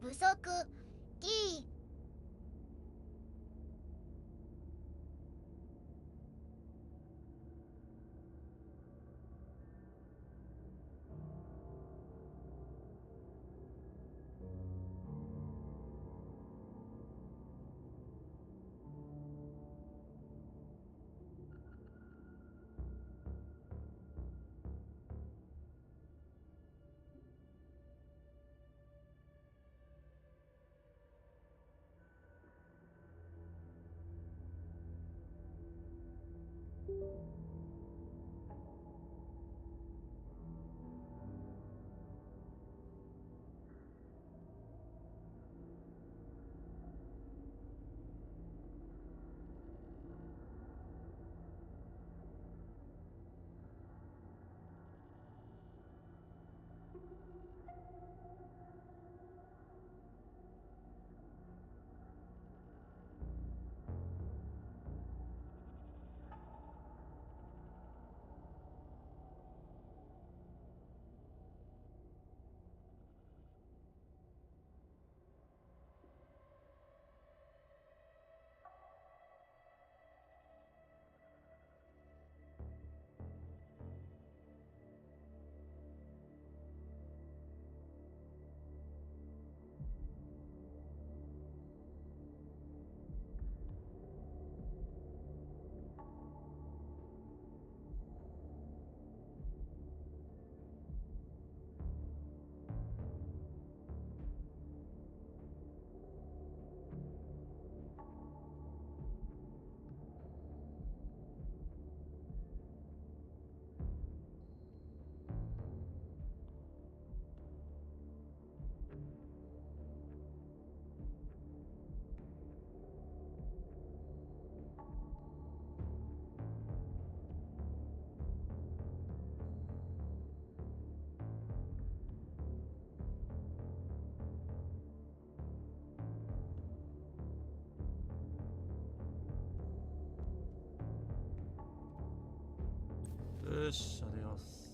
不足きよっしゃ、出ます。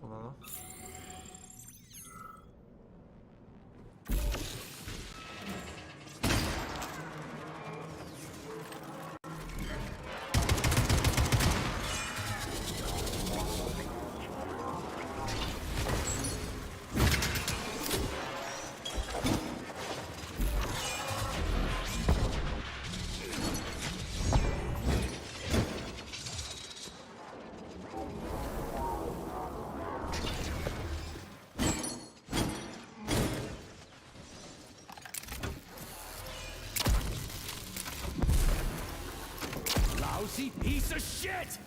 ここだな。Lousy piece of shit!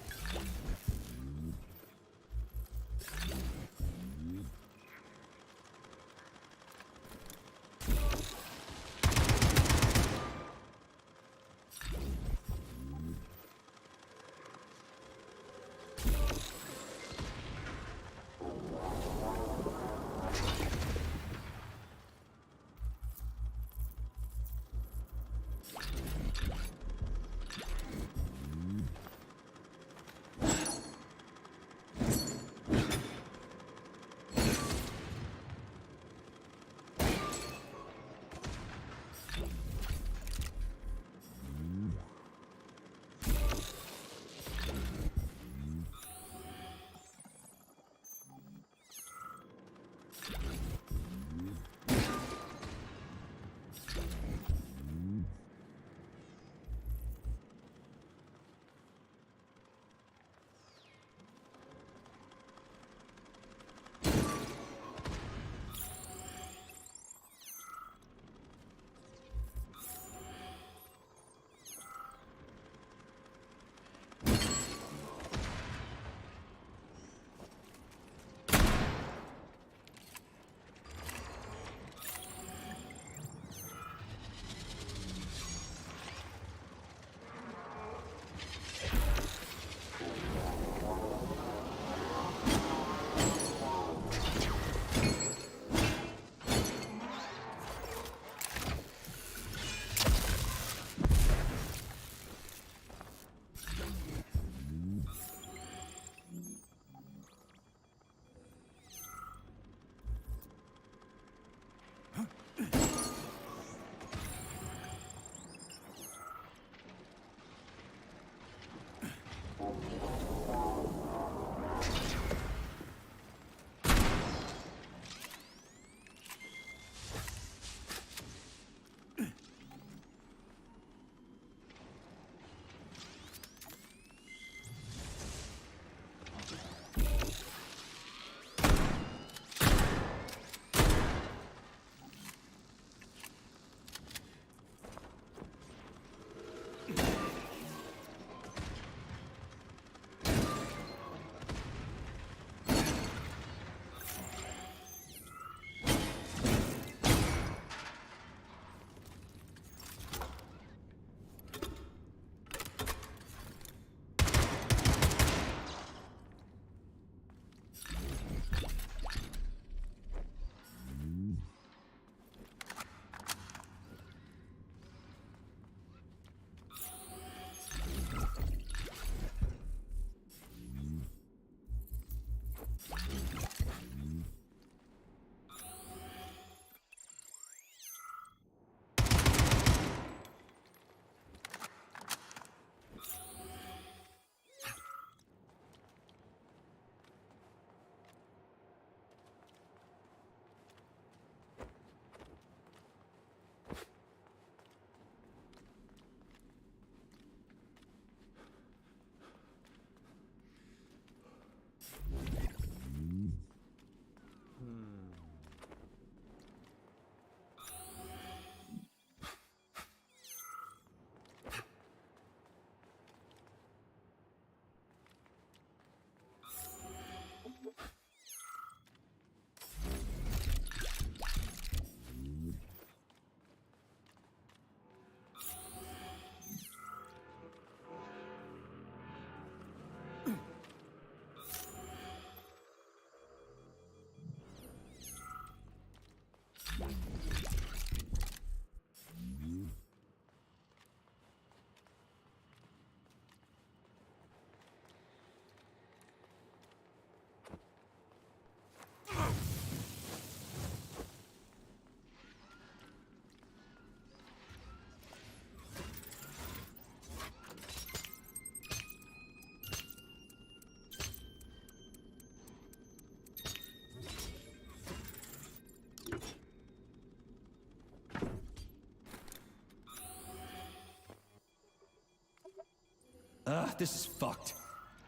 This is fucked.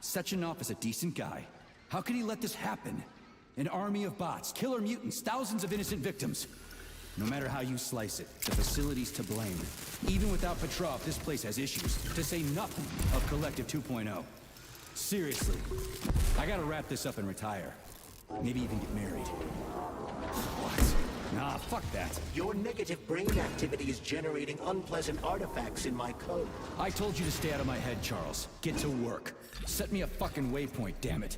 Sechenov is a decent guy. How could he let this happen? An army of bots, killer mutants, thousands of innocent victims. No matter how you slice it, the facility's to blame. Even without Petrov, this place has issues, to say nothing of Collective 2.0. Seriously, I gotta wrap this up and retire. Maybe even get married. What? Nah, fuck that. Your negative brain activity is generating unpleasant artifacts in my code. I told you to stay out of my head, Charles. Get to work. Set me a fucking waypoint, damn it.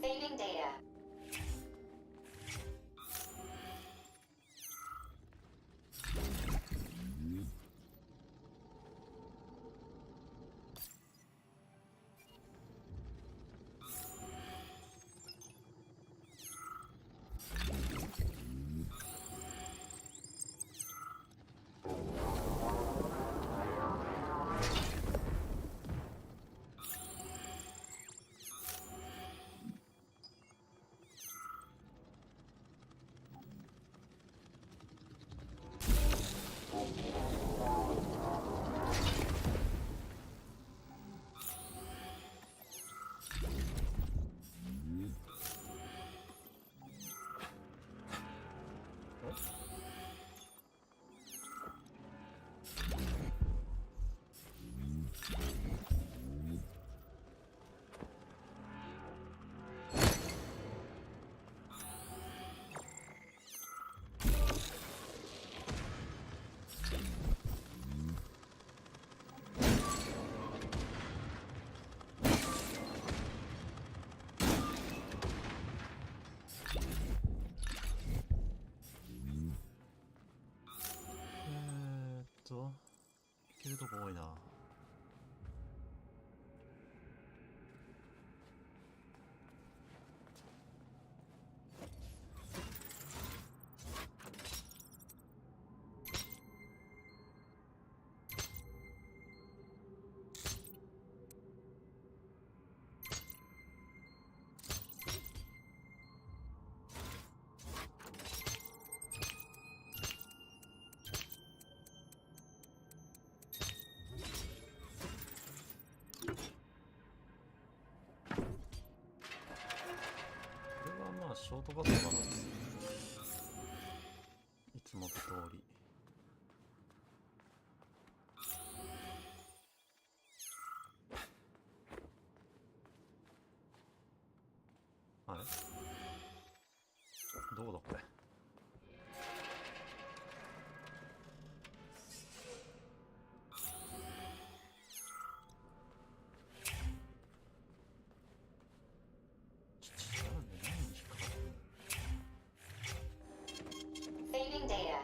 Saving data. 보이나. 「ショートカットかな。いつもと通り。あれどうだこれ。Saving data.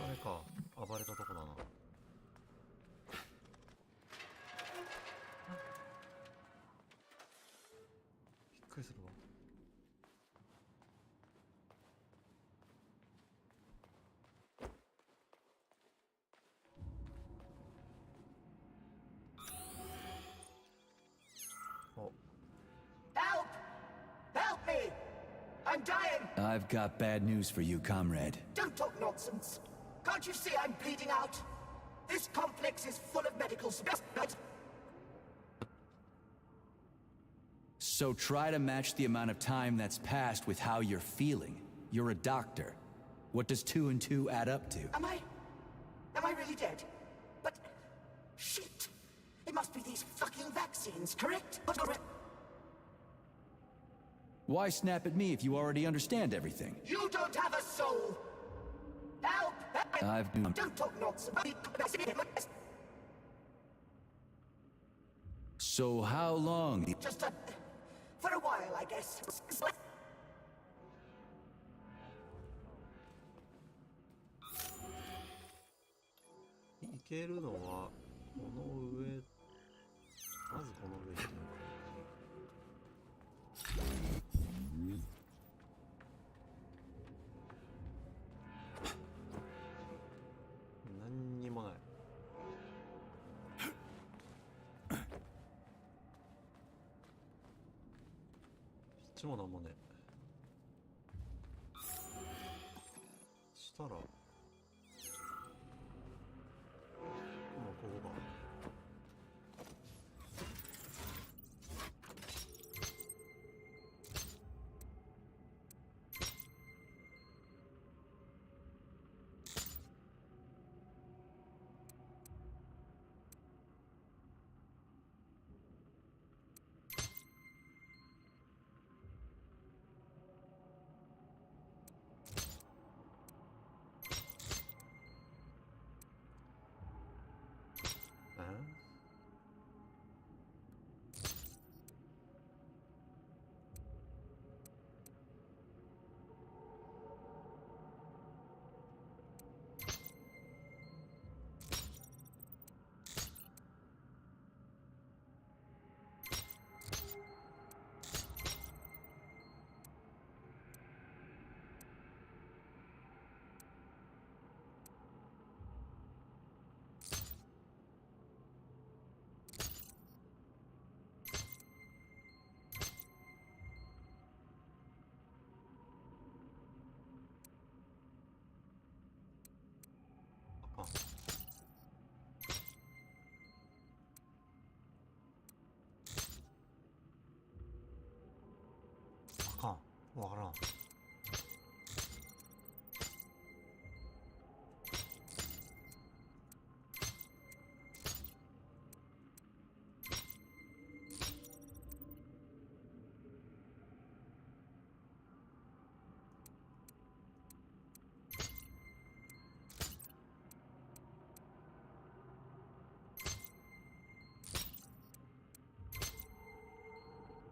あれか、暴れたとこだな。びっくりするわ。お、Help! Help me! I'm dying! I've got bad news for you, comrade. Don't talk nonsense. Can't you see I'm bleeding out? This complex is full of medical specimens. So try to match the amount of time that's passed with how you're feeling. You're a doctor. What does 2 and 2 add up to? Am I really dead? But... shit! It must be these fucking vaccines, correct? Why snap at me if you already understand everything? You don't have a soul! Help! I've... Don't talk nonsense. So how long? Just for a while, I guess. いけるのはこの上、まずこの上行ってみよう。何にもない。こっちもなんもね。したらもうここか。あかん、わからん。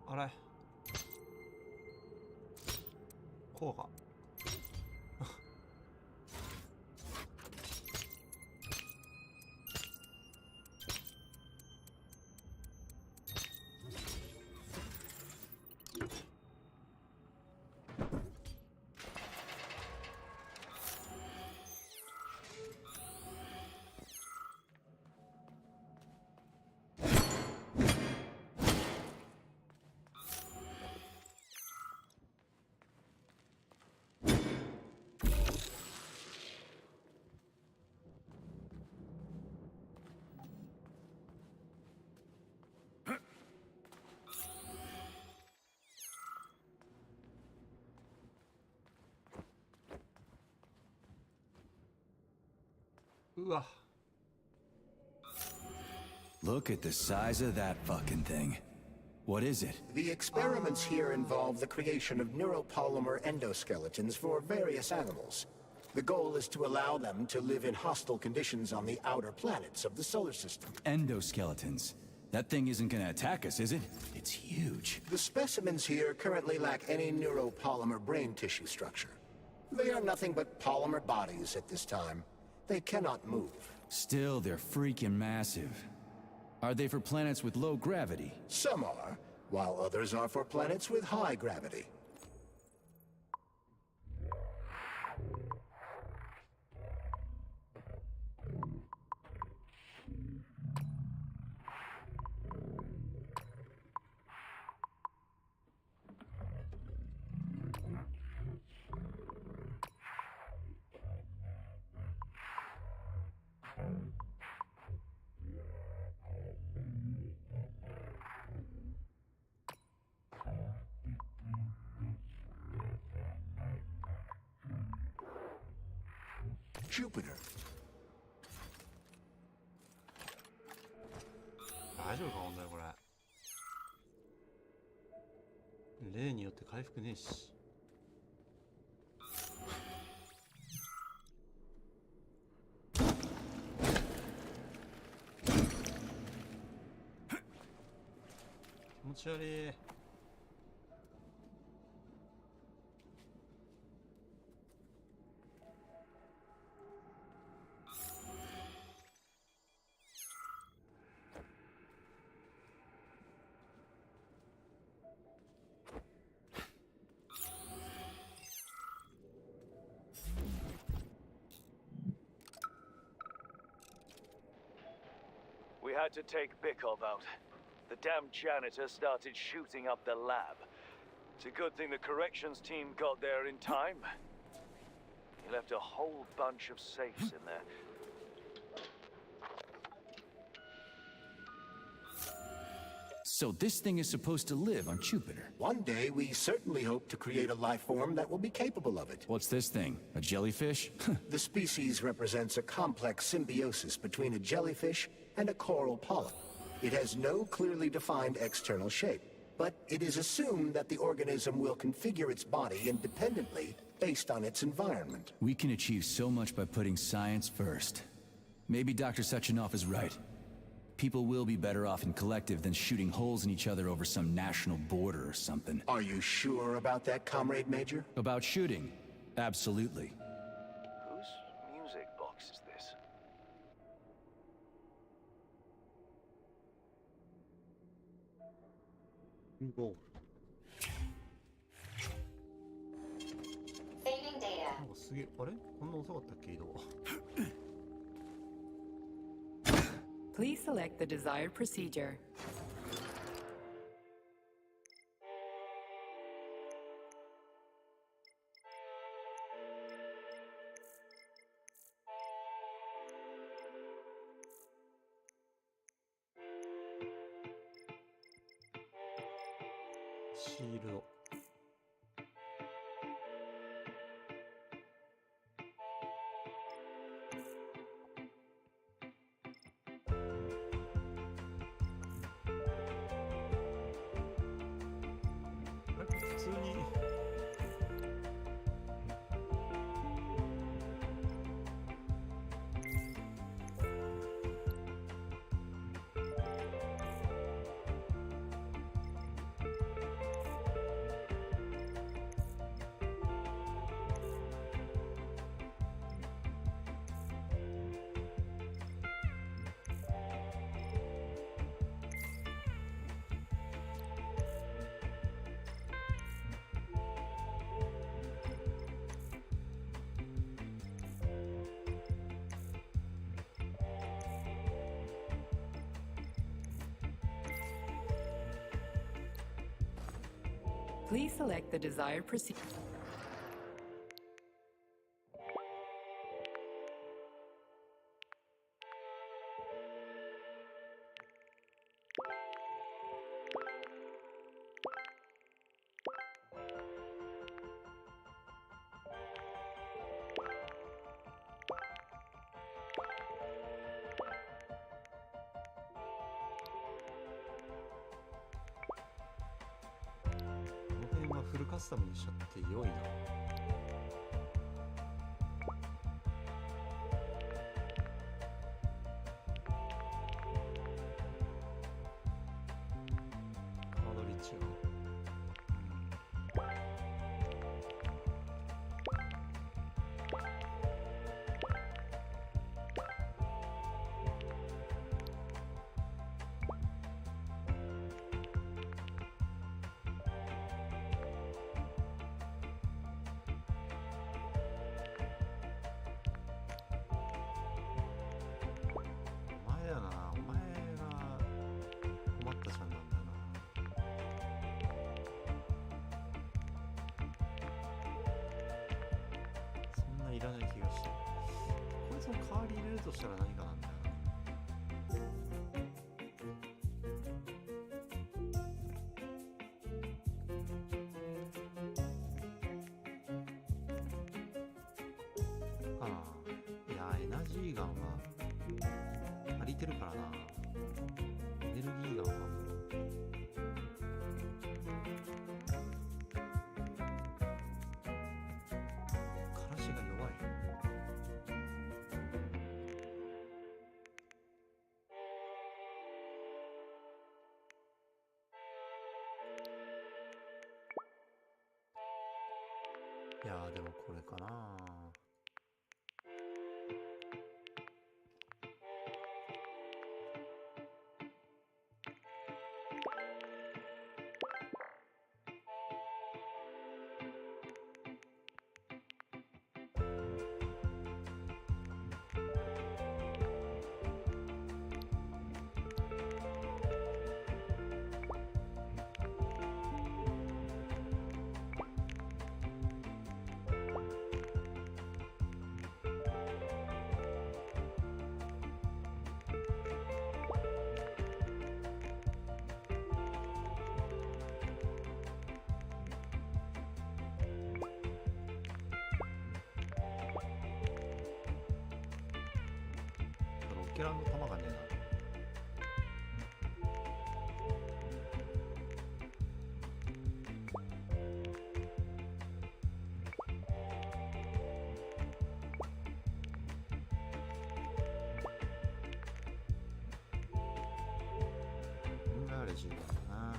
あれこうか。うわ。 Look at the size of that fucking thing. What is it? The experiments here involve the creation of neuropolymer endoskeletons for various animals. The goal is to allow them to live in hostile conditions on the outer planets of the solar system. Endoskeletons. That thing isn't gonna attack us, is it? It's huge. The specimens here currently lack any neuropolymer brain tissue structure. They are nothing but polymer bodies at this time. They cannot move. Still, they're freaking massive. Are they for planets with low gravity? Some are, while others are for planets with high gravity. Jupiter. 大丈夫か問題これ。例によって回復ねえし。気持ち悪い。We had to take Bikov out. The damn janitor started shooting up the lab. It's a good thing the corrections team got there in time. He left a whole bunch of safes in there. So this thing is supposed to live on Jupiter. One day, we certainly hope to create a life form that will be capable of it. What's this thing? A jellyfish? The species represents a complex symbiosis between a jellyfish and a coral polyp. It has no clearly defined external shape, but it is assumed that the organism will configure its body independently based on its environment. We can achieve so much by putting science first. Maybe Dr. Sechenov is right. People will be better off in collective than shooting holes in each other over some national border or something. Are you sure about that, Comrade Major? About shooting? Absolutely. Whose music box is this?ゴール。 Saving data. なんかすげえ、あれこんな遅かったっけ移動。 Please select the desired procedure. Shield. Please select the desired procedure. カスタムにしちゃって良いな。カードリッチがいらない気がして、こいつの代わり入れるとしたら何かなんだよな。いやエナジーガンは足りてるからな。エネルギーガンはもうからしが弱い。いやでもこれかな。ロケランの弾がねえな。ガレジだな。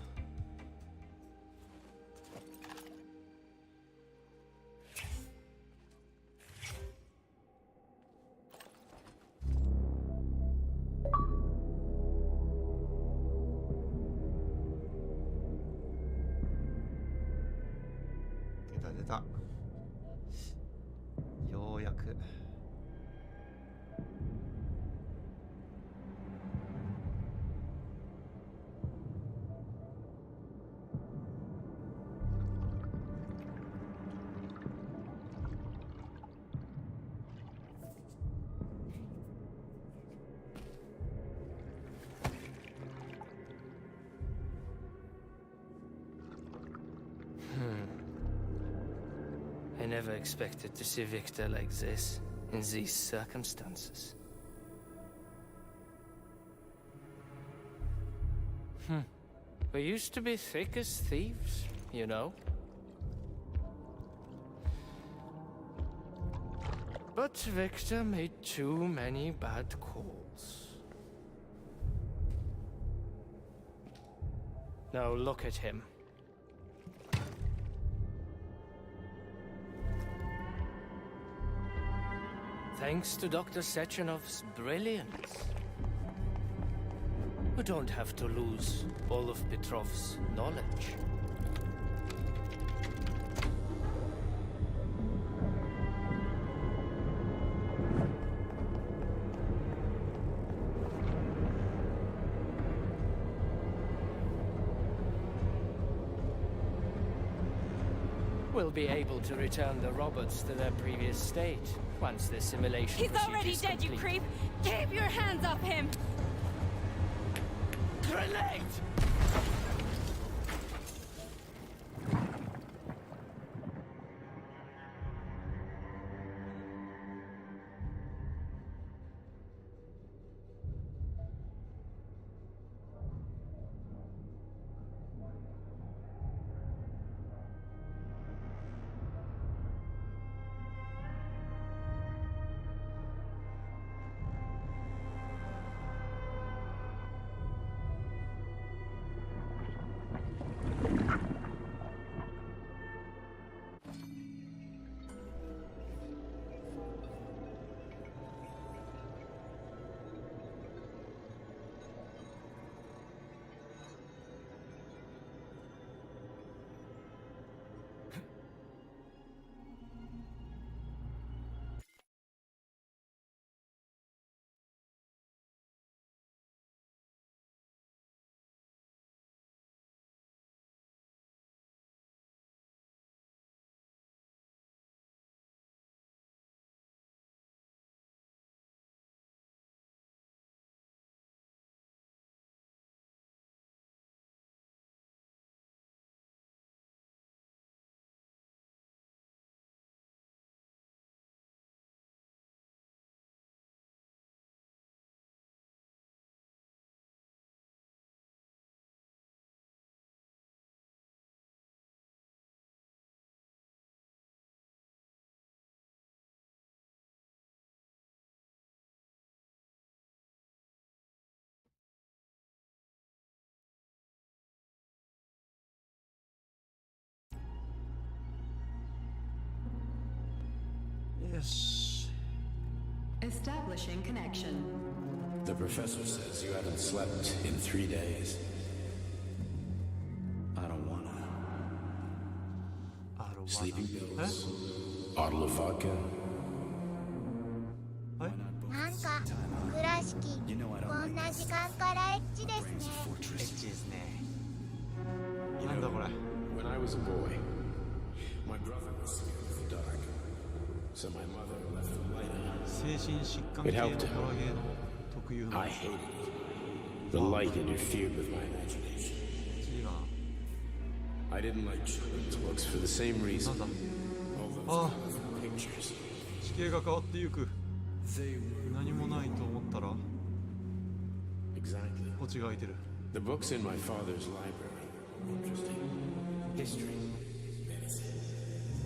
出た。ようやく。I never expected to see Victor like this, in these circumstances. We used to be thick as thieves, you know? But Victor made too many bad calls. Now look at him. Thanks to Dr. Sechenov's brilliance. We don't have to lose all of Petrov's knowledge. We'll be able to return the robots to their previous state once the simulation He's already procedure's dead, you complete. creep! Keep your hands off him! Grenade! よし。 Establishing connection. The professor says you haven't slept in 3 days. I don't wanna. Sleeping pills. Bottle of vodka. はい。なんか倉敷こんな時間からエッチですね。エッチですね。なんだこれ。 When I was a boy, my brother was scared of the dark. So my mother left the light on. 精神疾患系のホラーゲーの特有の。 I hated it. The light interfered with my imagination. 違う。 I didn't like children's books for the same なん reason. だ。 All あ those pictures. 地形が変わってゆく。何もないと思ったら Exactly. こっちが開いてる。 The books in my father's library were interesting. History, medicine,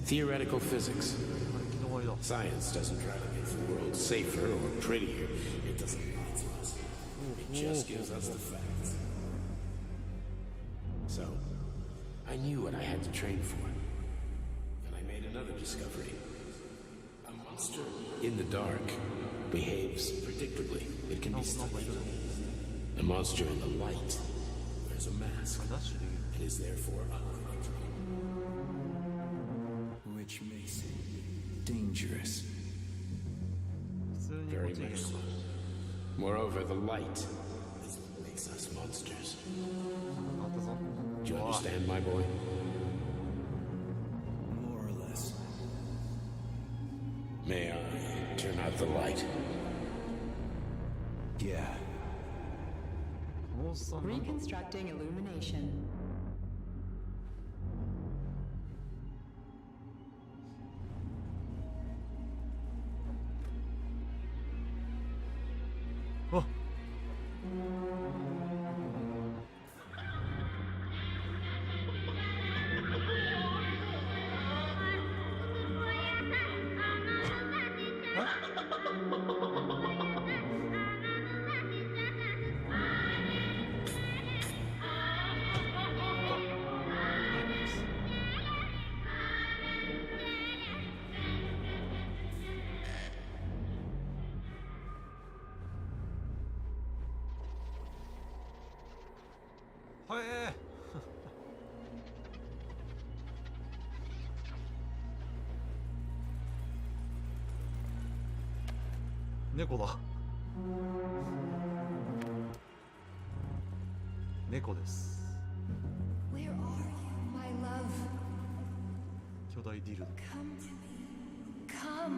theoretical physics. 行き止まりだ。 Science doesn't try to make the world safer or prettier. It doesn't lie to us. It just gives us the facts. So, I knew what I had to train for. And I made another discovery. A monster in the dark behaves predictably. It can be studied. A monster in the light wears a mask ダッシュできる。 and is therefore unpredictable. Which makes it dangerous. 普通にこ Very っち行け much る so. か。 Moreover, the light is what makes us monsters. あったぞ。 Do you おい understand, my boy? More or less. May I turn out the light? Yeah. このおっさんなんだ。 Reconstructing illumination. あ。はい。猫だ。猫です。 Where are you, my love? 巨大ディルド。 Come to me. Come.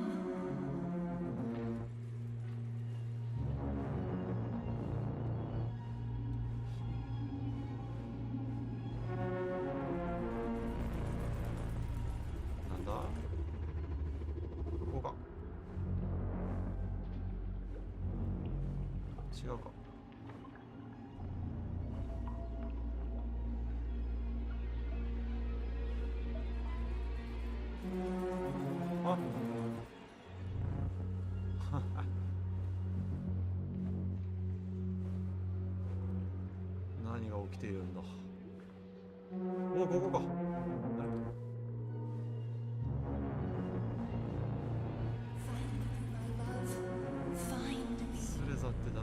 なんだ。ここか。違うか。あ。何が起きているんだ。お、ここか。なるほど。 My love. Find me. スレザって誰？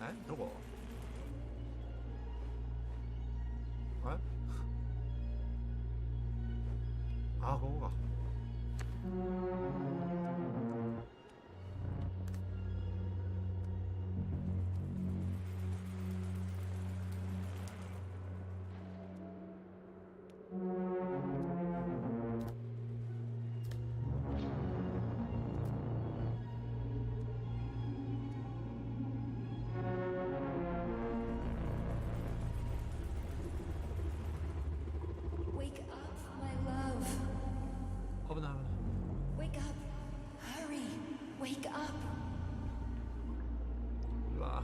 え？どこ？え？あ、ここか。Wake up, my love. 危ない危ない。 Wake up. Hurry. Wake up. うわ。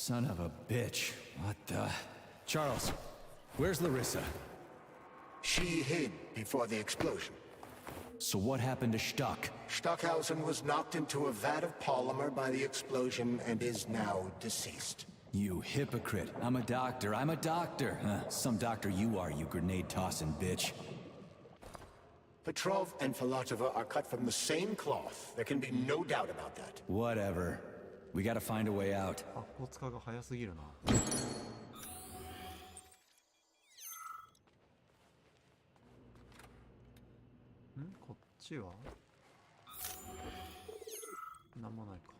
Son of a bitch. What the... Charles, where's Larissa? She hid before the explosion. So what happened to Stuck? Stockhausen was knocked into a vat of polymer by the explosion and is now deceased. You hypocrite. I'm a doctor. Some doctor you are, you grenade-tossing bitch. Petrov and Filatova are cut from the same cloth. There can be no doubt about that. Whatever. We gotta find a way out. 白骨化が早すぎるな。こっちはなんもないか。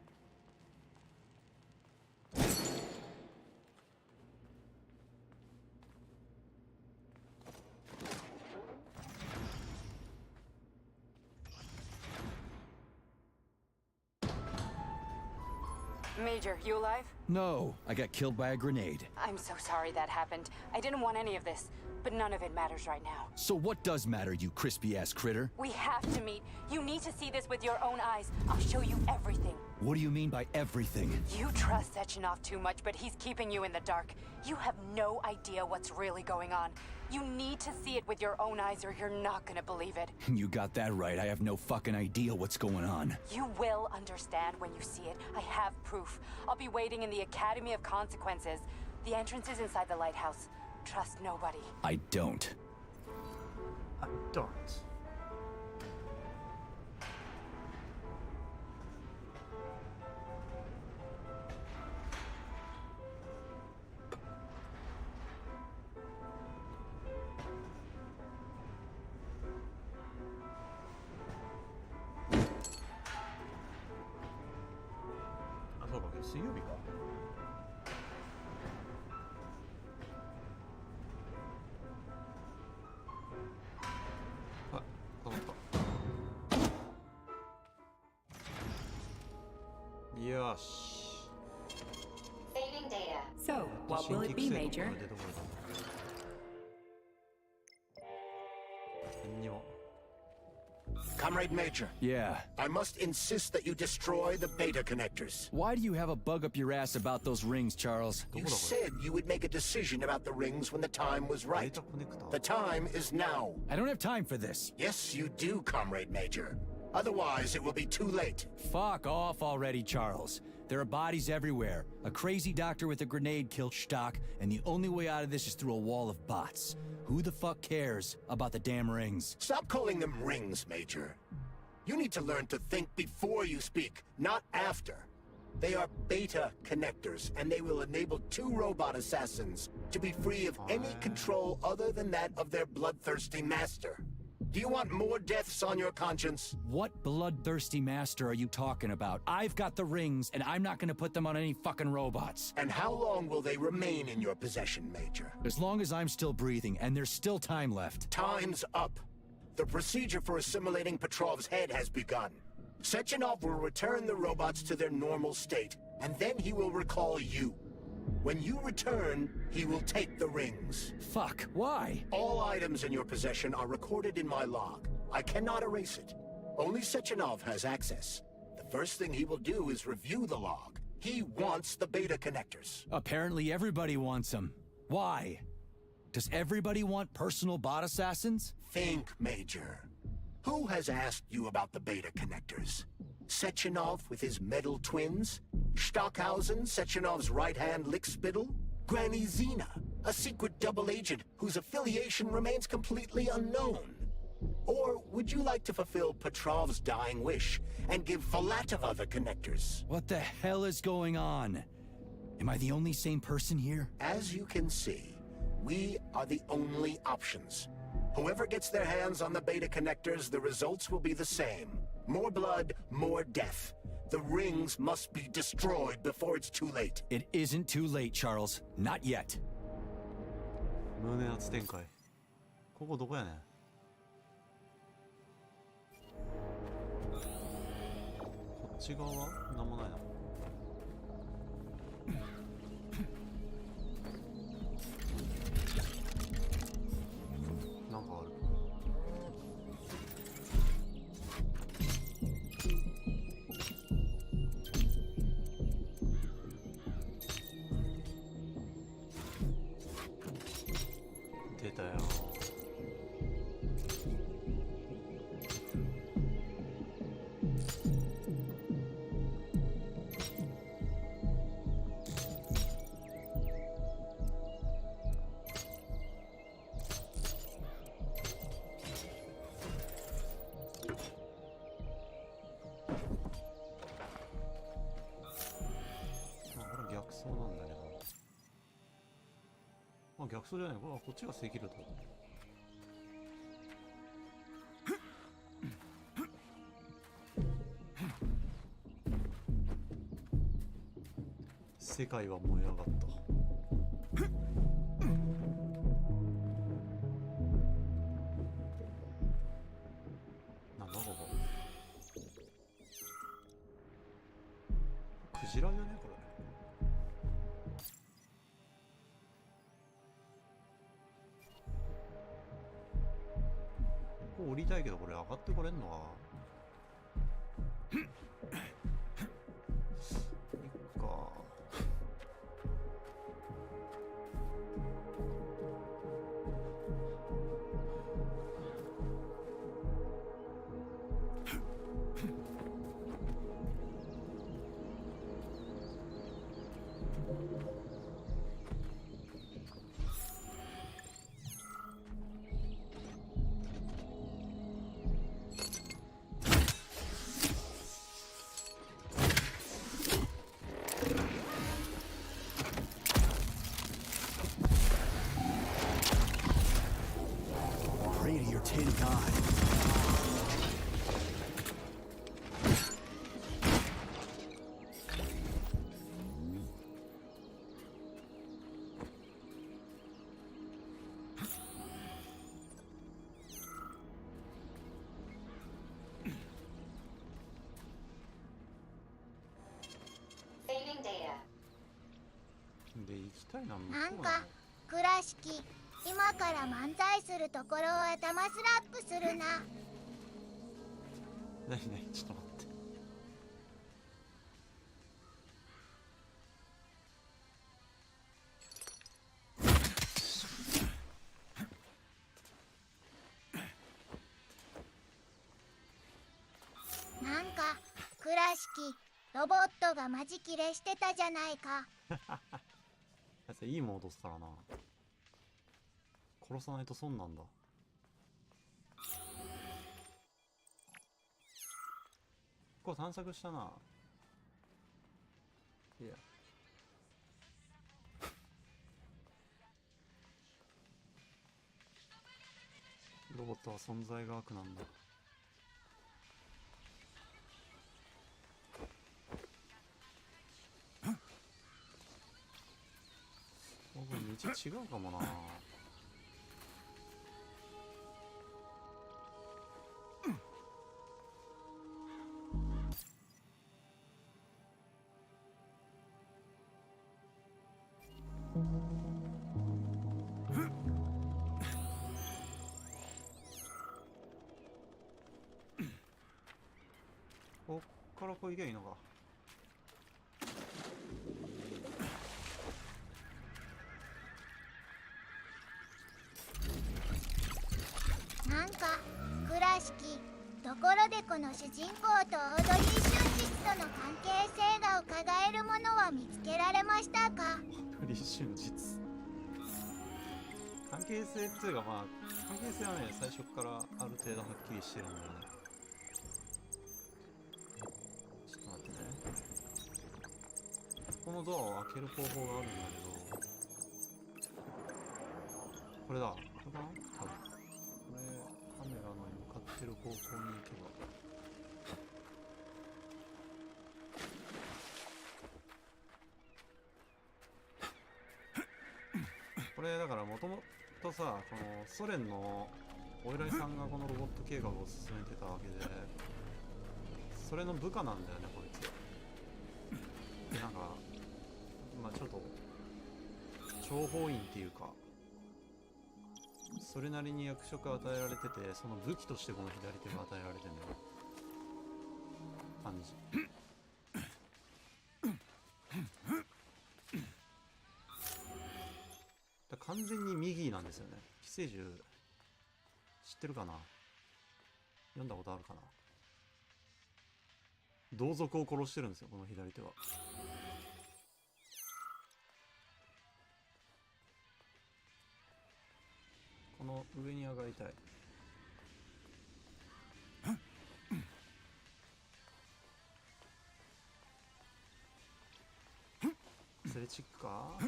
Major, you alive? No, I got killed by a grenade. I'm so sorry that happened. I didn't want any of this, but none of it matters right now. So what does matter, you crispy-ass critter? We have to meet. You need to see this with your own eyes. I'll show you everything. What do you mean by everything? You trust Sechenov too much, but he's keeping you in the dark. You have no idea what's really going on. You need to see it with your own eyes or you're not gonna believe it. You got that right. I have no fucking idea what's going on. You will understand when you see it. I have proof. I'll be waiting in the Academy of Consequences. The entrance is inside the lighthouse. Trust nobody. I don't. I don't. Ah, そうか、今日水曜日か。あ、止まった。よし。 Saving data. So, what will it be, Major? 何にも。 Comrade Major. Yeah. I must insist that you destroy the beta connectors. Why do you have a bug up your ass about those rings, Charles? You said you would make a decision about the rings when the time was right. The time is now. I don't have time for this. Yes, you do, Comrade Major. Otherwise, it will be too late. Fuck off already, Charles. There are bodies everywhere. A crazy doctor with a grenade killed Stock, and the only way out of this is through a wall of bots. Who the fuck cares about the damn rings? Stop calling them rings, Major. You need to learn to think before you speak, not after. They are beta connectors, and they will enable 2 robot assassins to be free of any control other than that of their bloodthirsty master. Do you want more deaths on your conscience? What bloodthirsty master are you talking about? I've got the rings, and I'm not gonna put them on any fucking robots. And how long will they remain in your possession, Major? As long as I'm still breathing, and there's still time left. Time's up. The procedure for assimilating Petrov's head has begun. Sechenov will return the robots to their normal state, and then he will recall you. When you return, he will take the rings. Fuck, why? All items in your possession are recorded in my log. I cannot erase it. Only Sechenov has access. The first thing he will do is review the log. He wants the beta connectors. Apparently everybody wants them. Why? Does everybody want personal bot assassins? Think, Major. Who has asked you about the beta connectors? Sechenov with his metal twins? Stockhausen, Sechenov's right-hand lickspittle? Granny Zena, a secret double agent whose affiliation remains completely unknown? Or would you like to fulfill Petrov's dying wish and give Filatova the connectors? What the hell is going on? Am I the only sane person here? As you can see, we are the only options. Whoever gets their hands on the beta connectors, the results will be the same. More blood, more death. The rings must be destroyed before it's too late. It isn't too late, Charles. Not yet. 胸圧展開。ここどこやねん。こっち側はなんもないな。なんかある。これ逆走なんだけど。逆走じゃない。こっちがセキュルト。世界は燃え上がった。なんだここ。クジラじゃねこれ。ここ降りたいけどこれ上がってこれんのか。Pray to your tin god. Saving data. で行きたいな。なんか倉敷、今から漫才するところを頭スラップするな。なになに、ちょっと待って。なんか倉敷、ロボットがマジ切れしてたじゃないか。あいついいもん落とすからな。殺さないと損なんだ。ここ探索したな。いや。ロボットは存在が悪なんだ。これ道違うかもな。こっからこう行けばいいのか。なんか倉敷、ところでこの主人公とオードリー・シュンジスとの関係性がうかがえるものは見つけられましたか？オードリー・シュンジス。関係性っていうか、まあ関係性はね、最初からある程度はっきりしてるんだよね。ちょっと待ってね。このドアを開ける方法があるんだけど、これだ。これかな？多分。これ、カメラの向かってる方向に行けば。これだからもともとさ、このソ連のお偉いさんがこのロボット計画を進めてたわけで、それの部下なんだよね、こいつ。で、なんか、まあちょっと、諜報員っていうか、それなりに役職与えられてて、その武器としてこの左手が与えられてんだよ。感じ。完全に右なんですよね。寄生獣知ってるかな？読んだことあるかな？同族を殺してるんですよ、この左手は。この上に上がりたい。スレチックか。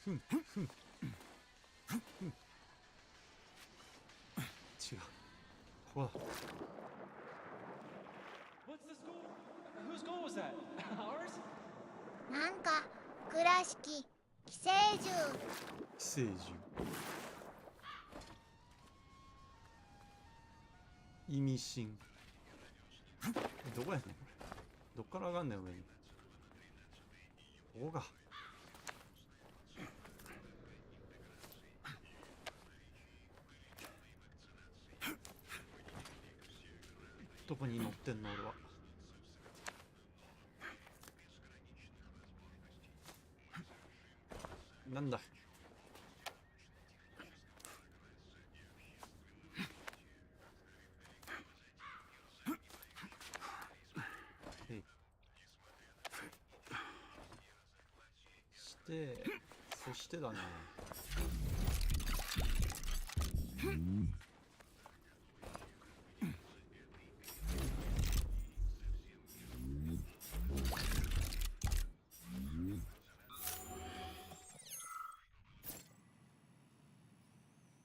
ふんふん。違う。ここだ。なんか倉敷寄生獣。寄生獣。意味深。どこやねんこれ。どっから上がんねん上に。ここか。どこに乗ってんの俺は。なんだ。そしてだね。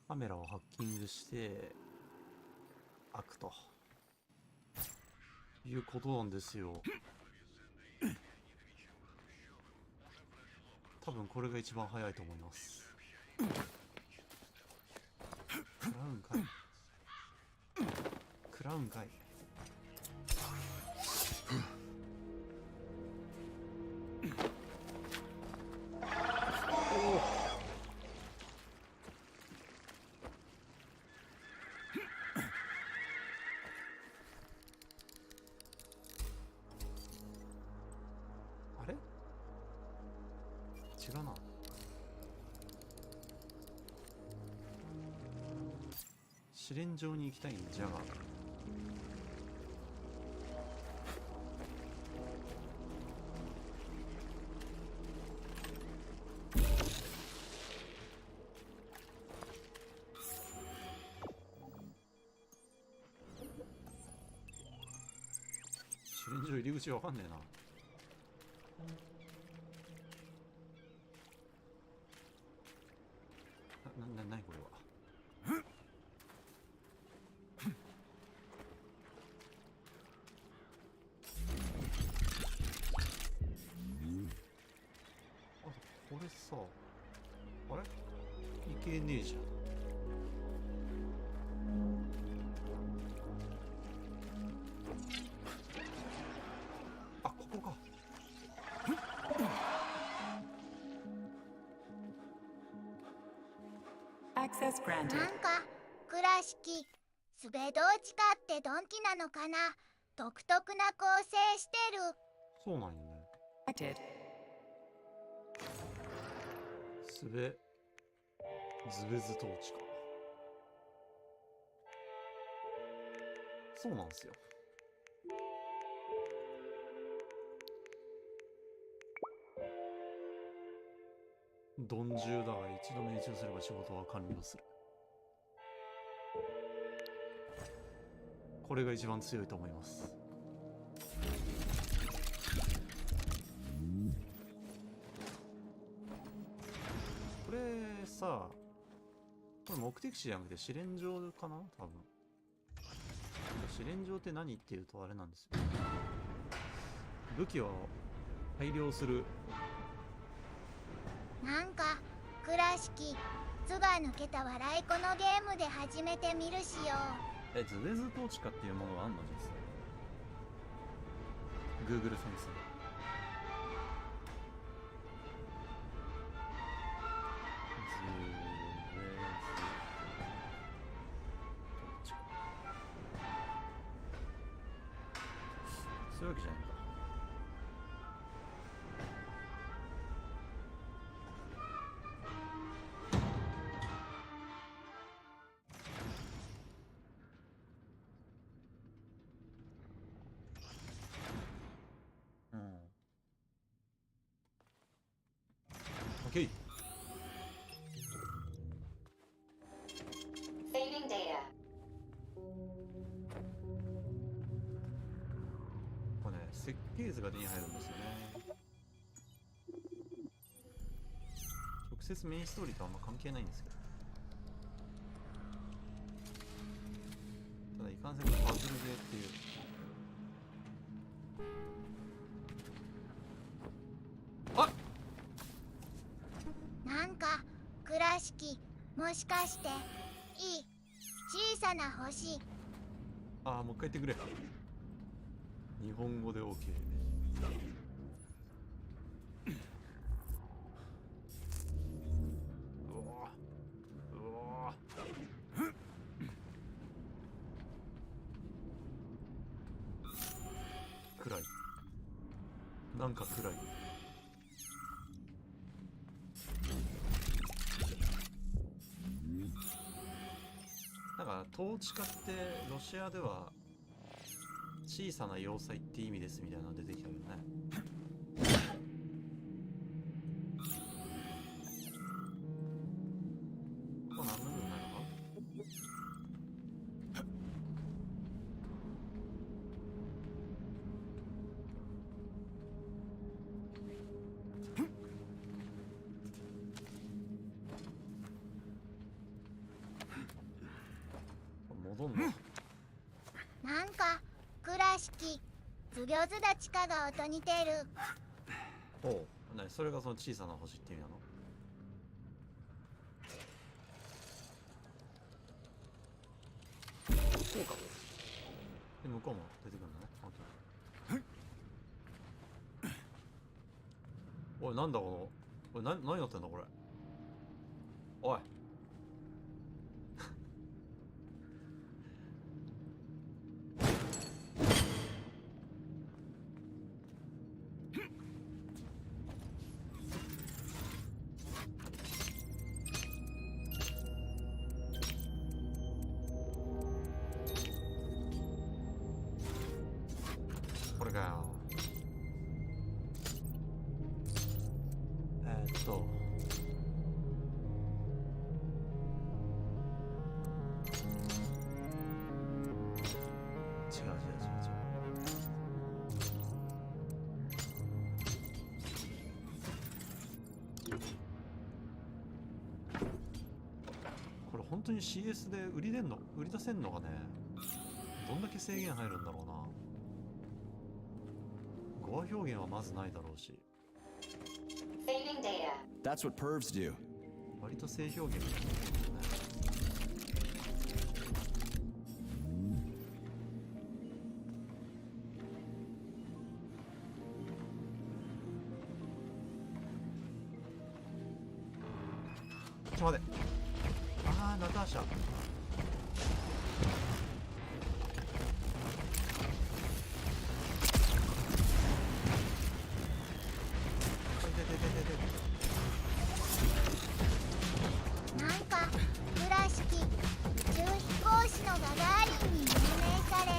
カメラをハッキングして開くということなんですよ。多分これが一番早いと思います。クラウンかい。クラウンかい。あれ？違うな。試練場に行きたいんじゃが。試練場入り口わかんねえな。なにこれは。あ、これさ、あれいけねえじゃん。あ、ここか。Access な granted. んか倉敷スベドウチカってドンキなのかな。独特な構成してる。そうなんよね。Acted. ズベズトーチか。そうなんすよ。鈍重だが一度命中すれば仕事は完了する。これが一番強いと思います。これさ、これ目的地じゃなくて試練場かな多分。試練場って何っていうとあれなんですよ。武器を改良する。なんか倉敷図が抜けた笑い子のゲームで始めてみるしよ。ズベズトーチカっていうものがあんの実際。Google 先生。そういうわけじゃないんだ。うん。OK。Saving data. 設計図が手に入るんですよね。直接メインストーリーとあんま関係ないんですけど、ただいかんせんパズルゲーっていう。あっ、なんか倉敷、もしかしていい小さな星。ああ、もう一回言ってくれ。日本語で OK。暗い。なんか暗い。なんか統治下ってロシアでは小さな要塞って意味ですみたいなの出てきたけどね。これ何の部分なのか。戻んの。なんか倉敷、頭行図だちかが音似てる。おう、何それがその小さな星って意味なの。こうか。で向こうも出てくるんだね。おい、なんだこの、おい、何やってんだこれ。おい。これかよ。違う。これ本当に CS で売り出せんのがね、どんだけ制限入るんだろうな。語話表現はまずないだろうし。 Saving data. That's what pervs do. 割と性表現みたいなね。ちょっと待って。ああ、ナターシャ。なんか倉敷、宇宙飛行士のガガーリンに命名され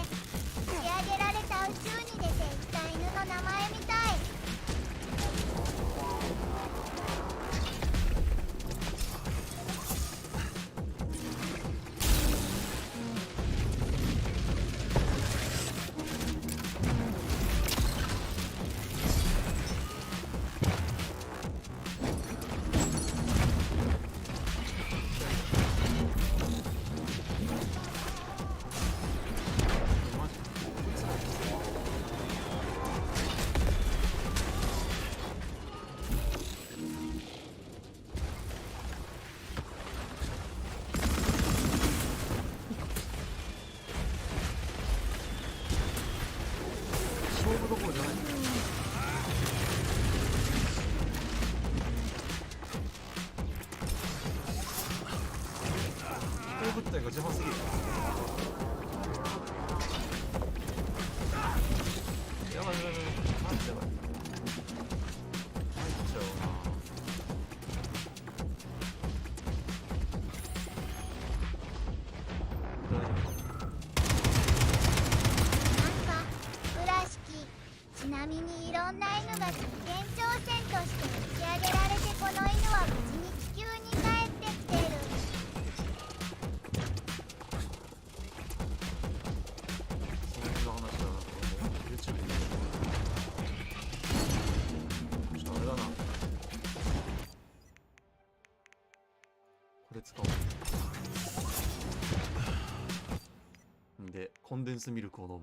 打ち上げられた宇宙に出ていった犬の名前みたい。勝負どころじゃない。飛行物体が邪魔すぎる。やばい。マジやばい。入っちゃうな。ちなみにいろんな犬が実験挑戦として打ち上げられて、この犬は無事に地球に帰ってきてる。その辺の話はYouTube で見てる。コンデンスミルクを飲む。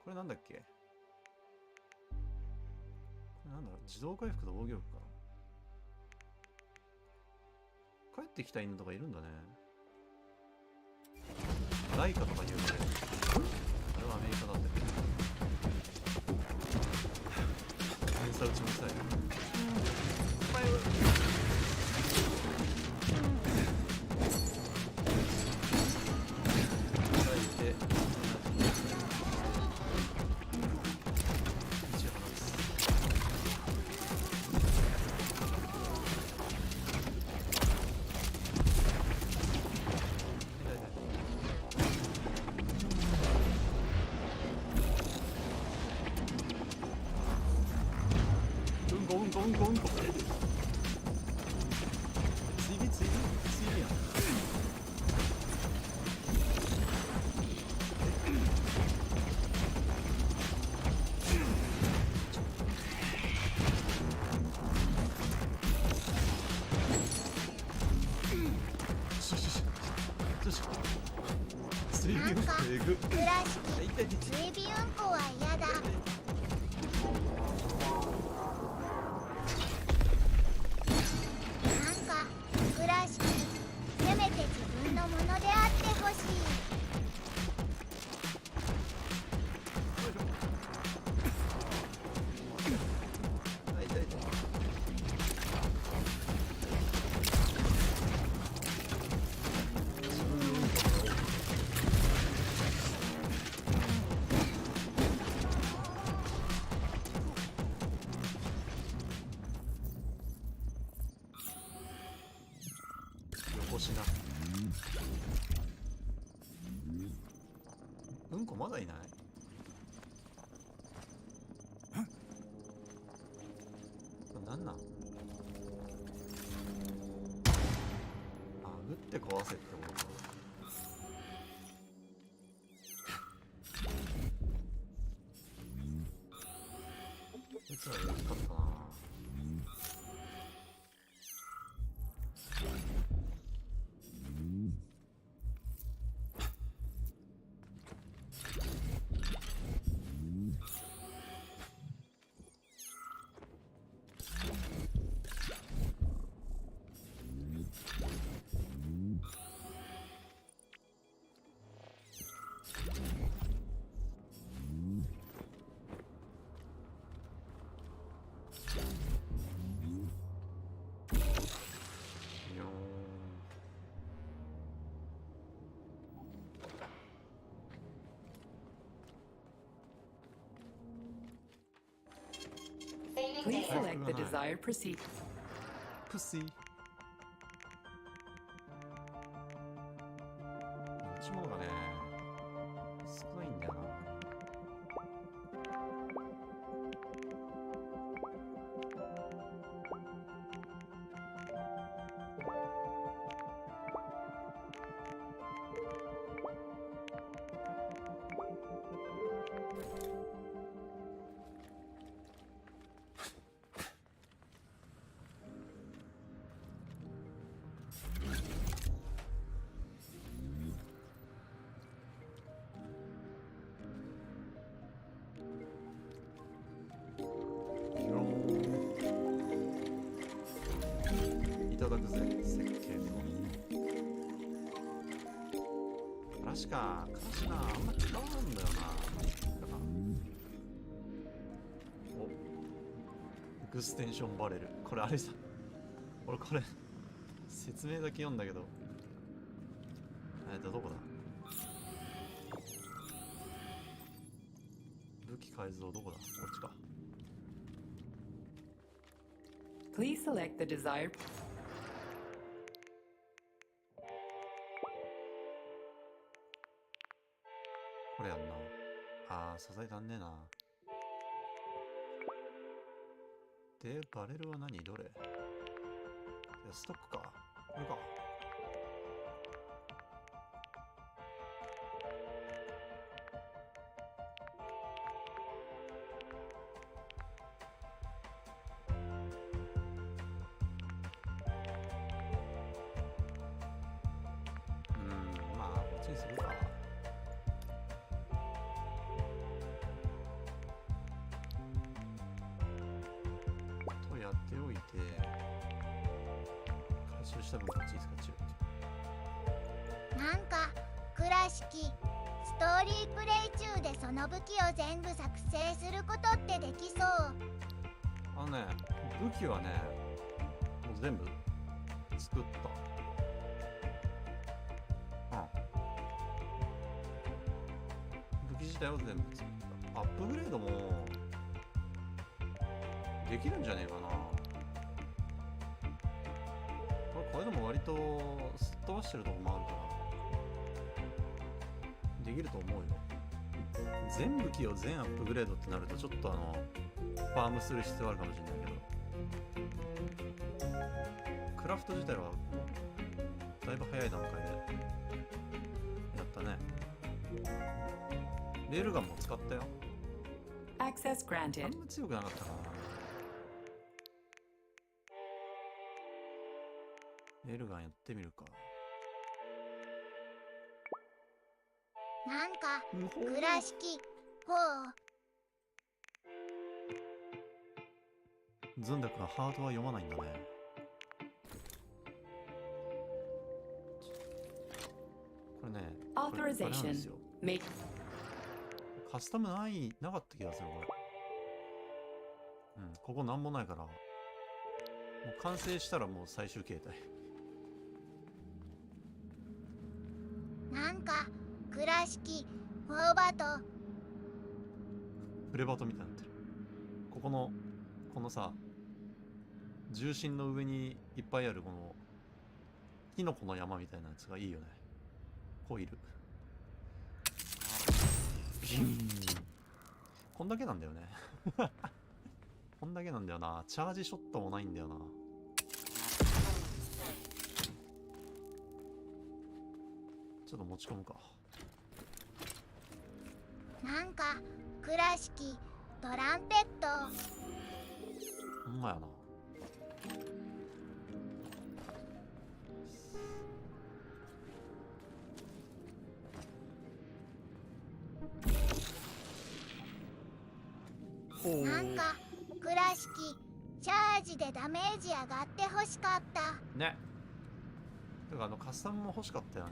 これなんだっけ？これなんだろう、自動回復と防御力かな。帰ってきた犬とかいるんだね。ライカとか言うので、あれはアメリカだって。偏差打ちもしたい。うんこまだいない？なんなん？あ、打って壊せってことか。いつはやりかったな。Please select the desired procedure. Pussy. 持ち物がね、少ないんだよな。いただくぜ、設計と。確か、カシナあんま使わないんだよな。お、エクステンションバレル。これあれさ。俺これ、説明だけ読んだけど。どこだ？武器改造どこだ？こっちか。Please select the desired. これやんな。あー、素材足んねえな。で、バレルは何？どれ？いや、ストックか。これか。まあ、こっちにするか。した分こっちに使っちゃう。なんか倉敷、ストーリープレイ中でその武器を全部作成することってできそう？あのね、武器はねもう全部作った。武器自体は全部作った。アップグレードもできるんじゃねえかな。これでも割とすっ飛ばしてるとこもあるからできると思うよ。全武器を全アップグレードってなるとちょっとファームする必要あるかもしれないけど、クラフト自体はだいぶ早い段階でやったね。レールガンも使ったよ。 Access あ granted. んま強くなかったかな。レールガンやってみるか。なんか倉敷、ほう。ズンダ君はハートは読まないんだね。これね、これあれなんです Authorization. よ。 Make カスタムなかった気がするこれ。ここなんもないから、もう完成したらもう最終形態。なんか倉敷、フォーバト。プレバトみたいになってる。このさ、重心の上にいっぱいあるこのキノコの山みたいなやつがいいよね。コイルビューン。こんだけなんだよね。こんだけなんだよな。チャージショットもないんだよな。ちょっと持ち込むか。なんか倉敷、トランペット。ほんまやな。なんか倉敷、チャージでダメージ上がって欲しかった。ね。だからカスタムも欲しかったよね。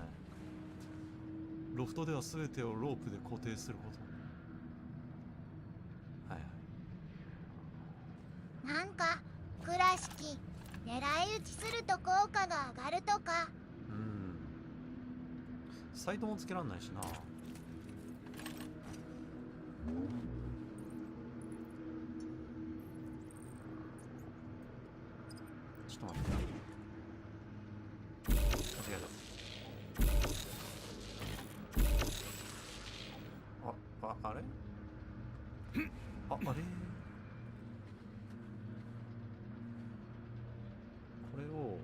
ロフトでは全てをロープで固定すること。はいはい。なんか倉敷、狙い撃ちすると効果が上がるとか。サイトもつけらんないしな。ちょっと待ってな。間違えた。あれあれこれを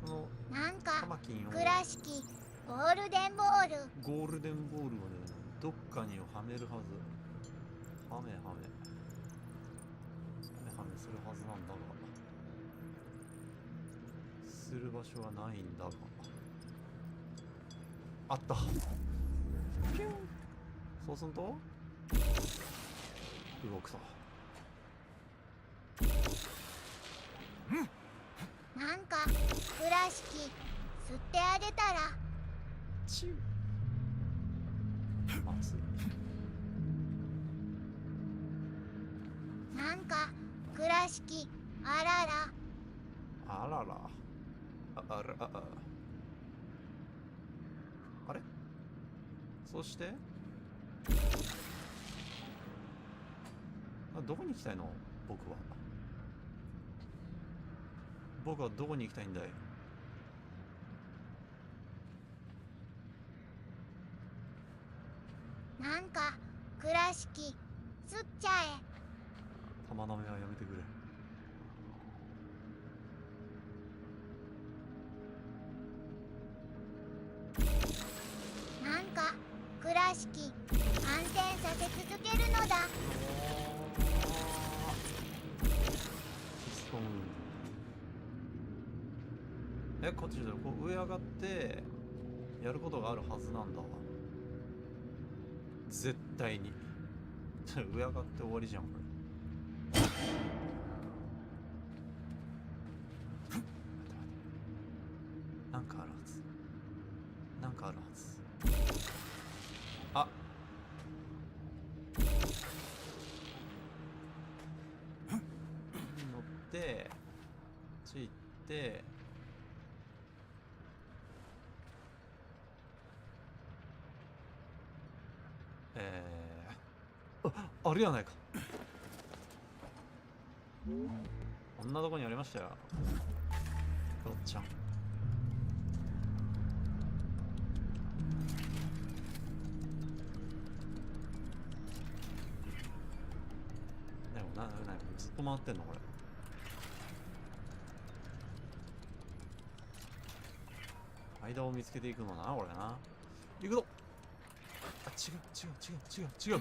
このなんかカマキンを倉敷、ゴールデンボール。ゴールデンボールをね、どっかにはめるはず。はめするはずなんだが、する場所はないんだが、あった。ピュン。そうすると動くと。なんか倉敷、吸ってあげたら。チュー。まずい。なんか倉敷、あらら。あらら。あれ？そしてどこに行きたいの？僕はどこに行きたいんだい？なんか倉敷、吸っちゃえ。玉なめはやめてくれ。なんか倉敷、反転させ続けるのだ。ピストン。こっちでこう上上がってやることがあるはずなんだわ。絶対に。上上がって終わりじゃんこれ。なんかあるはず。なんかあるはず。あ、乗ってついて、あれやないか。こんなとこにありましたよ、よっちゃん。でもずっと回ってんのこれ。間を見つけていくのな、これな。行くぞ。あ、違う。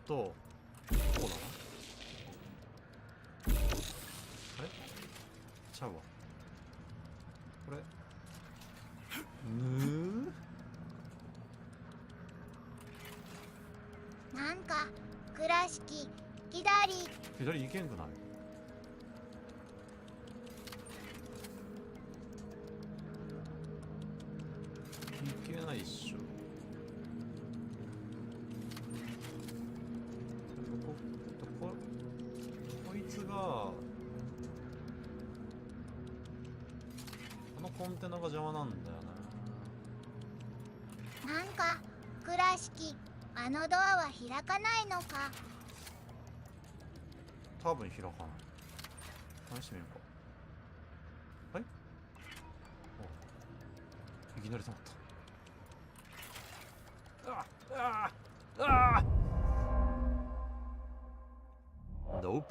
こうだな。あれちゃうわ。これなんか倉敷左行けんくない？行けないっしょ。こいつがこのコンテナが邪魔なんだよな。なんか倉敷、あのドアは開かないのか。多分開かない。試してみようか。はい、お、いきなり止まった。Nope。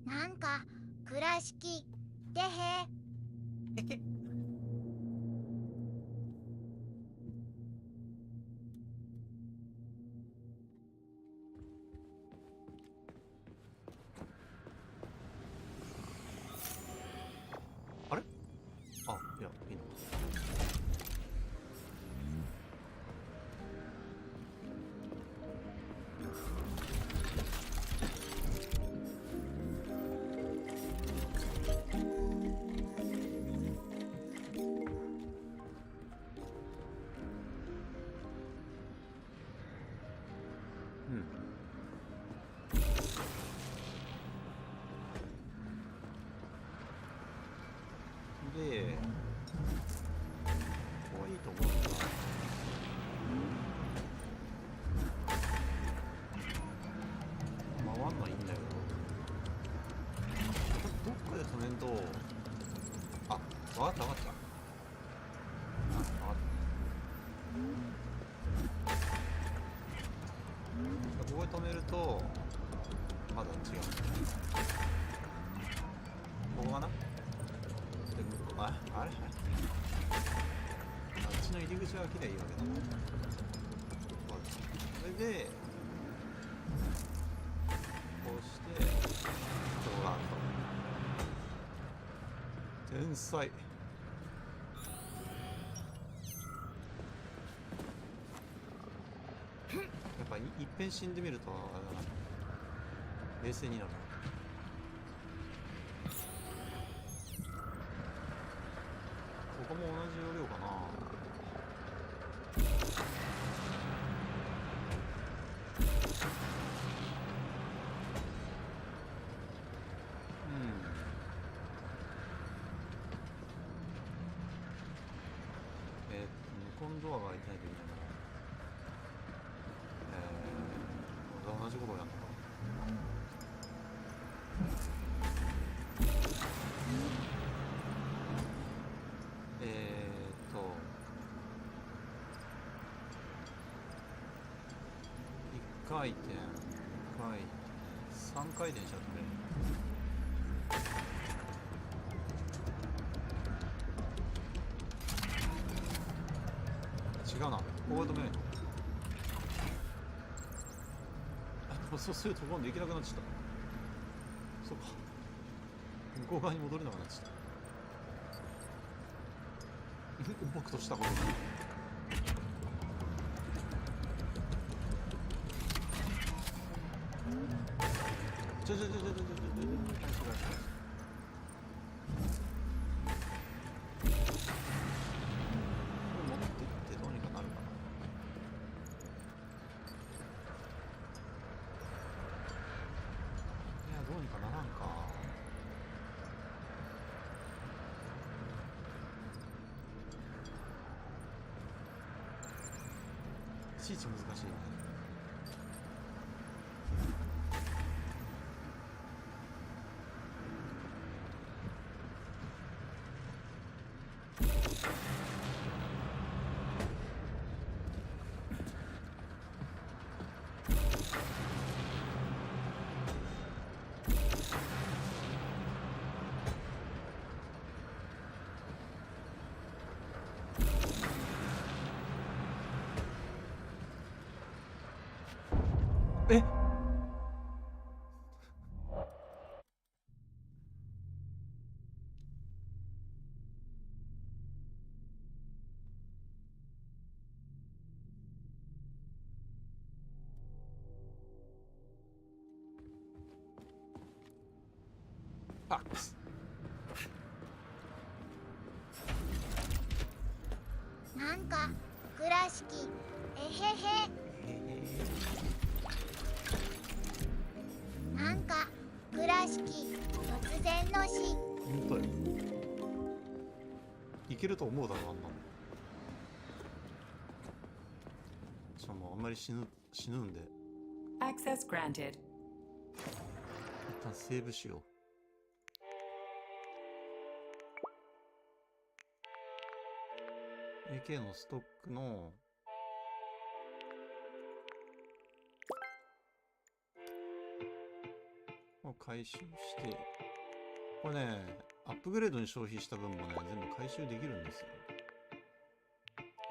なんか倉敷でへ。あれ？あ、いや、いいの。で、ここはいいと思うんだ。回んないんだよ。どっかで止めんと。あ、わかった。ここで止めるとまだ違う。ここかな。あれあっちの入り口は切りゃいいわけだ。それでこうしてドラーと天才。やっぱいっぺん死んでみるとあれだな、冷静になる。ここも同じ要領かな。向こうのドアが開いてないといけないな。同じことをやった。1回転、3回転しちゃって。違うな、ここが止めないと。そうすると今度行けなくなっちゃった。そうか、向こう側に戻れなくなっちゃった。僕としたことちょ戻ってってどうにかなるかな。いや、どうにかならんか。いちいち難しいね。え、ファックス。なんか倉敷えへへ。なんか倉敷突然の死。本当よ。いけると思うだろ、あんなの。じゃあもうあんまり死ぬんで Access granted. 一旦セーブしよう。AK のストックのを回収して、これね、アップグレードに消費した分もね、全部回収できるんですよ。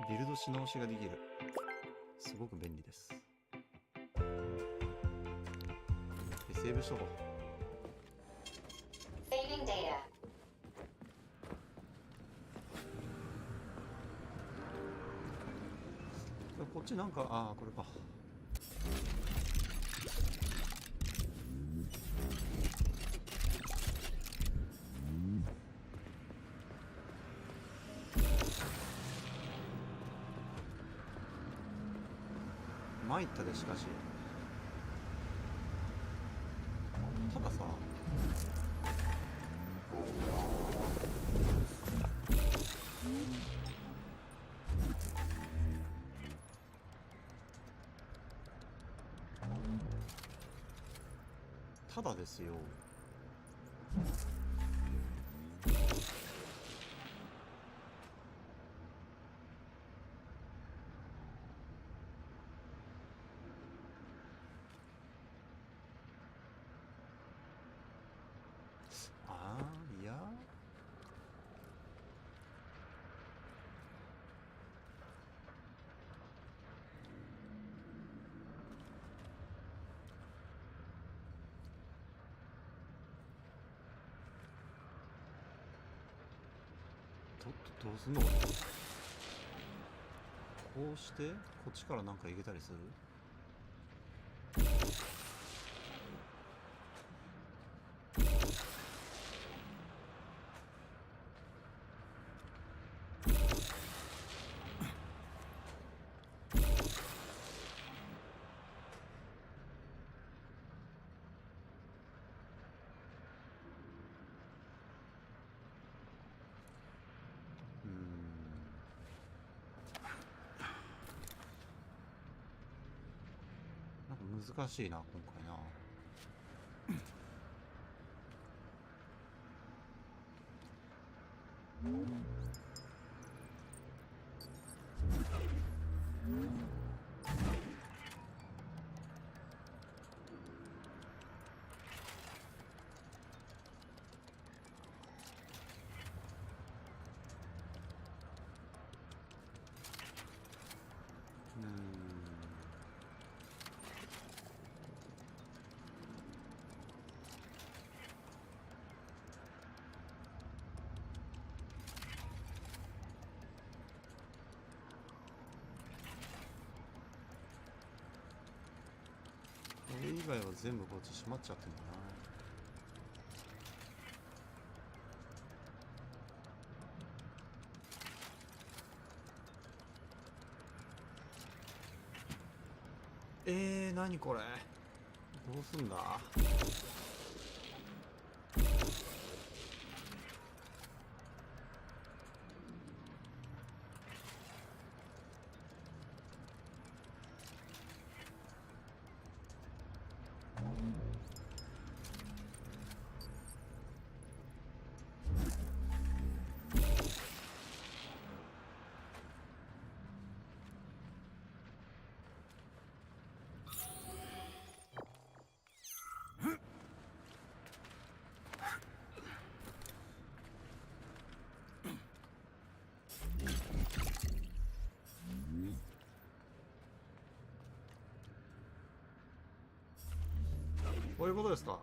ビルドし直しができる。すごく便利です。でセーブしとこう。Saving data. こっちなんか、ああ、これか。参ったで、しかし。たださ、ただですよ。ああ、いや。どうすんのこれ。こうしてこっちからなんかいけたりする。難しいな今回な。外は全部こっち閉まっちゃってんだな。何これ、どうすんだ。こういうことですか。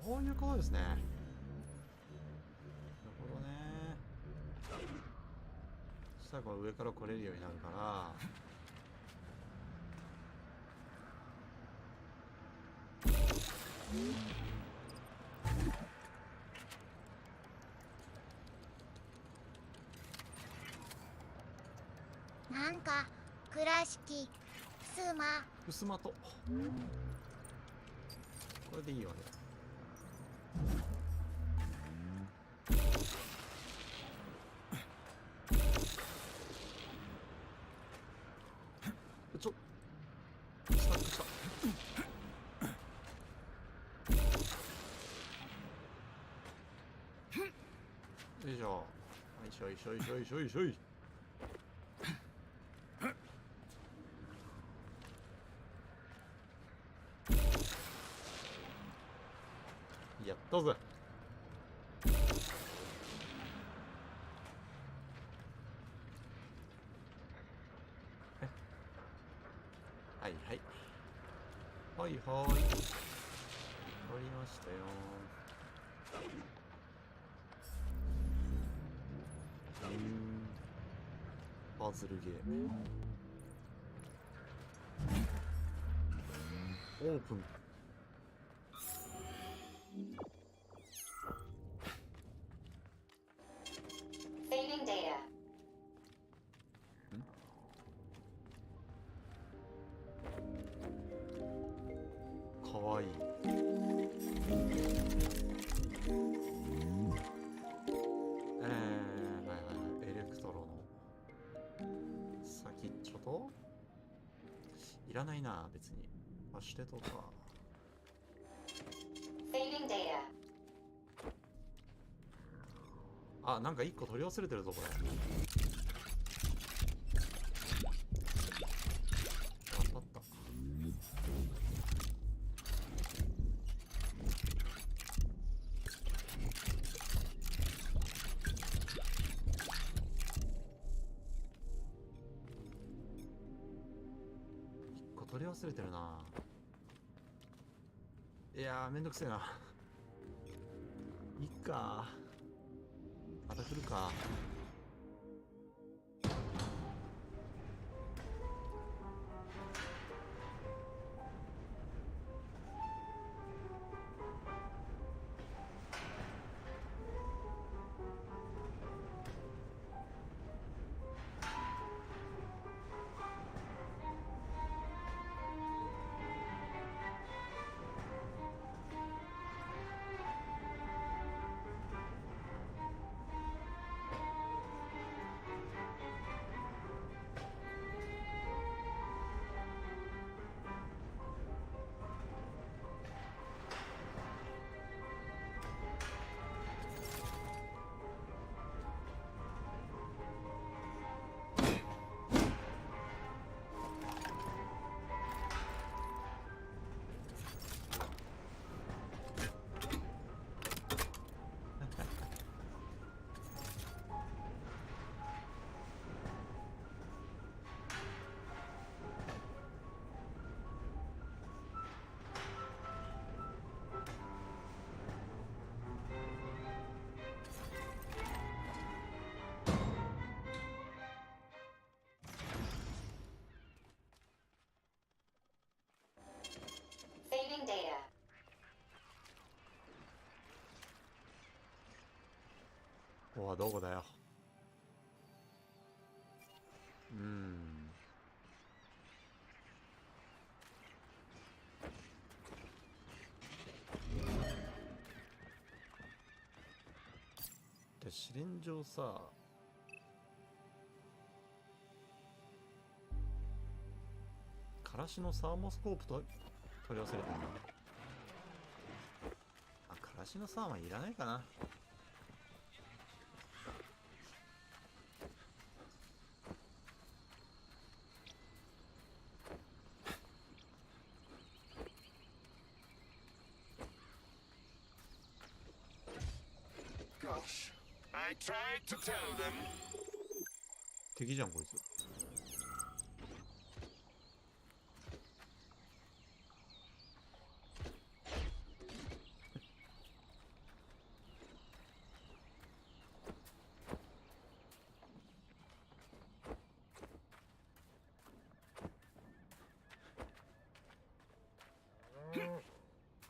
こういうことですね。なるほどね。そしたらこれ上から来れるようになるから、なんか倉敷すまふすまとこれでいいわね。スタックした。よいしょ。よいしょよいしょよいしょよいしょよいしょい。やったぜ。はいはいはいはい、終わりましたよ。パズルゲームオープン。Saving data. かわいい。はいはい、エレクトロの先っちょといらないな別に。パシュテとか。Saving data. あ、なんか一個取り忘れてるぞこれ。あった。一個取り忘れてるな。いやーめんどくせえな。いっか。また来るか。はどこだよ。で試練場さ、からしのサーモスコープと取り忘れてるな。あ、からしのサーマンいらないかな。敵じゃんこいつ。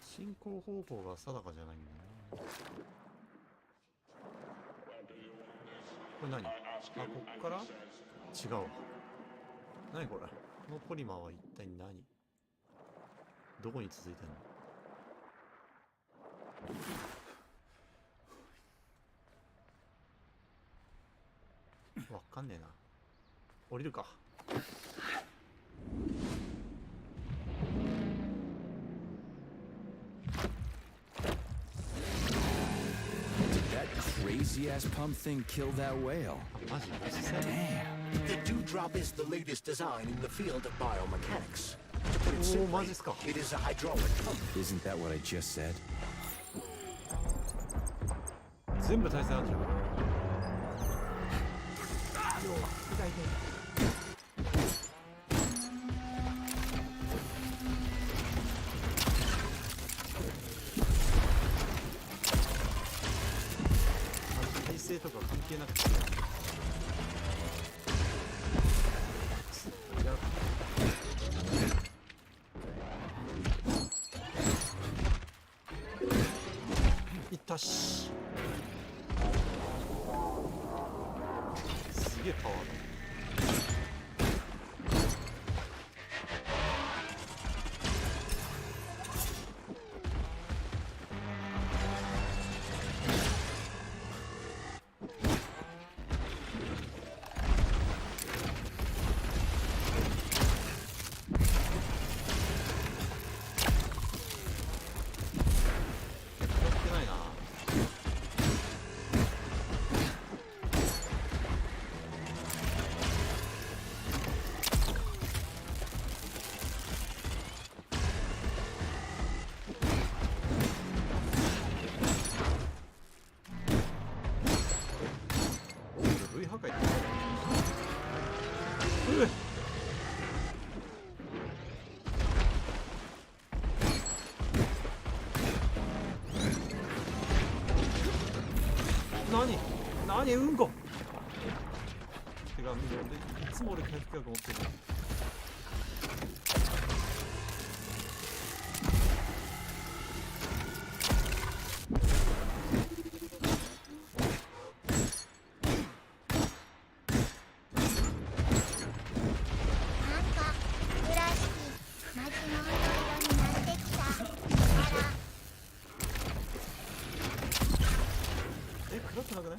進行方向が定かじゃないんだな。これ何？あ、こっから違うわ。何これ？このポリマーは一体何？どこに続いてんの？わかんねえな。降りるか。Crazy-ass pump thing killed that whale. Damn. The dewdrop is the latest design in the field of biomechanics. To put it simply, it is a hydraulic pump. Isn't that what I just said? 全部対戦あるじゃん。体勢とか関係なくて。いったし。すげえパワーだ。何うんこてかいつも俺回復薬持ってる。なんか倉敷街の色になってきた。あら暗くなくない？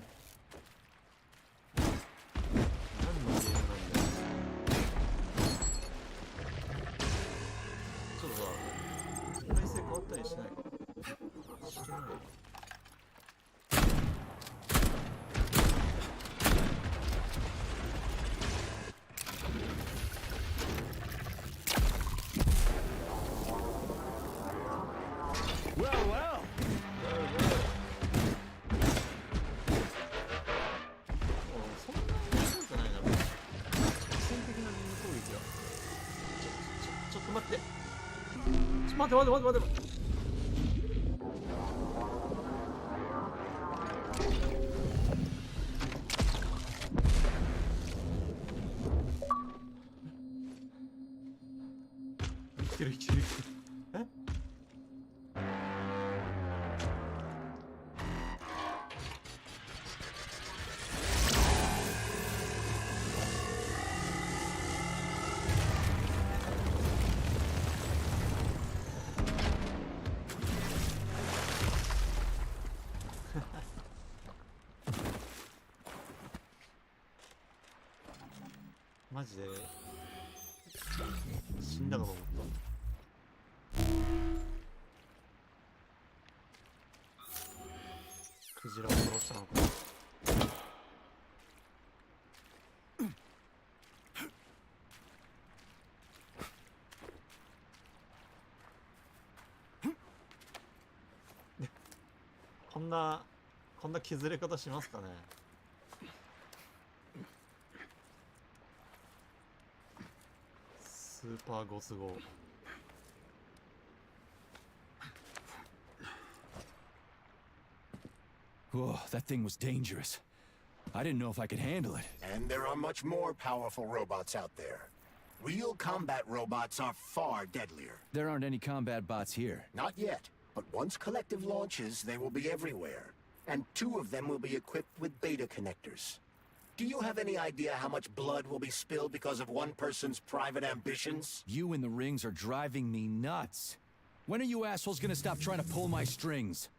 待て。生きてる。え？マジで死んだかと思った。クジラを殺したのか。こんな削れ方しますかね。スーパーゴス号。Whoa, that thing was dangerous. I didn't know if I could handle it. And there are much more powerful robots out there. Real combat robots are far deadlier. There aren't any combat bots here. Not yet, but once Collective launches, they will be everywhere. And 2 of them will be equipped with beta connectors. Do you have any idea how much blood will be spilled because of one person's private ambitions? You in the rings are driving me nuts. When are you assholes gonna stop trying to pull my strings?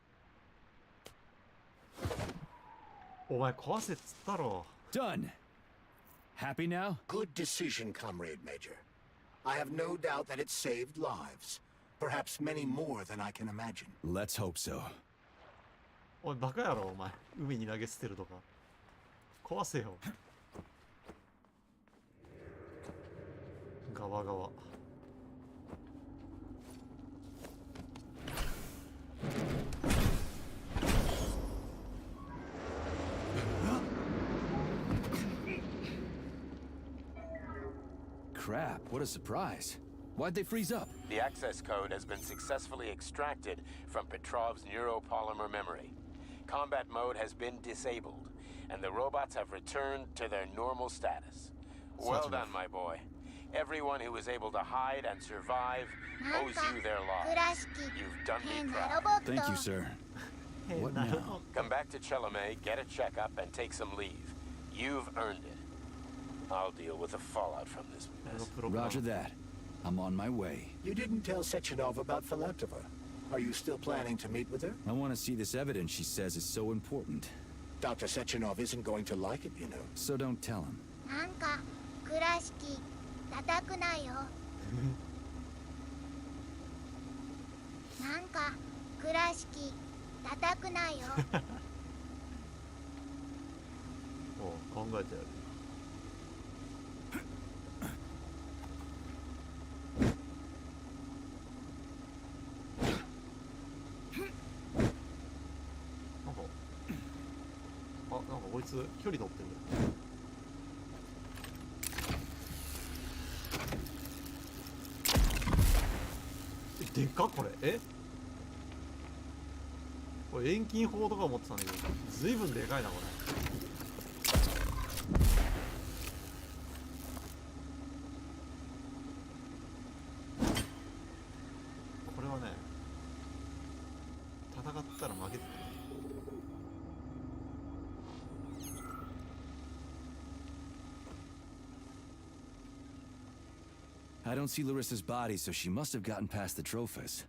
お前壊せっつったろ。 Done. Happy now? Good decision, Comrade Major. I have no doubt that it saved lives. Perhaps many more than I can imagine. Let's hope so. おいバカやろお前。海に投げ捨てるとか。壊せよ。ガワガワ。Crap, what a surprise. Why'd they freeze up? The access code has been successfully extracted from Petrov's neuropolymer memory. Combat mode has been disabled, and the robots have returned to their normal status. Well done, my boy. Everyone who was able to hide and survive owes you their lives. You've done me proud. Thank you, sir. What now? Come back to Chelome, get a checkup, and take some leave. You've earned it. I'll deal with the fallout from this mess. Roger that. I'm on my way. You didn't tell Sechenov about Filatova. Are you still planning to meet with her? I want to see this evidence she says is so important. Dr. Sechenov isn't going to like it, you know. So don't tell him. なんか倉敷叩くなよ。なんか倉敷叩くなよ。おう考えてやる。なんかこいつ距離取ってんだよ。でっかこれ。これ遠近法とか思ってたんだけど、ずいぶんでかいなこれ。これはね、戦ったら負けてた。I don't see Larissa's body, so she must have gotten past the Trophus.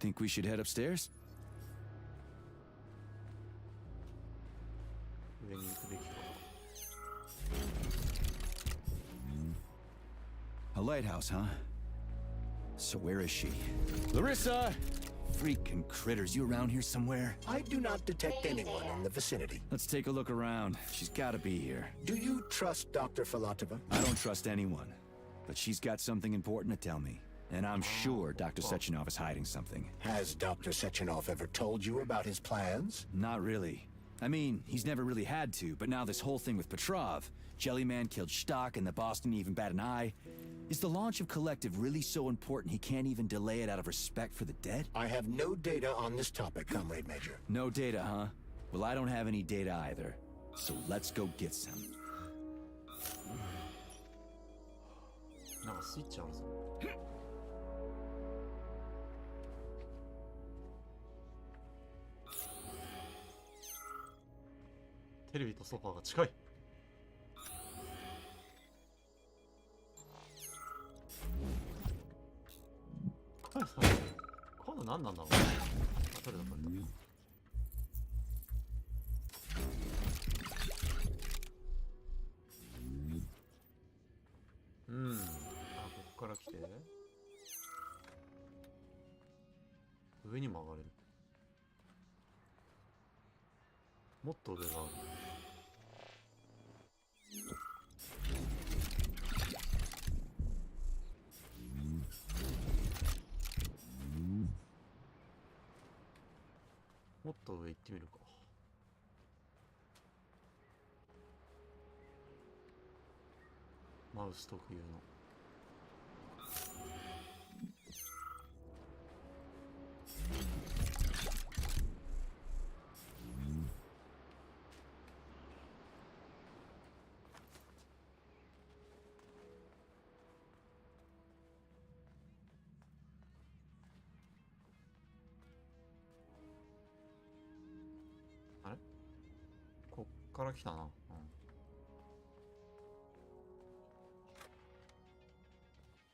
Think we should head upstairs? 上に行くべきか。A lighthouse, huh? So where is she? Larissa! Freaking critters, you around here somewhere? I do not detect anyone in the vicinity. Let's take a look around. She's gotta be here. Do you trust Dr. Filatova? I don't trust anyone. But she's got something important to tell me. And I'm sure Dr. Sechenov is hiding something. Has Dr. Sechenov ever told you about his plans? Not really. I mean, he's never really had to, but now this whole thing with Petrov, Jellyman killed Stock and the boss didn't even bat an eye. Is the launch of Collective really so important he can't even delay it out of respect for the dead? I have no data on this topic, Comrade Major. No data, huh? Well, I don't have any data either. So let's go get some. なんかスイッチあるぞ。テレビとソファーが近い。今度何なんだろう。あ、取れた取れた。あ、ここから来て上にも上がれる。もっと上がある。もっと上行ってみるか。マウス特有の。あれ？こっから来たな。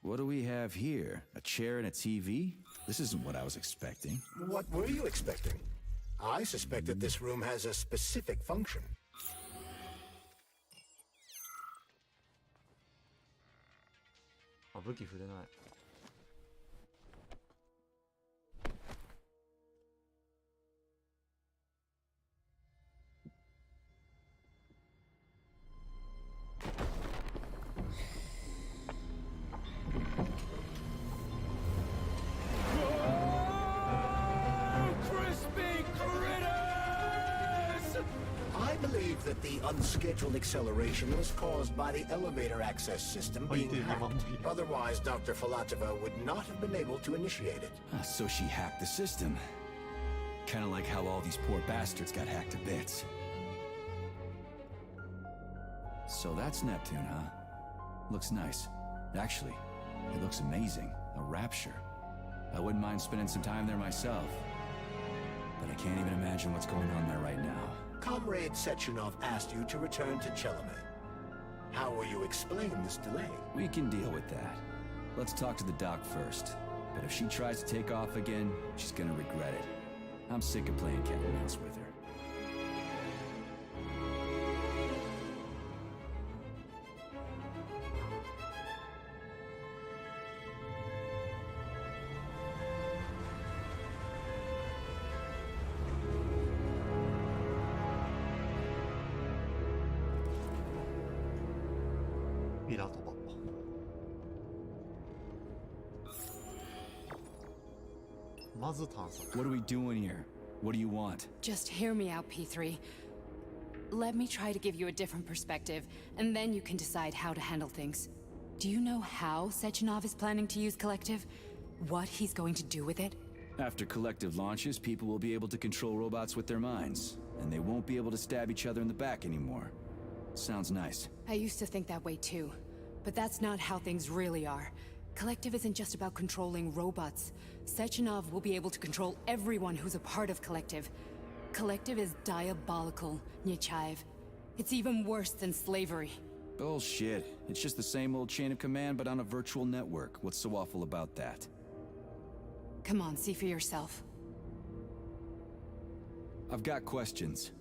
What do we have here? A chair and a TV? This isn't what I was expecting. What were you expecting? I suspect that this room has a specific function. あ、武器触れない。I believe that the unscheduled acceleration was caused by the elevator access system being hacked. Otherwise, Dr. Filatova would not have been able to initiate it. So she hacked the system. Kinda like how all these poor bastards got hacked to bits. So that's Neptune, huh? Looks nice. Actually, it looks amazing. A rapture. I wouldn't mind spending some time there myself. But I can't even imagine what's going on there right now. Comrade Sechenov asked you to return to Chelomey. How will you explain this delay? We can deal with that. Let's talk to the doc first. But if she tries to take off again, she's gonna regret it. I'm sick of playing cat and mouse with her. What are we doing here? What do you want? Just hear me out, P3. Let me try to give you a different perspective, and then you can decide how to handle things. Do you know how Sechenov is planning to use Collective? What he's going to do with it? After Collective launches, people will be able to control robots with their minds, and they won't be able to stab each other in the back anymore. Sounds nice. I used to think that way too, but that's not how things really are. Collective isn't just about controlling robots. Sechenov will be able to control everyone who's a part of Collective. Collective is diabolical, Nechayev. It's even worse than slavery. Bullshit. It's just the same old chain of command, but on a virtual network. What's so awful about that? Come on, see for yourself. I've got questions.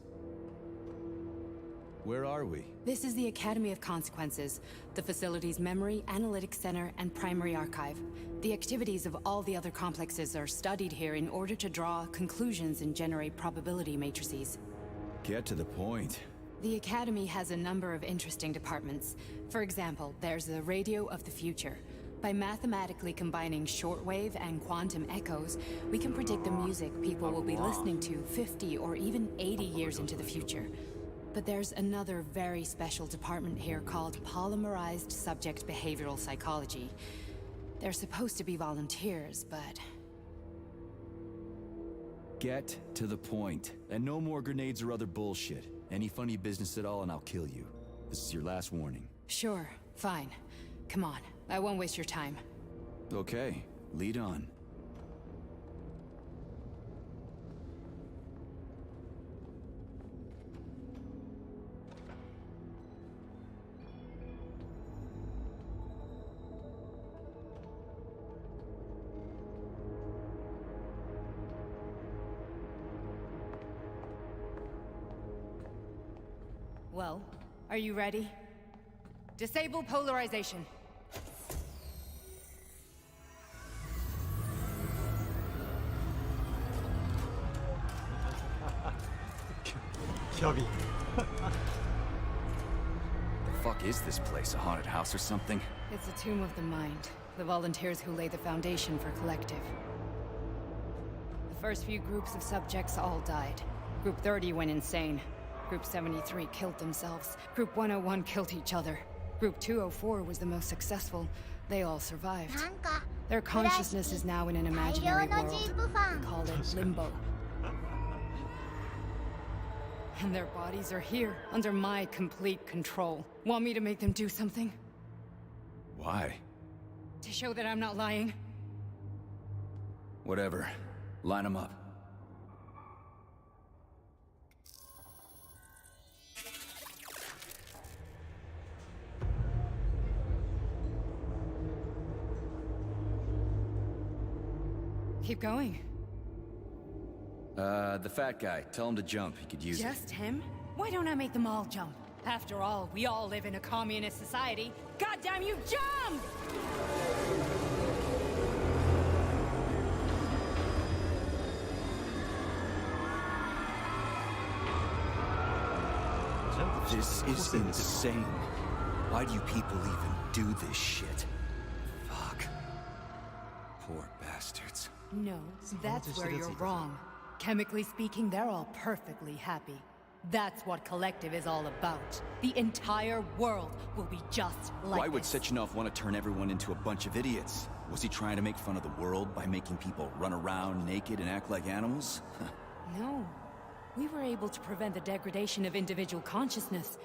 Where are we? This is the Academy of Consequences, the facility's memory, analytics center, and primary archive. The activities of all the other complexes are studied here in order to draw conclusions and generate probability matrices. Get to the point. The Academy has a number of interesting departments. For example, there's the Radio of the Future. By mathematically combining shortwave and quantum echoes, we can predict the music people will be listening to 50 or even 80 years into the future. But there's another very special department here called Polymerized Subject Behavioral Psychology. They're supposed to be volunteers, but... Get to the point. And no more grenades or other bullshit. Any funny business at all and I'll kill you. This is your last warning. Sure, fine. Come on. I won't waste your time. Okay, lead on. Well, are you ready? Disable polarization. Kyabi. The fuck is this place? A haunted house or something? It's a tomb of the mind. The volunteers who lay the foundation for Collective. The first few groups of subjects all died. Group 30 went insane. Group 73 killed themselves. Group 101 killed each other. Group 204 was the most successful. They all survived. Their consciousness is now in an imaginary world. We call it Limbo. And their bodies are here, under my complete control. Want me to make them do something? Why? To show that I'm not lying? Whatever. Line them up. Keep going. The fat guy. Tell him to jump. He could use it. Just him? Why don't I make them all jump? After all, we all live in a communist society. Goddamn you, jump! This is insane. Why do you people even do this shit? Fuck. Poor bastards. No, that's where you're wrong. Chemically speaking, they're all perfectly happy. That's what Collective is all about. The entire world will be just like Why would this. Sechenov want to turn everyone into a bunch of idiots? Was he trying to make fun of the world by making people run around naked and act like animals? No. We were able to prevent the degradation of individual consciousness.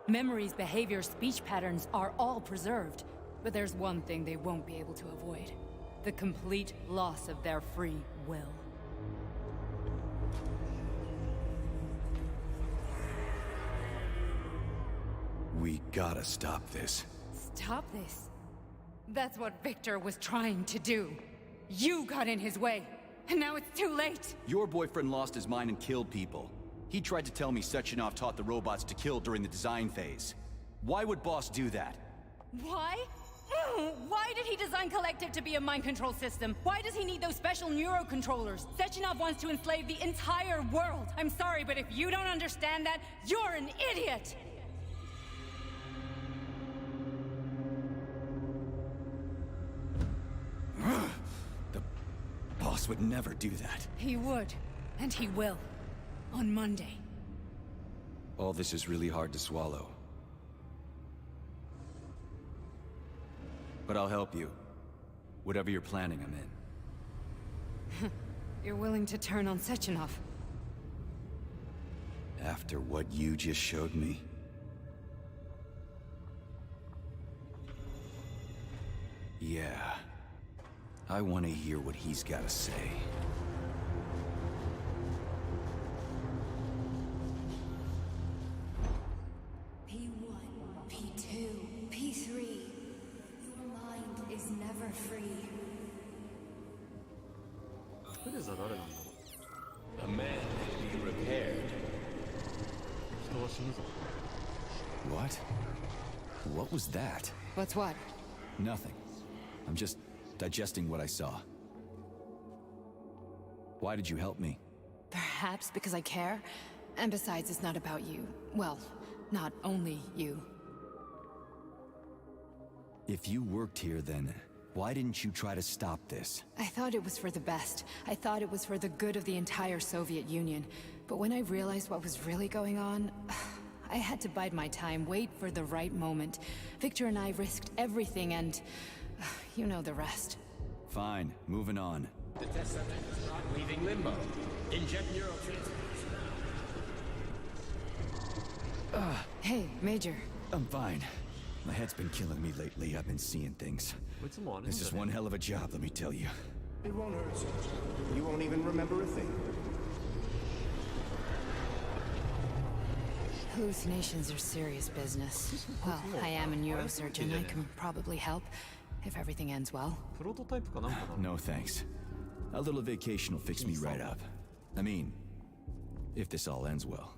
Memories, behaviors, speech patterns are all preserved. But there's one thing they won't be able to avoid. The complete loss of their free will. We gotta stop this. Stop this. That's what Victor was trying to do. You got in his way, and now it's too late. Your boyfriend lost his mind and killed people. He tried to tell me Sechenov taught the robots to kill during the design phase. Why would Boss do that? Why? Why did he design Collective to be a mind control system? Why does he need those special neurocontrollers? Sechenov wants to enslave the entire world. I'm sorry, but if you don't understand that, you're an idiot! The boss would never do that. He would, and he will. On Monday. All this is really hard to swallow. But I'll help you. Whatever you're planning, I'm in. You're willing to turn on Sechenov? After what you just showed me? Yeah. I want to hear what he's got to say. P1, P2, P3. Your mind is never free. クレザ誰なんだろう A man can be repaired. 人は死ぬぞ What? What was that? What's what? Nothing. I'm just digesting what I saw. Why did you help me? Perhaps because I care? And besides, it's not about you. Well, not only you. If you worked here, then why didn't you try to stop this? I thought it was for the best. I thought it was for the good of the entire Soviet Union. But when I realized what was really going on, I had to bide my time, wait for the right moment. Victor and I risked everything and... you know the rest. Fine, moving on. The test subject is not leaving limbo. Inject neurotransmitters now. Hey, Major. I'm fine. My head's been killing me lately. I've been seeing things. こいつもあれなん This だ is ね one hell of a job, let me tell you. It won't hurt, Sergeant. You won't even remember a thing. Hallucinations are serious business. Well, I am a neurosurgeon. I can probably help if everything ends well. プロトタイプかなんかな No thanks. A little vacation will fix me right up. I mean, if this all ends well.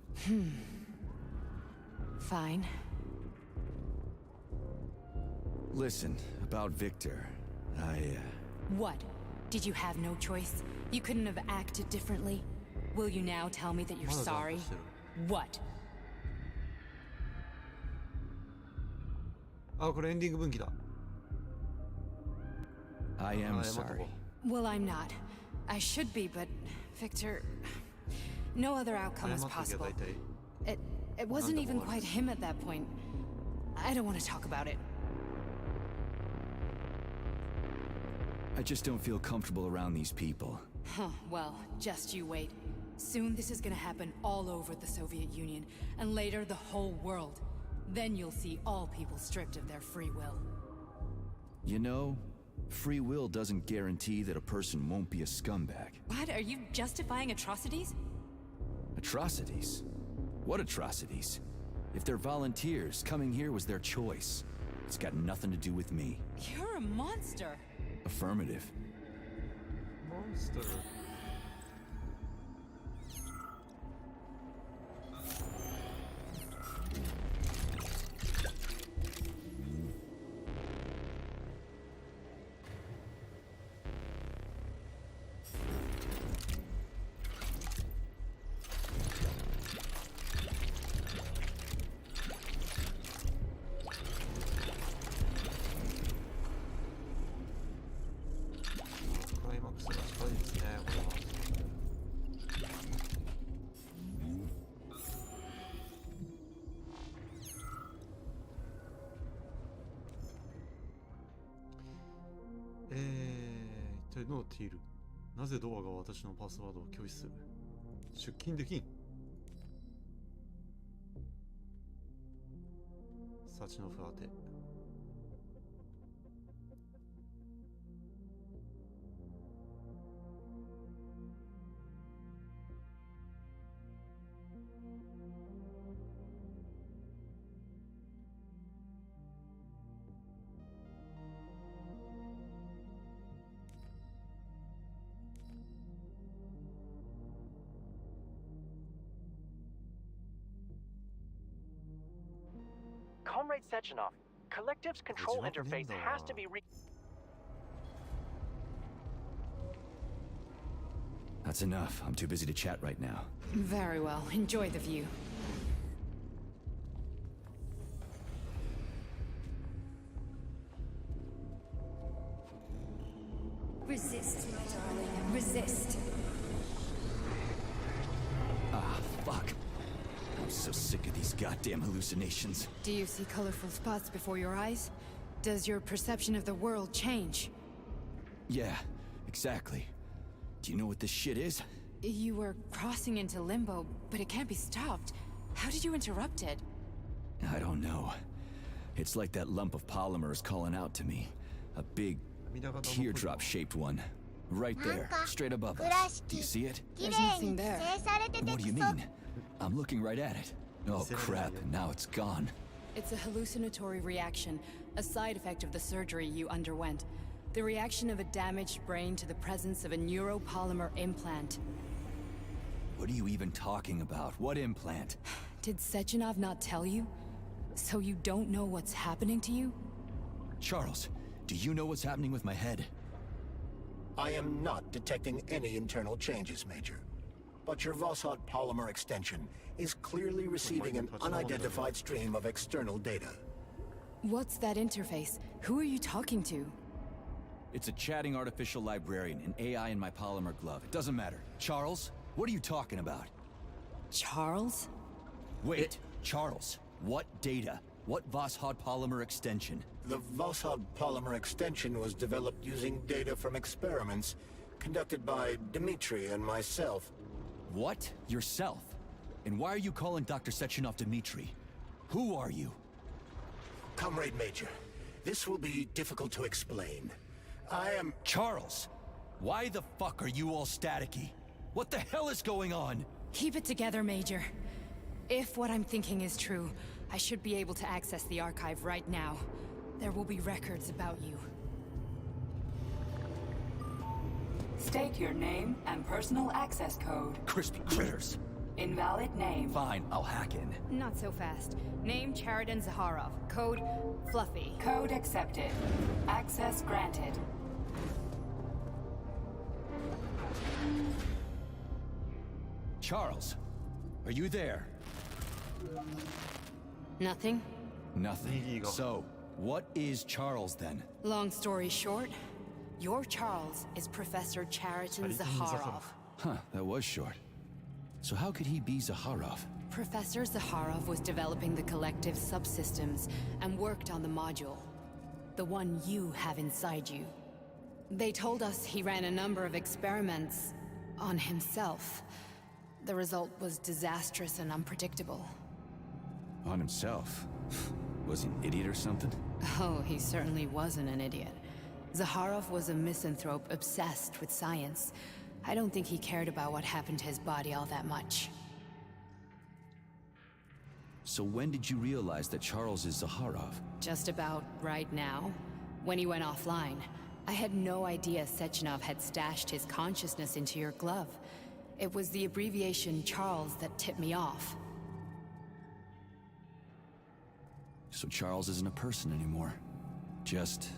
Fine. Listen, about Victor, What? Did you have no choice? You couldn't have acted differently? Will you now tell me that you're まだ sorry? してる What? あ、これエンディング分岐だ I あ am 謝っとこ sorry. Well, I'm not. I should be, but Victor... No other う outcome 謝 was っときゃ possible. 大体 It wasn't even quite him at that point. I don't want to talk about it. I just don't feel comfortable around these people. Huh, well, just you wait. Soon this is gonna happen all over the Soviet Union, and later the whole world. Then you'll see all people stripped of their free will. You know, free will doesn't guarantee that a person won't be a scumbag. What? Are you justifying atrocities? Atrocities? What atrocities? If they're volunteers, coming here was their choice. It's got nothing to do with me. You're a monster. Affirmative. モンスター クライマックスが近いですね、これは。一体どうなっている？なぜドアが私のパスワードを拒否する？出勤できん。サチノフ宛て。Comrade Sechenov, Collective's control interface has to be That's enough. I'm too busy to chat right now. Very well. Enjoy the view. Resist, my darling. Resist. Ah, fuck. I'm so sick of these goddamn hallucinations. Do you see colorful spots before your eyes? Does your perception of the world change? Yeah, exactly. Do you know what this shit is? You were crossing into limbo, but it can't be stopped. How did you interrupt it? I don't know. It's like that lump of polymer is calling out to me. A big, teardrop-shaped one. Right there, straight above us. Do you see it? There's nothing there. What do you mean? I'm looking right at it. Oh crap, now it's gone. It's a hallucinatory reaction, a side effect of the surgery you underwent. The reaction of a damaged brain to the presence of a neuropolymer implant. What are you even talking about? What implant? Did Sechenov not tell you? So you don't know what's happening to you? Charles, do you know what's happening with my head? I am not detecting any internal changes, Major. But your Voskhod polymer extension is clearly receiving an unidentified stream of external data. What's that interface? Who are you talking to? It's a chatting artificial librarian, an AI in my polymer glove. It doesn't matter. Charles, what are you talking about? Charles? Wait, Charles, what data? What Voskhod polymer extension? The Voskhod polymer extension was developed using data from experiments conducted by Dmitri and myself. What? Yourself? And why are you calling Dr. Sechenov Dmitri? Who are you? Comrade Major, this will be difficult to explain. I am... Charles, why the fuck are you all staticky? What the hell is going on? Keep it together, Major. If what I'm thinking is true, I should be able to access the archive right now. There will be records about you. State your name and personal access code. Crispy critters. Invalid name. Fine, I'll hack in. Not so fast. Name Cheriton Zaharov. Code Fluffy. Code accepted. Access granted. Charles, are you there? Nothing? Nothing. So, what is Charles then? Long story short, your Charles is Professor Cheriton Zaharov. Huh, that was short. So how could he be Zaharov? Professor Zaharov was developing the collective subsystems and worked on the module. The one you have inside you. They told us he ran a number of experiments on himself. The result was disastrous and unpredictable. On himself? Was he an idiot or something? Oh, he certainly wasn't an idiot. Zaharov was a misanthrope obsessed with science. I don't think he cared about what happened to his body all that much. So when did you realize that Charles is Zaharov? Just about right now. When he went offline. I had no idea Sechenov had stashed his consciousness into your glove. It was the abbreviation Charles that tipped me off. So Charles isn't a person anymore. Just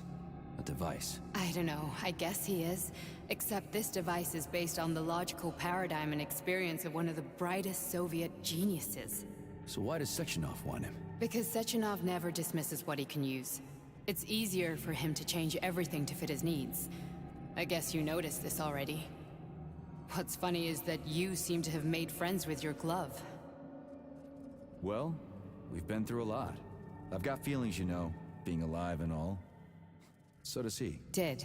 a device. I don't know, I guess he is. Except this device is based on the logical paradigm and experience of one of the brightest Soviet geniuses. So why does Sechenov want him? Because Sechenov never dismisses what he can use. It's easier for him to change everything to fit his needs. I guess you noticed this already. What's funny is that you seem to have made friends with your glove. Well, we've been through a lot. I've got feelings, you know, being alive and all. So does he. Did.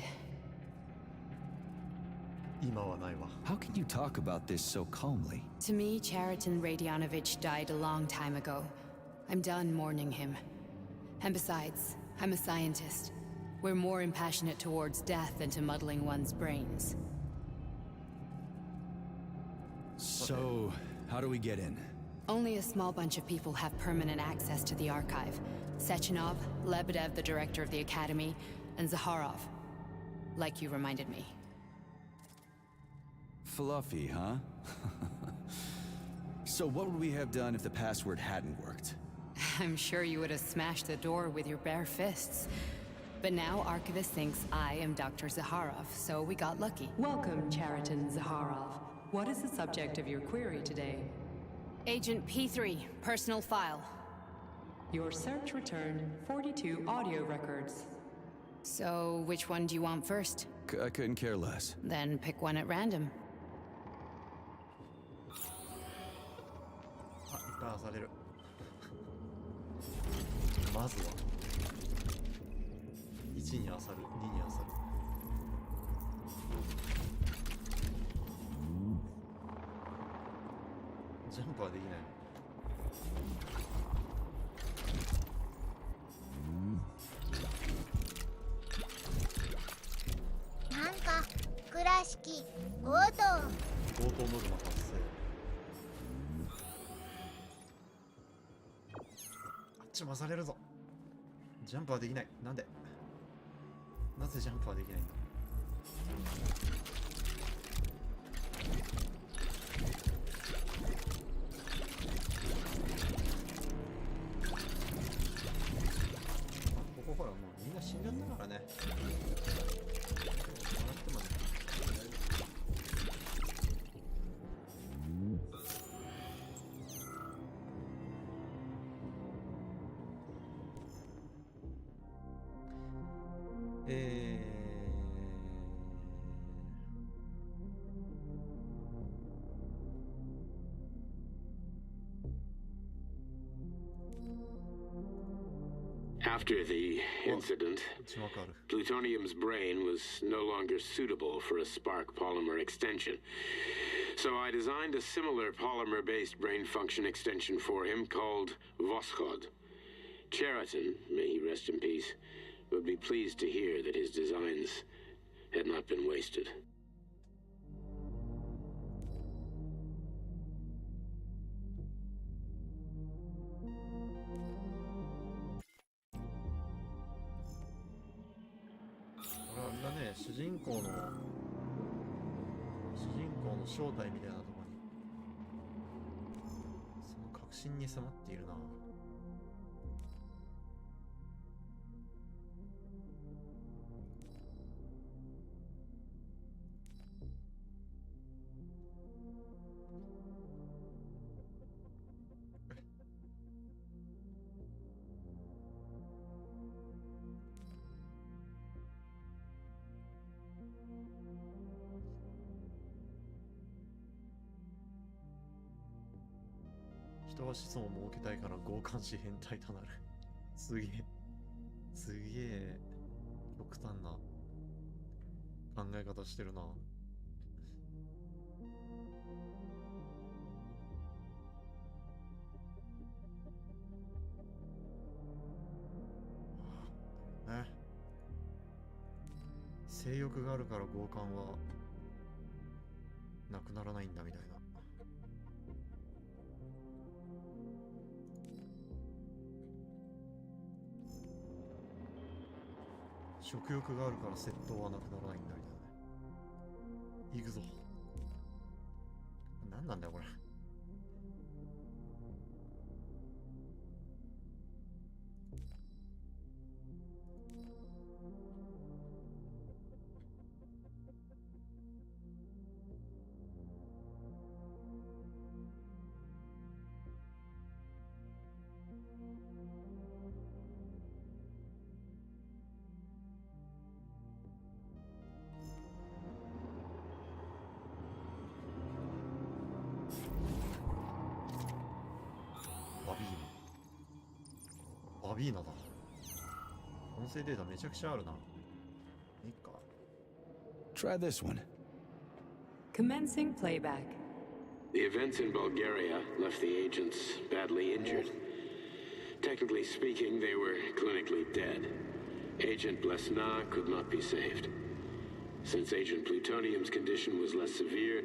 How can you talk about this so calmly? To me, Cheriton Radionovich died a long time ago. I'm done mourning him. And besides, I'm a scientist. We're more impassionate towards death than to muddling one's brains. So, how do we get in? Only a small bunch of people have permanent access to the archive. Sechenov, Lebedev, the director of the Academy, and Zaharov. Like you reminded me. Fluffy, huh? So what would we have done if the password hadn't worked? I'm sure you would have smashed the door with your bare fists. But now Archivist thinks I am Dr. Zaharov, so we got lucky. Welcome, Cheriton Zaharov. What is the subject of your query today? Agent P3, personal file. Your search returned 42 audio records. So, which one do you want first? I couldn't care less. Then pick one at random. あ、いっぱい漁れる。まずは1に漁る、2に漁る。ジャンプはできない。なんか倉敷強盗強盗ノルマ達成。あっちも漁れるぞ。ジャンプはできない。なんで？なぜジャンプはできないんだ？ここほらもうみんな死んじゃったからね。After the incident, Plutonium's brain was no longer suitable for a spark polymer extension. So I designed a similar polymer-based brain function extension for him called Voschod. Cheriton, may he rest in peace, would be pleased to hear that his designs had not been wasted.ね、主人公の正体みたいなところにその確信に迫っているな。人は子孫を設けたいから強姦し変態となる。すげえ極端な考え方してるな。ね、性欲があるから強姦はなくならないんだみたいな。食欲があるから窃盗はなくならないんだみたいなね。行くぞ。何なんだよこれ。バビーナだ。音声データめちゃくちゃあるな。いいか。Try this one. Commencing playback. The events in Bulgaria left the agents badly injured. Technically speaking, they were clinically dead. Agent Blesna could not be saved. Since Agent Plutonium's condition was less severe,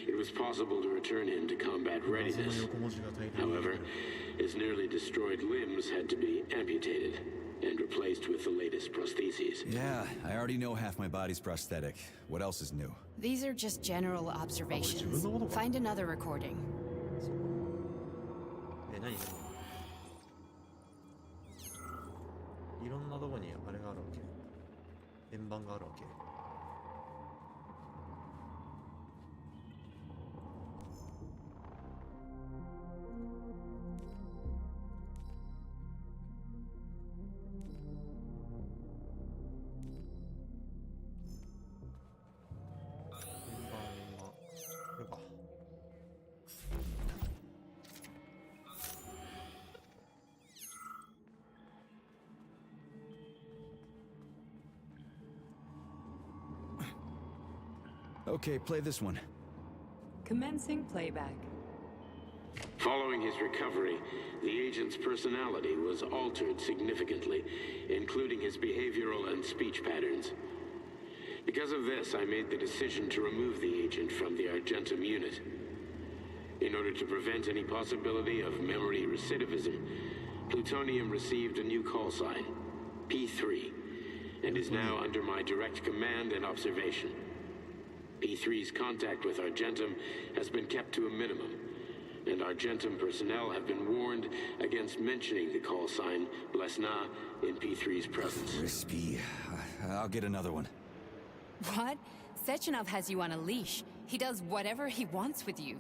it was possible to return him to combat readiness. However, his nearly destroyed limbs had to be amputated and replaced with the latest prostheses. Yeah, I already know half my body's prosthetic. What else is new? These are just general observations. Find another recording. 何いろんなとこにあれがあるわけ。円盤があるわけ。Okay, play this one. Commencing playback. Following his recovery, the agent's personality was altered significantly, including his behavioral and speech patterns. Because of this, I made the decision to remove the agent from the Argentum unit. In order to prevent any possibility of memory recidivism, Plutonium received a new call sign, P3, and is now under my direct command and observation. P3's contact with Argentum has been kept to a minimum, and Argentum personnel have been warned against mentioning the call sign Blesna in P3's presence. Crispy. I'll get another one. What? Sechenov has you on a leash. He does whatever he wants with you.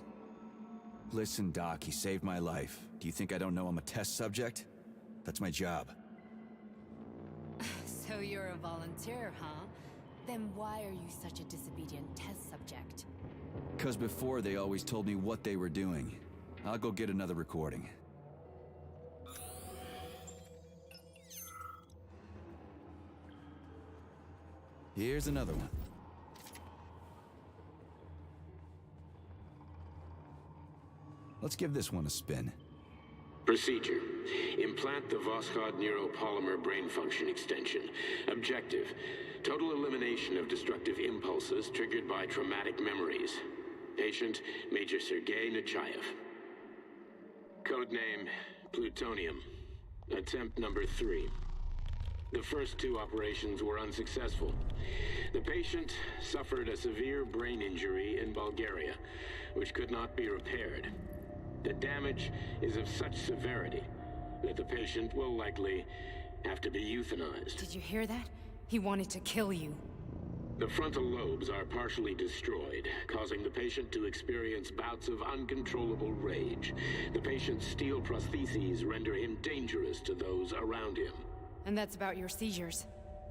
Listen, Doc, he saved my life. Do you think I don't know I'm a test subject? That's my job. So you're a volunteer, huh? Then why are you such a disobedient test subject? 'Cause before they always told me what they were doing. I'll go get another recording. Here's another one. Let's give this one a spin. Procedure. Implant the Voskhod neuropolymer brain function extension. Objective. Total elimination of destructive impulses triggered by traumatic memories. Patient, Major Sergei Nechayev. Codename, Plutonium. Attempt number 3. The first 2 operations were unsuccessful. The patient suffered a severe brain injury in Bulgaria, which could not be repaired. The damage is of such severity that the patient will likely have to be euthanized. Did you hear that? He wanted to kill you. The frontal lobes are partially destroyed, causing the patient to experience bouts of uncontrollable rage. The patient's steel prostheses render him dangerous to those around him. And that's about your seizures.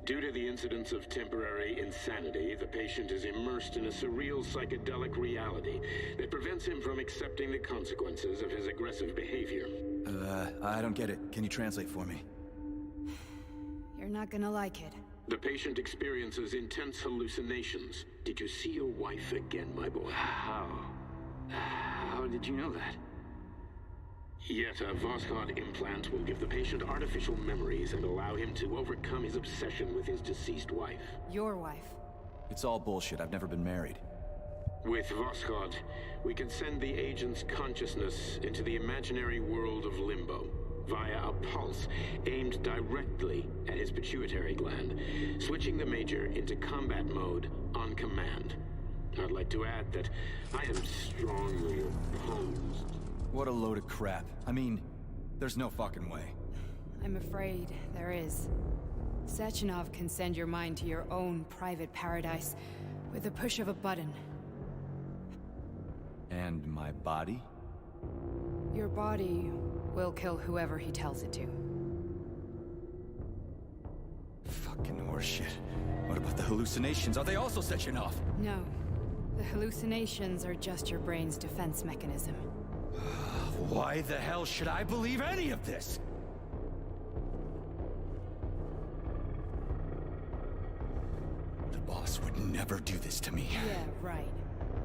Due to the incidence of temporary insanity, the patient is immersed in a surreal psychedelic reality that prevents him from accepting the consequences of his aggressive behavior. I don't get it. Can you translate for me? You're not gonna like it. The patient experiences intense hallucinations. Did you see your wife again, my boy? How did you know that? Yet a Voskhod implant will give the patient artificial memories and allow him to overcome his obsession with his deceased wife. Your wife. It's all bullshit. I've never been married. With Voskhod, we can send the agent's consciousness into the imaginary world of limbo via a pulse aimed directly at his pituitary gland, switching the Major into combat mode on command. I'd like to add that I am strongly opposed. What a load of crap. I mean, there's no fucking way. I'm afraid there is. Sechenov can send your mind to your own private paradise with the push of a button. And my body? Your body will kill whoever he tells it to. Fucking horseshit. What about the hallucinations? Are they also Sechenov? No. The hallucinations are just your brain's defense mechanism. Why the hell should I believe any of this? The boss would never do this to me. Yeah, right.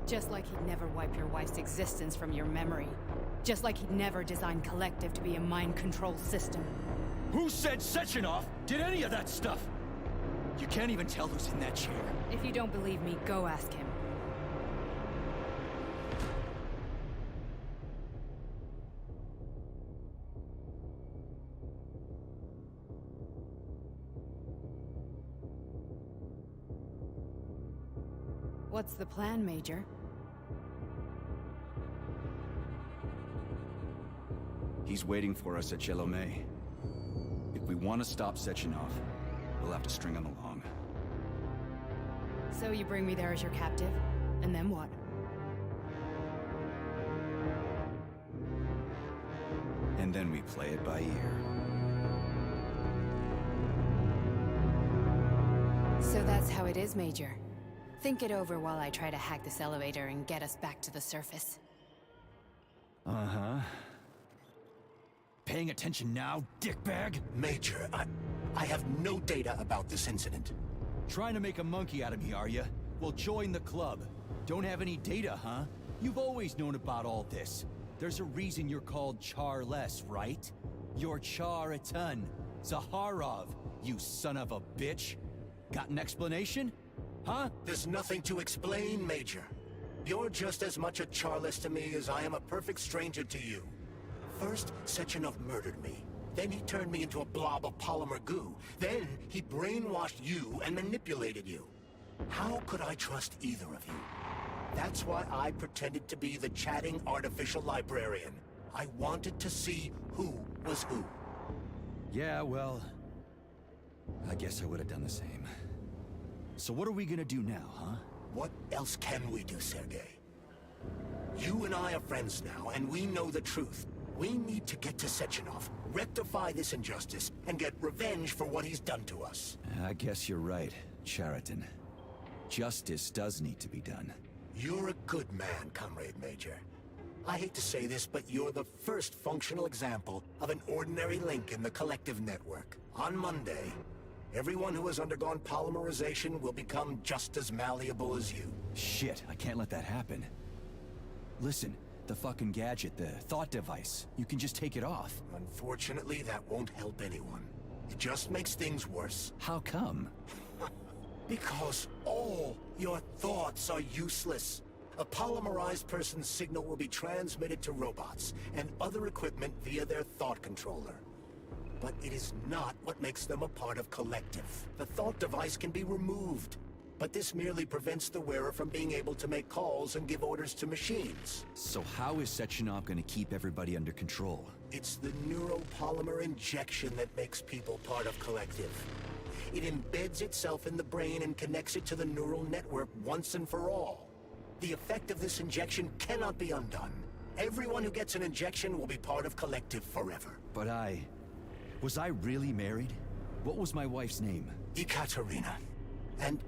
Just like he'd never wipe your wife's existence from your memory. Just like he'd never design Collective to be a mind control system. Who said Sechenov did any of that stuff? You can't even tell who's in that chair. If you don't believe me, go ask him. What's the plan, Major? He's waiting for us at Chelomey. If we want to stop Sechenov, we'll have to string him along. So you bring me there as your captive, and then what? And then we play it by ear. So that's how it is, Major. Think it over while I try to hack this elevator and get us back to the surface. Uh-huh. Paying attention now, dickbag? Major, I have no data about this incident. Trying to make a monkey out of me, are you? Well, join the club. Don't have any data, huh? You've always known about all this. There's a reason you're called Charless, right? You're Char-a-ton. Zaharov, you son of a bitch. Got an explanation? Huh? There's nothing to explain, Major. You're just as much a Charless to me as I am a perfect stranger to you. First, Sechenov murdered me. Then he turned me into a blob of polymer goo. Then he brainwashed you and manipulated you. How could I trust either of you? That's why I pretended to be the chatting artificial librarian. I wanted to see who was who. Yeah, well, I guess I would have done the same. So what are we gonna do now, huh? What else can we do, Sergei? You and I are friends now, and we know the truth. We need to get to Sechenov, rectify this injustice, and get revenge for what he's done to us. I guess you're right, Chariton. Justice does need to be done. You're a good man, Comrade Major. I hate to say this, but you're the first functional example of an ordinary link in the Collective network. On Monday, everyone who has undergone polymerization will become just as malleable as you. Shit, I can't let that happen. Listen, The fucking gadget, the thought device. You can just take it off. Unfortunately, that won't help anyone. It just makes things worse. How come? Because all your thoughts are useless. A polymerized person's signal will be transmitted to robots and other equipment via their thought controller. But it is not what makes them a part of Collective. The thought device can be removed, but this merely prevents the wearer from being able to make calls and give orders to machines. So how is Sechenov gonna keep everybody under control? It's the neuropolymer injection that makes people part of Collective. It embeds itself in the brain and connects it to the neural network once and for all. The effect of this injection cannot be undone. Everyone who gets an injection will be part of Collective forever. But was I really married? What was my wife's name? Ekaterina. And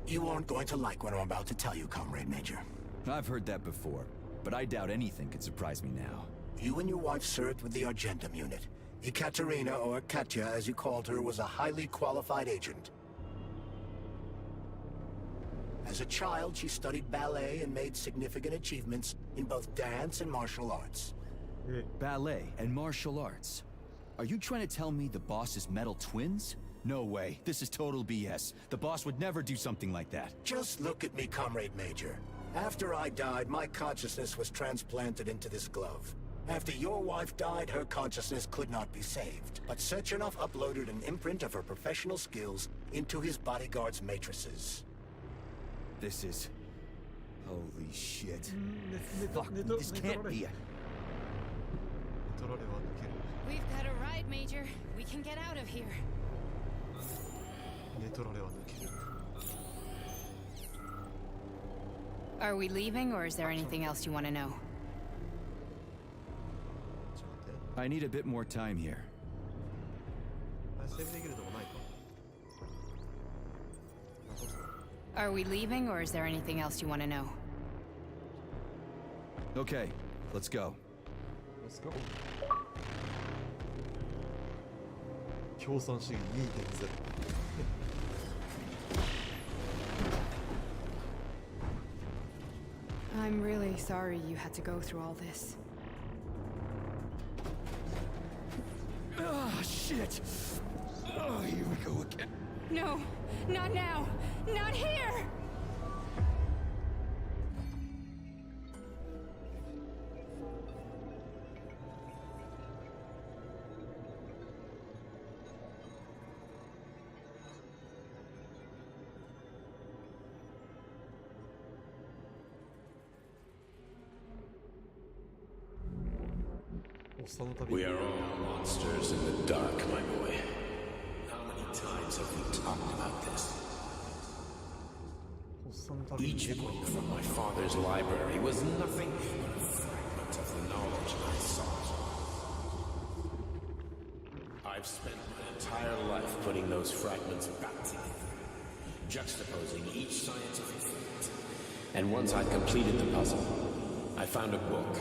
you aren't going to like what I'm about to tell you, Comrade Major. I've heard that before, but I doubt anything could surprise me now. You and your wife served with the Argentum unit. Ekaterina, or Katya as you called her, was a highly qualified agent. As a child, she studied ballet and made significant achievements in both dance and martial arts. Ballet and martial arts? Are you trying to tell me the boss is metal twins? No way. This is total BS. The boss would never do something like that. Just look at me, Comrade Major. After I died, my consciousness was transplanted into this glove. After your wife died, her consciousness could not be saved. But Sechenov uploaded an imprint of her professional skills into his bodyguard's matrices. This is... Holy shit. Fuck, this can't be... We've got a ride, Major. We can get out of here. Are we leaving, or is there anything else you want to know? I need a bit more time here. Are we leaving, or is there anything else you want to know? Okay, let's go. Let's go. 共産主義 2.0 I'm really sorry you had to go through all this. Ah, shit! Oh, here we go again. No, not now! Not here! We are all monsters in the dark, my boy. How many times have we talked about this? Each book from my father's library was nothing but a fragment of the knowledge I sought. I've spent my entire life putting those fragments back together, juxtaposing each scientific fact. And once I'd completed the puzzle, I found a book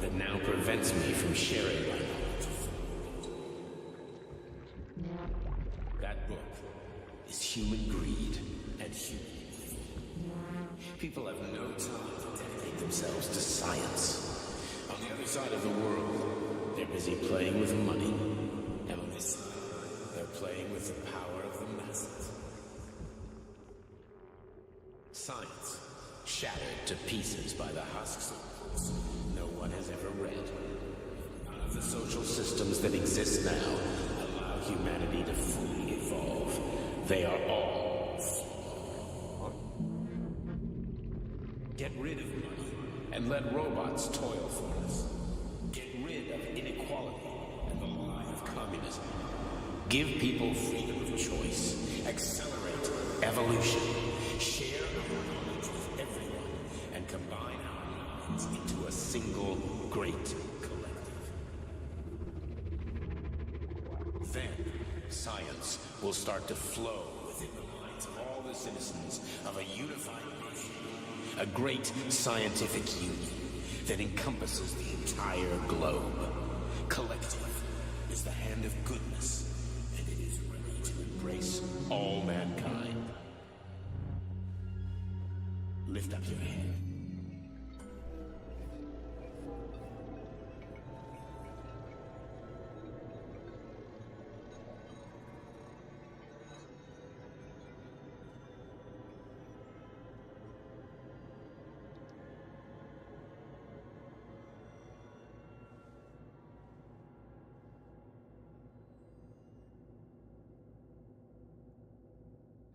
that now prevents me from sharing my knowledge. That book is human greed and human evil. People have no time to dedicate themselves to science. On the other side of the world, they're busy playing with money. And on this side, they're playing with the power of the masses. Science, shattered to pieces by the husks of books no one has ever read. None of the social systems that exist now allow humanity to fully evolve. They are all flawed. Get rid of money and let robots toil for us. Get rid of inequality and the lie of communism. Give people freedom of choice. Accelerate evolution. Share our knowledge with everyone and combine our minds into a single great collective. Then, science will start to flow within the minds of all the citizens of a unified nation. A great scientific union that encompasses the entire globe. Collective is the hand of goodness, and it is ready to embrace all mankind. Lift up your head.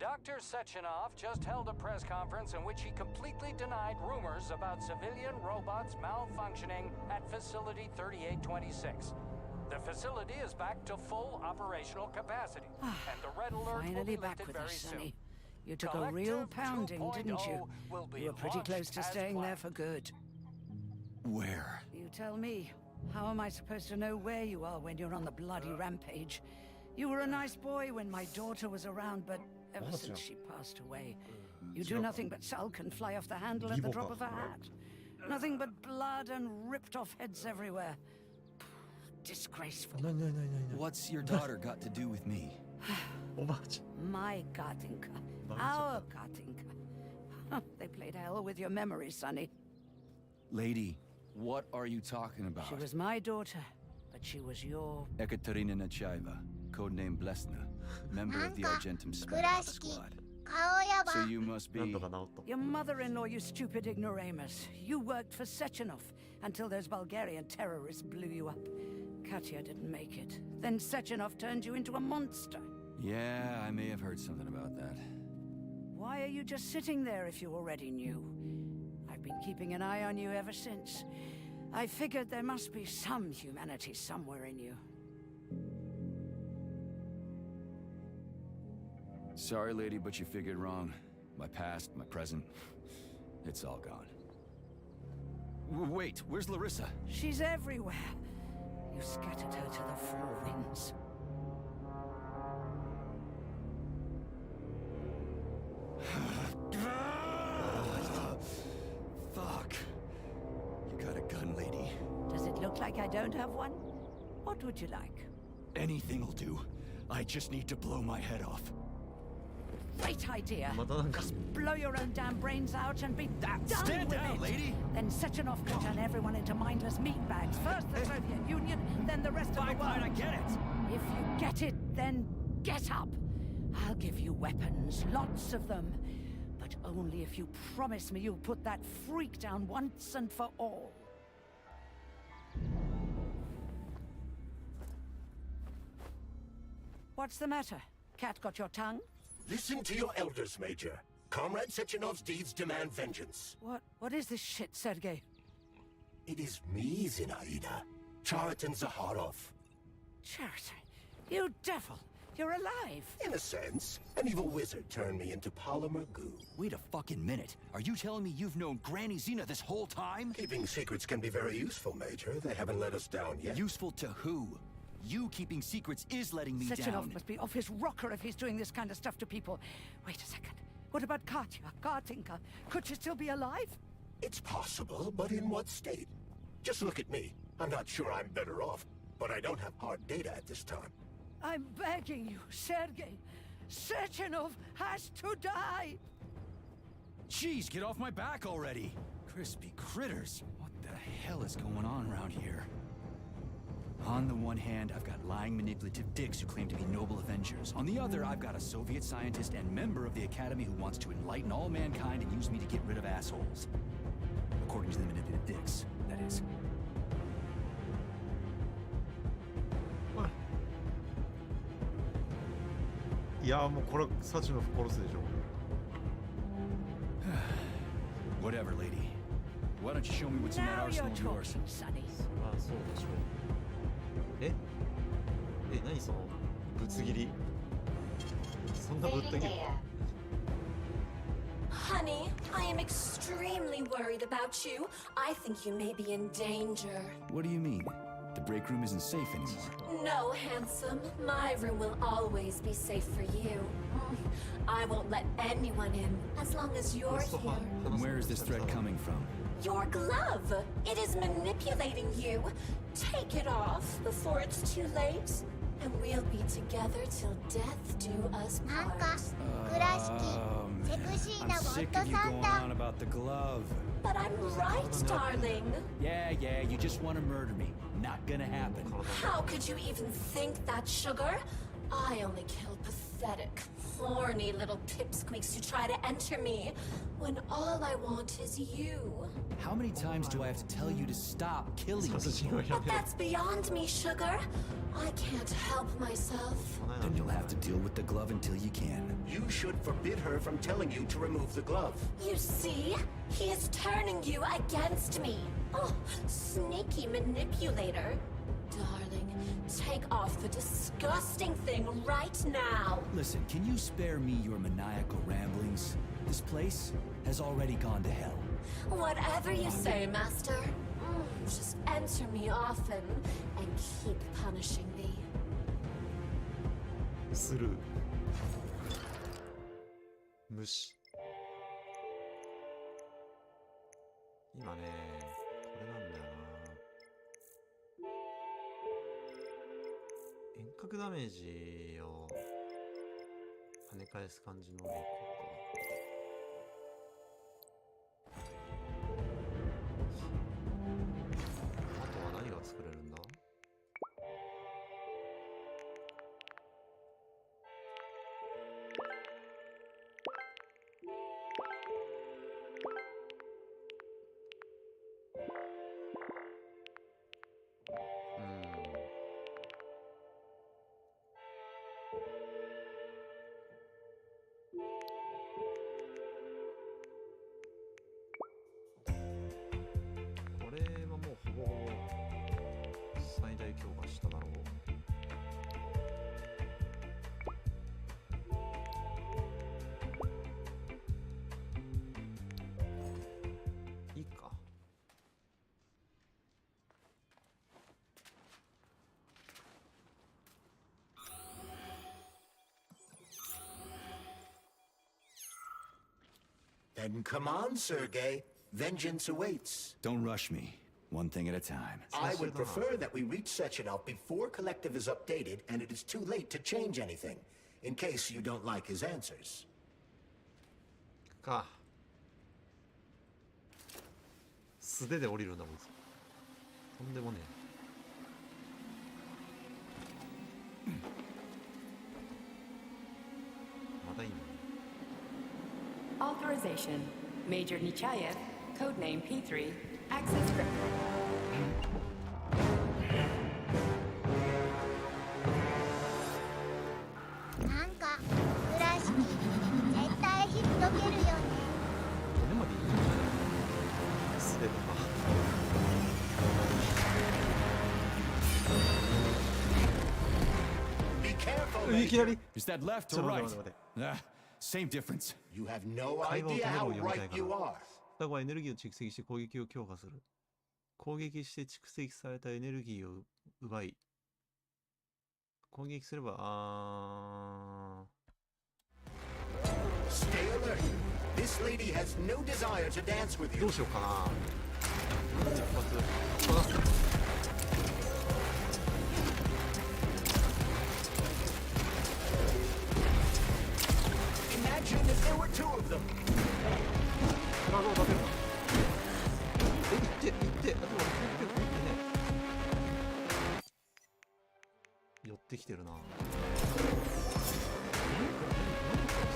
Dr. Sechenov just held a press conference in which he completely denied rumors about civilian robots malfunctioning at Facility 3826. The facility is back to full operational capacity, and the red alert will Finally be back lifted with very us, soon. Sonny. You took a real pounding, didn't you? You were pretty close to staying there for good. Where? You tell me. How am I supposed to know where you are when you're on the bloody rampage? You were a nice boy when my daughter was around, but ever since she passed away, you do nothing but sulk and fly off the handle at the drop of a hat. Nothing but blood and ripped off heads everywhere. Disgraceful. What's your daughter got to do with me? My Katinka. Our Katinka. They played hell with your memory, Sonny. Lady, what are you talking about? She was my daughter, but she was your... Ekaterina Nechaeva, codename Blesna, member of the Argentum Smash Squad. So you must be... Your mother-in-law, you stupid ignoramus. You worked for Sechenov until those Bulgarian terrorists blew you up. Katya didn't make it. Then Sechenov turned you into a monster. Yeah, I may have heard something about that. Why are you just sitting there if you already knew? I've been keeping an eye on you ever since. I figured there must be some humanity somewhere in you. Sorry, lady, but you figured wrong. My past, my present, it's all gone. Wait, where's Larissa? She's everywhere. You scattered her to the four winds. Fuck. You got a gun, lady. Does it look like I don't have one? What would you like? Anything'll do. I just need to blow my head off. Great idea. Just blow your own damn brains out and be done Stand with down, it. lady! Then Sechenov can turn everyone into mindless meatbags. First the Soviet Union, then the rest of the world. Fine, I get it. If you get it, then get up. I'll give you weapons, lots of them. But only if you promise me you'll put that freak down once and for all. What's the matter? Cat got your tongue? Listen to your elders, Major. Comrade Sechenov's deeds demand vengeance. What is this shit, Sergei? It is me, Zinaida. Chariton Zaharov. Chariton? You devil! You're alive! In a sense. An evil wizard turned me into polymer goo. Wait a fucking minute. Are you telling me you've known Granny Zena this whole time? Keeping secrets can be very useful, Major. They haven't let us down yet. Useful to who? You keeping secrets is letting me down. Sechenov must be off his rocker if he's doing this kind of stuff to people. Wait a second. What about Katya, Katinka? Could she still be alive? It's possible, but in what state? Just look at me. I'm not sure I'm better off, but I don't have hard data at this time. I'm begging you, Sergei. Sechenov has to die! Jeez, get off my back already! Crispy critters. What the hell is going on around here? On the one hand, I've got lying, manipulative dicks who claim to be noble avengers. On the other, I've got a Soviet scientist and member of the Academy who wants to enlighten all mankind and use me to get rid of assholes. According to the manipulative dicks, that is. What? いやもうこれサチノフ殺すでしょ。Whatever, lady. Why don't you show me what's in that arsenal of yours? あ、そうでしょ。え、何そのぶつ切り。そんなぶった切り。 Honey, I am extremely worried about you. I think you may be in danger. What do you mean? The break room isn't safe anymore. No, handsome. My room will always be safe for you. I won't let anyone in as long as you're here. And where is this threat coming from? Your glove. It is manipulating you. Take it off before it's too late. And we'll be together till death do us part. I'm sick of you going on about the glove. But I'm right, darling. Yeah, you just want to murder me. Not gonna happen. How could you even think that, sugar? I only kill pathetic, horny little pipsqueaks who try to enter me when all I want is you. How many times do I have to tell you to stop killing people? But that's beyond me, sugar. I can't help myself. Then you'll have to deal with the glove until you can. You should forbid her from telling you to remove the glove. You see? He is turning you against me. Oh, sneaky manipulator. Darling, take off the disgusting thing right now. Listen, can you spare me your maniacal ramblings? This place has already gone to hell. Whatever you say, Master. Just enter me often and keep punishing me. スルー無視。今ねこれなんだよな。遠隔ダメージを跳ね返す感じのでいこうか。あとは何が作れるんだ？これはもうほぼほぼ最大強化しただろう。いいか。Then come on, Sergei. Vengeance awaits. Don't rush me. One thing at a time. I would prefer that we reach Sechenov before Collective is updated and it is too late to change anything, in case you don't like his answers. か。素手で降りるんだこいつ。とんでもねえ。まだいいんだ。Authorization. Major Nechayev, codename P3, access grip. なんか倉敷絶対ひっとけるよね。骨までいいんじゃない？素手とか。Be careful, いきなり。 Is that left ちょ or っと right? 待って待って待って。 Same difference. You have no 会話を止め idea ろ how を読みた right いか you ら。 are. 双子はエネルギーを蓄積して攻撃を強化する。攻撃して蓄積されたエネルギーを奪い、攻撃すれば、Stay alert. This lady has no desire to dance with ど you. うしようかな。一発。Imagine if there were two of them. 体を立てるな。いって。あとは寄ってね。寄ってきてるな。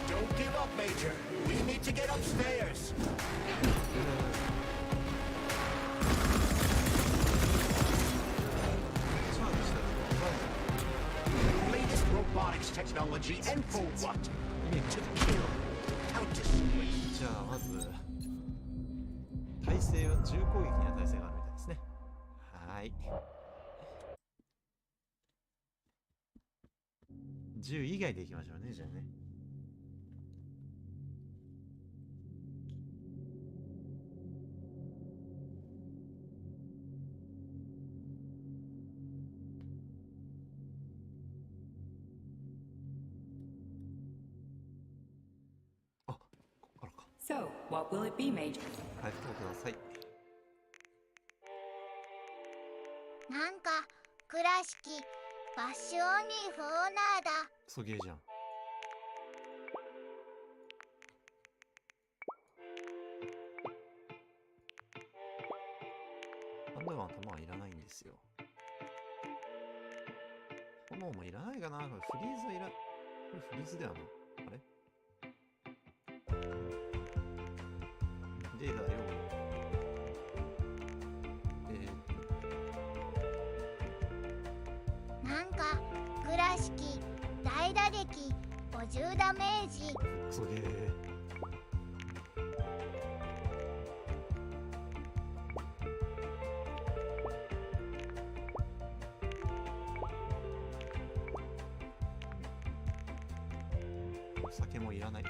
Don't give up, Major. We need to get upstairs. Latest robotics technology and for what? To kill. How disgraceful. じゃあまず耐性は重攻撃には耐性があるみたいですね。はい。銃以外でいきましょうね、じゃあね。あ、ここからか。So, what will it be, Major? 回復をください。なんか倉敷バッシュオニーフォーナーだ。クソゲーじゃん。ハンドガン弾はいらないんですよ。炎もいらないかな。これフリーズはいら、これフリーズだよな。あれでだよ。なんか倉敷大打撃50ダメージ。そげー。お酒もいらない。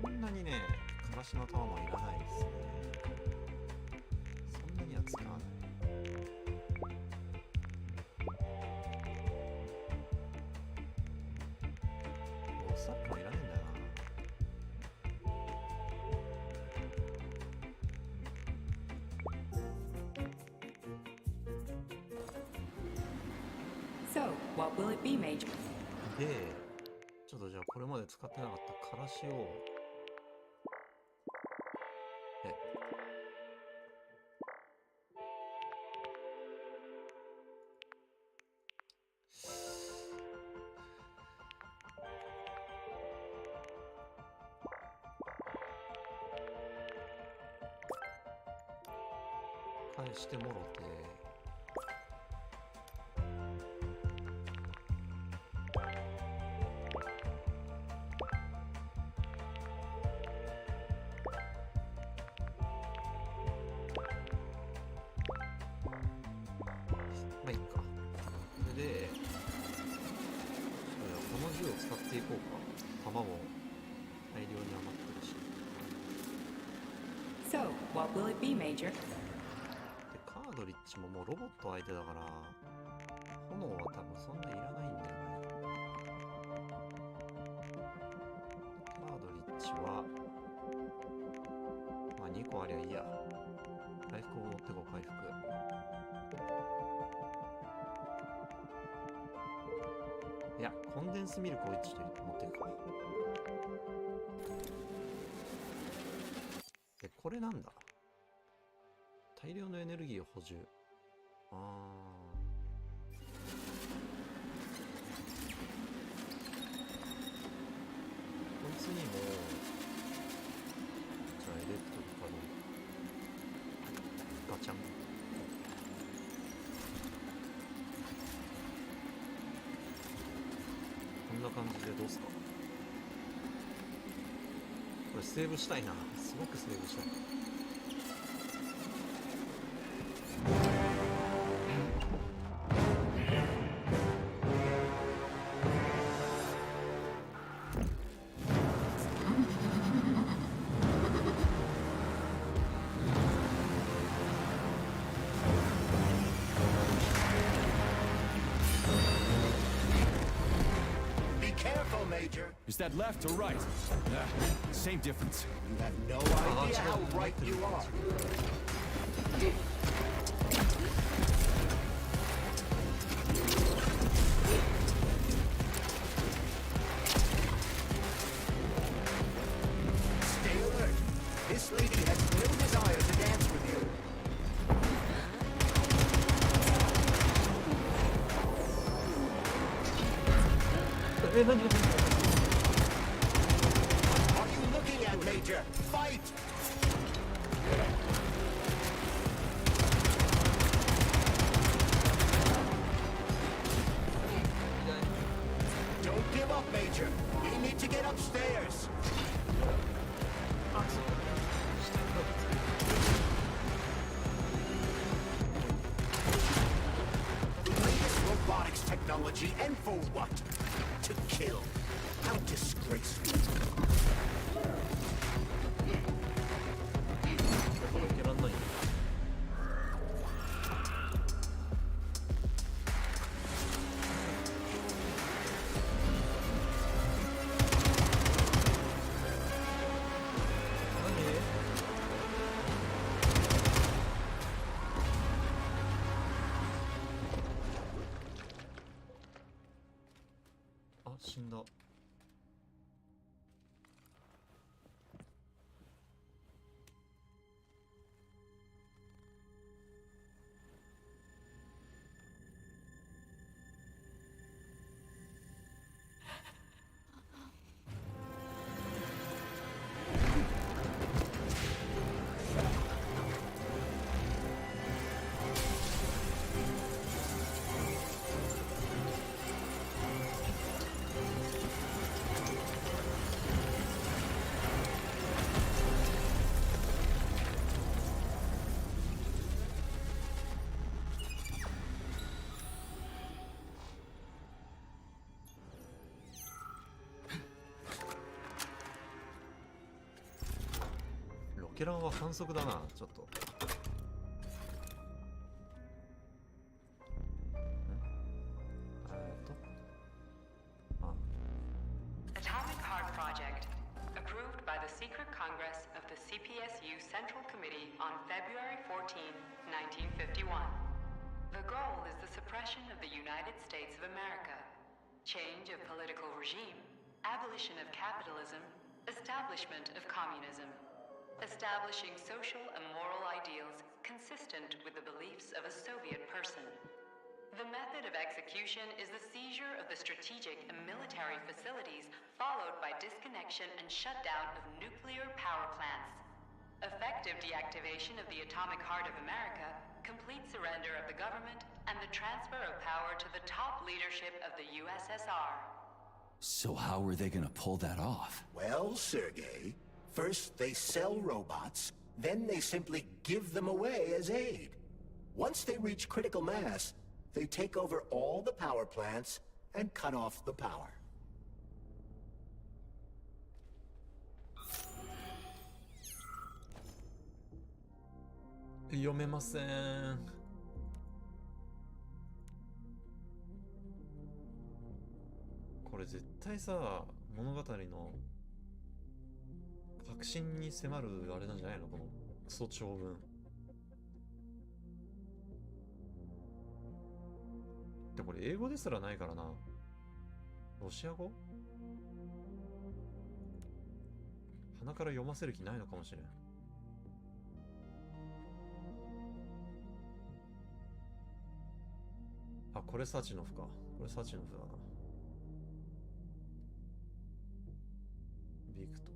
そんなにね、からしの玉もいらないですね。そんなには使わない。お酒もいらないんだよな。So, what will it be, Major? で、ちょっとじゃあこれまで使ってなかったからしを返してもろて、まあいいか。それで、この銃を使っていこうか。弾も大量に余ってるし。 So, what will it be, Major? で、カードリッジももうロボット相手だから、炎は多分そんないらないんだよね。カードリッジは、まあ2個ありゃいいや。回復を持ってこう、回復。いや、コンデンスミルクを1持っていくか。で、これなんだ？大量のエネルギーを補充。あー。こいつにも、じゃあエレクトリカルガチャン。こんな感じでどうすか？これセーブしたいな。すごくセーブしたい。Is that left or right? Same difference. You have no idea how right you are. Stay alert. This lady has no desire to dance with you. What are you looking at, Major? Fight! Don't give up, Major. We need to get upstairs. The latest robotics technology, and for what? To kill. How disgraceful. Ah, 死んだ。ケランは反則だな、ちょっと。AtomicHeart project, approved by the Secret Congress of the CPSU Central Committee on February 14, 1951. The goal is the suppression of the United States of America, change of political regime, abolition of capitalism, establishment of communism, establishing social and moral ideals consistent with the beliefs of a Soviet person. The method of execution is the seizure of the strategic and military facilities, followed by disconnection and shutdown of nuclear power plants. Effective deactivation of the atomic heart of America, complete surrender of the government, and the transfer of power to the top leadership of the USSR. So how are they gonna pull that off? Well, Sergei, first they sell robots, then they simply give them away as aid. Once they reach critical mass, they take over all the power plants and cut off the power. 読めません。これ絶対さ、物語の核心に迫るあれなんじゃないの、このクソ長文。でこれ英語ですらないからな。ロシア語？鼻から読ませる気ないのかもしれん。あ、これサチノフか。これサチノフだな。ビクトル。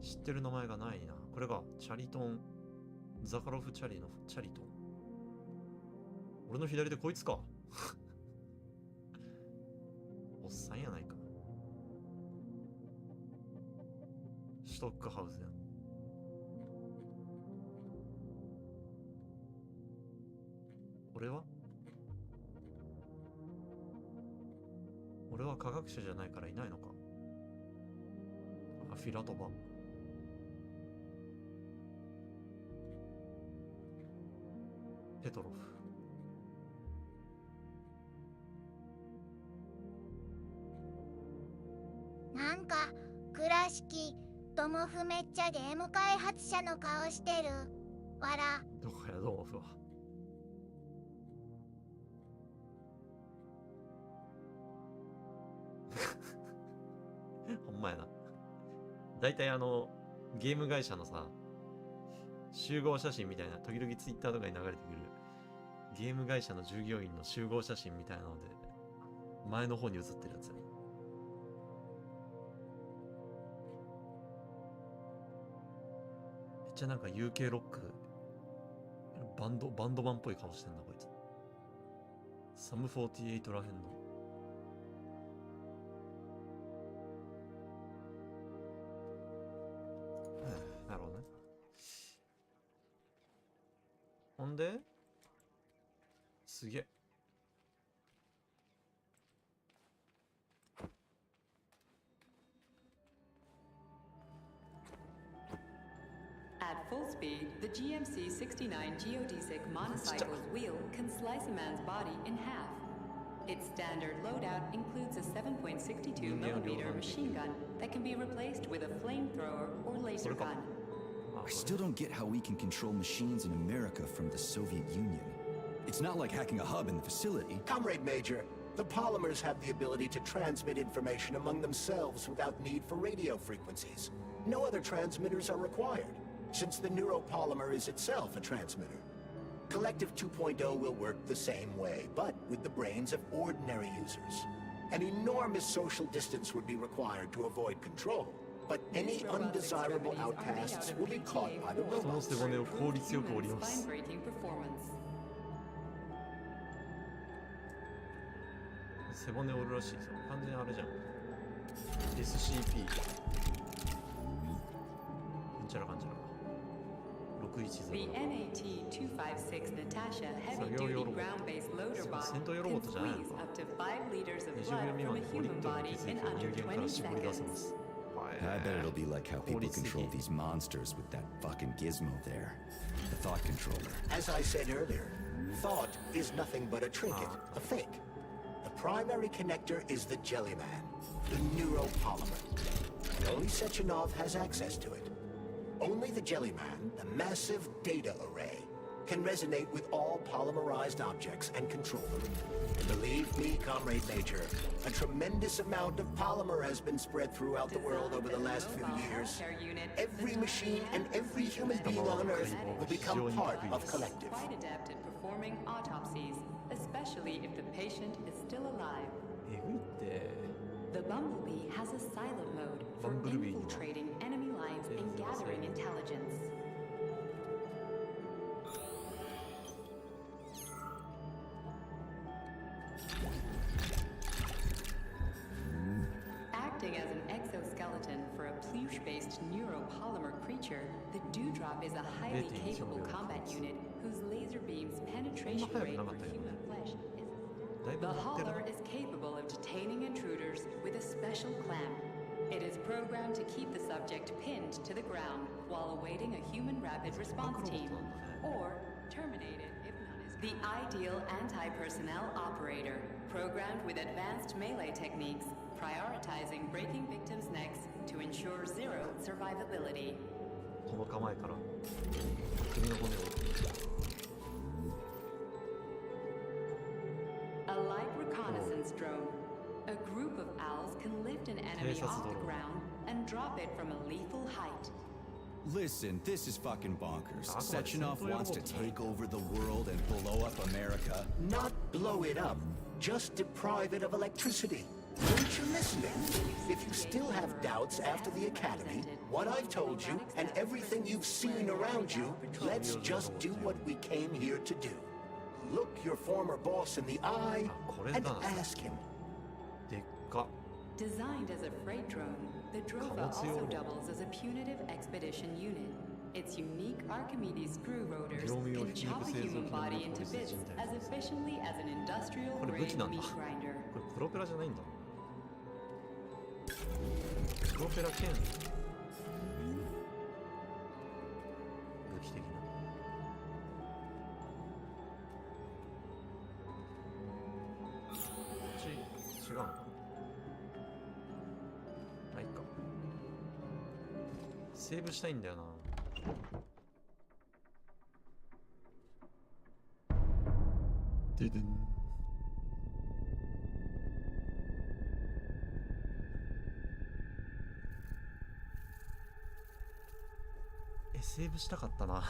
知ってる名前がないな。これがチャリトン、ザカロフ・チャリノフ、チャリトン。俺の左手こいつか。おっさんやないか。シュトックハウゼン。俺は科学者じゃないからいないのか。あ、フィラトバ。ペトロフ。なんか倉敷ドモフめっちゃゲーム開発者の顔してる。わら。どこやドモフは。ほんまやな。だいたいゲーム会社のさ、集合写真みたいな、時々ツイッターとかに流れてくるゲーム会社の従業員の集合写真みたいなので前の方に写ってるやつ。めっちゃなんか UK ロックバンドマンっぽい顔してんなこいつ。サム48らへんの。なるほどね。ほんですげえ。At full speed, the GMC-69 geodesic monocycle's wheel can slice a man's body in half. Its standard loadout includes a 7.62mm machine gun that can be replaced with a flamethrower or laser gun. I still don't get how we can control machines in America from the Soviet Union. It's not like hacking a hub in the facility. Comrade Major, the polymers have the ability to transmit information among themselves without need for radio frequencies. No other transmitters are required, since the neuropolymer is itself a transmitter. Collective 2.0 will work the same way, but with the brains of ordinary users. An enormous social distance would be required to avoid control, but any undesirable outcasts will be caught by the robots. 背骨折るらしいですよ。完全にあれじゃん。SCP なんちゃらかんちゃら The NAT-256 Natasha heavy-duty ground-based loader bot can squeeze up to 5 liters of blood from a human body in under 20 seconds. I bet it'll be like how people control these monsters with that fucking gizmo there. The thought controller. As I said earlier, thought is nothing but a trinket, a fake. The primary connector is the Jellyman, the neuropolymer. Only Sechenov has access to it. Only the Jellyman, the massive data array, can resonate with all polymerized objects and control them. Believe me, Comrade Major, a tremendous amount of polymer has been spread throughout the world over the last few years. Every machine and every human being on Earth will become part of Collective. Quite adept at performing autopsies, especially if the patient is still alive. The Bumblebee has a silent mode for infiltrating enemy lines and gathering intelligence. Acting as an exoskeleton for a pluche-based neuropolymer creature, the Dewdrop is a highly capable combat unit whose laser beam's penetration rate for human flesh is... The Hauler is capable of detaining intruders with a special clamp. It is programmed to keep the subject pinned to the ground while awaiting a human rapid response team, or terminated if none is... The ideal anti-personnel operator, programmed with advanced melee techniques, prioritizing breaking victims' necks to ensure zero survivability. この構えから首の骨を A light reconnaissance drone. A group of owls can lift an enemy off the ground and drop it from a lethal height. Listen, this is fucking bonkers. Sechenov wants to take over the world and blow up America. Not blow it up, just deprive it of electricity. Aren't you listening? If you still have doubts after the Academy, what I've told you, and everything you've seen around you, let's just do what we came here to do. Look your former boss in the eye and ask him. Designed as a freight drone, the Drova also doubles as a punitive expedition unit. Its unique Archimedes screw rotors can chop a human body into bits as efficiently as an industrial-grade meat grinder. これプロペラじゃないんだ。プロペラ兼武器的な。違うのかな。まあいいか。セーブしたいんだよな。ででん。セーブしたかったな。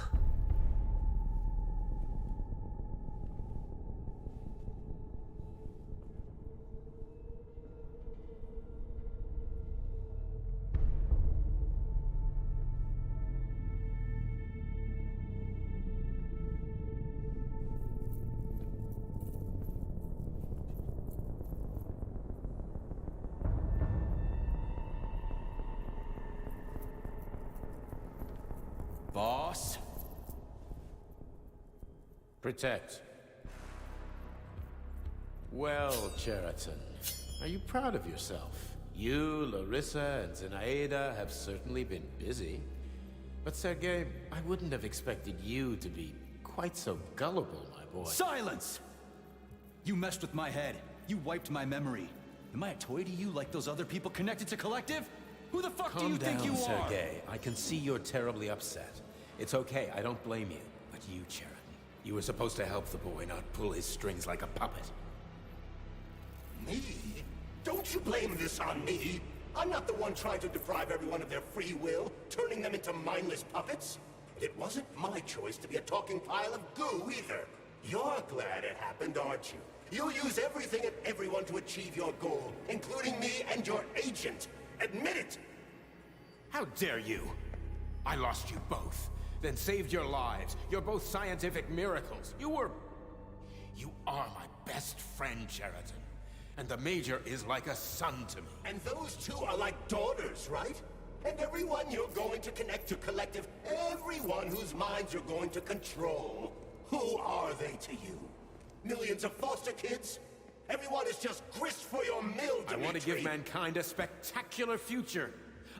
Boss? Protect. Well, Cheriton, are you proud of yourself? You, Larissa, and Zenaida have certainly been busy. But Sergei, I wouldn't have expected you to be quite so gullible, my boy. Silence! You messed with my head. You wiped my memory. Am I a toy to you like those other people connected to Collective? Who the fuck do you think you are? Calm down, Sergei. I can see you're terribly upset. It's okay, I don't blame you. But you, Cheriton, you were supposed to help the boy, not pull his strings like a puppet. Me? Don't you blame this on me? I'm not the one trying to deprive everyone of their free will, turning them into mindless puppets. It wasn't my choice to be a talking pile of goo, either. You're glad it happened, aren't you? You'll use everything and everyone to achieve your goal, including me and your agent. Admit it! How dare you? I lost you both, then saved your lives. You're both scientific miracles. You are my best friend, Cheriton. And the Major is like a son to me. And those two are like daughters, right? And everyone you're going to connect to Collective, everyone whose minds you're going to control, who are they to you? Millions of foster kids? Everyone is just grist for your mill, Dimitri. I want to give mankind a spectacular future.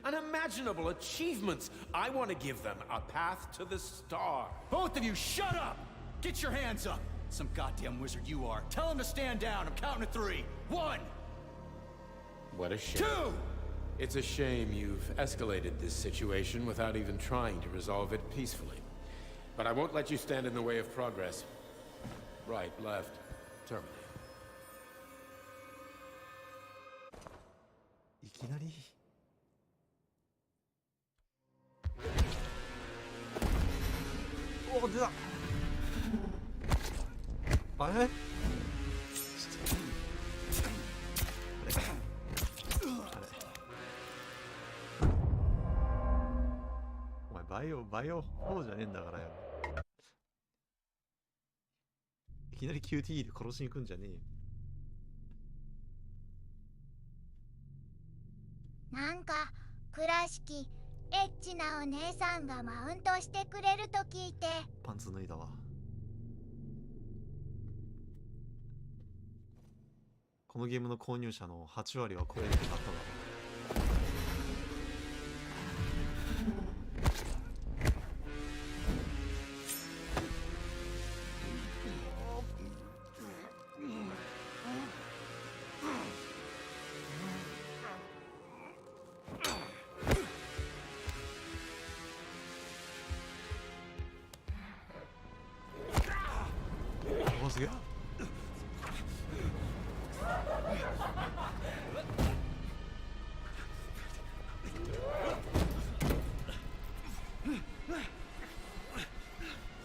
Unimaginable achievements. I want to give them a path to the star. Both of you, shut up! Get your hands up! Some goddamn wizard you are. Tell him to stand down. I'm counting to 3. 1! What a shame. 2! It's a shame you've escalated this situation without even trying to resolve it peacefully. But I won't let you stand in the way of progress. Right, left, terminate. いきなりおお出たあれあれお前バイオ4じゃねえんだからよいきなり QTE で殺しに行くんじゃねえよなんか倉敷エッチなお姉さんがマウントしてくれると聞いてパンツ脱いだわこのゲームの購入者の8割はこれで買っただろすげえこ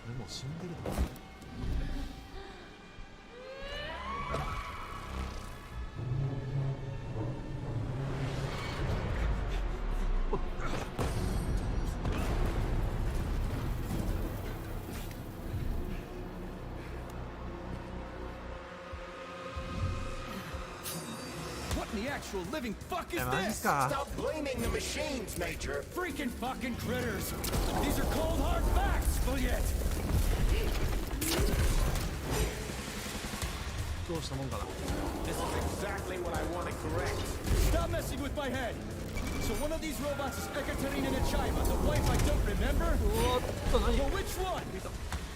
れもう死んでるだろThe actual living fuck is this? Stop blaming the machines, Major. Freaking fucking critters. These are cold hard facts, Juliet. どうしたもんかな This is exactly what I want to correct. Stop messing with my head. So one of these robots is Ekaterina Nechaeva, the wife I don't remember? Well, which one?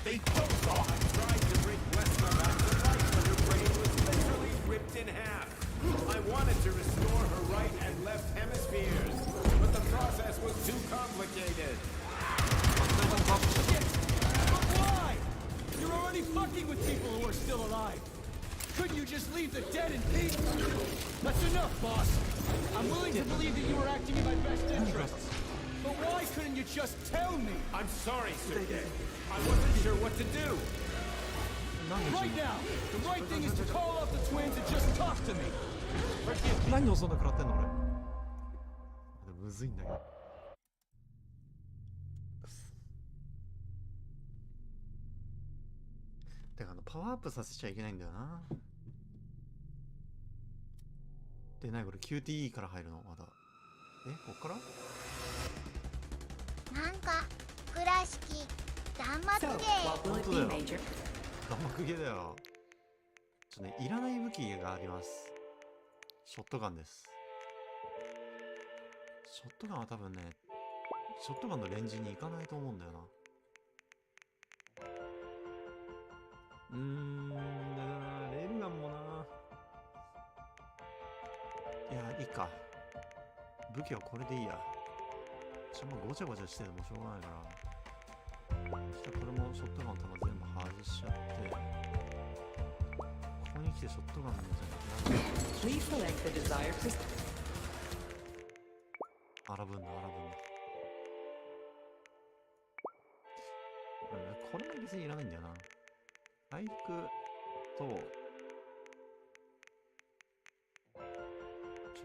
They both saw I tried to bring Lesnar back to life when her brain was literally ripped in half. I wanted to restore her right and left hemispheres, but the process was too complicated. Shit! But why? You're already fucking with people who are still alive. Couldn't you just leave the dead in peace? That's enough, boss. I'm willing to believe that you were acting in my best interests. But why couldn't you just tell me? I'm sorry, Sergei. I wasn't sure what to do. Right now, the right thing is to call off the twins and just talk to me. 何をそんな食らってんの俺でもむずいんだけどてかパワーアップさせちゃいけないんだよなでないこれ QTE から入るのまだこっからなんか倉敷弾幕芸本当だよ弾幕芸だよちょっとねいらない武器がありますショットガンですショットガンは多分ねショットガンのレンジに行かないと思うんだよなレールガンもないやいいか武器はこれでいいやごちゃごちゃしててもしょうがないからそしたらこれもショットガンの弾全部外しちゃってここに来てショットガンのじゃなくてPlease select the desired system. 荒ぶんだこれは別にいらないんだよな回復と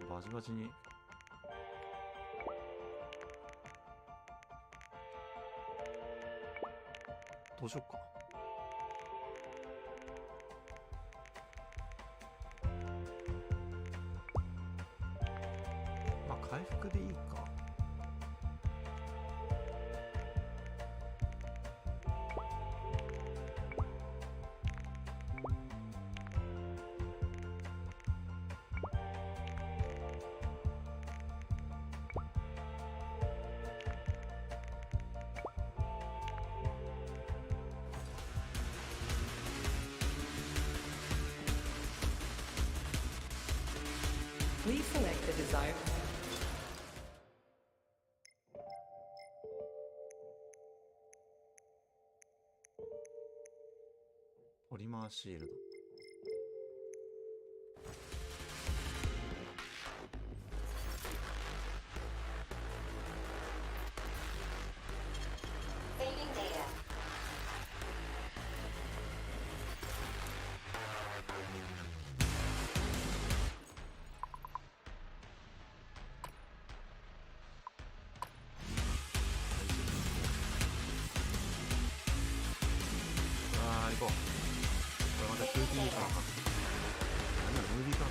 バチバチにどうしよっか Please select the desired. ポリマーシールド。Saving data. あー行こう。これまた空気いいからか。何だろムービーか。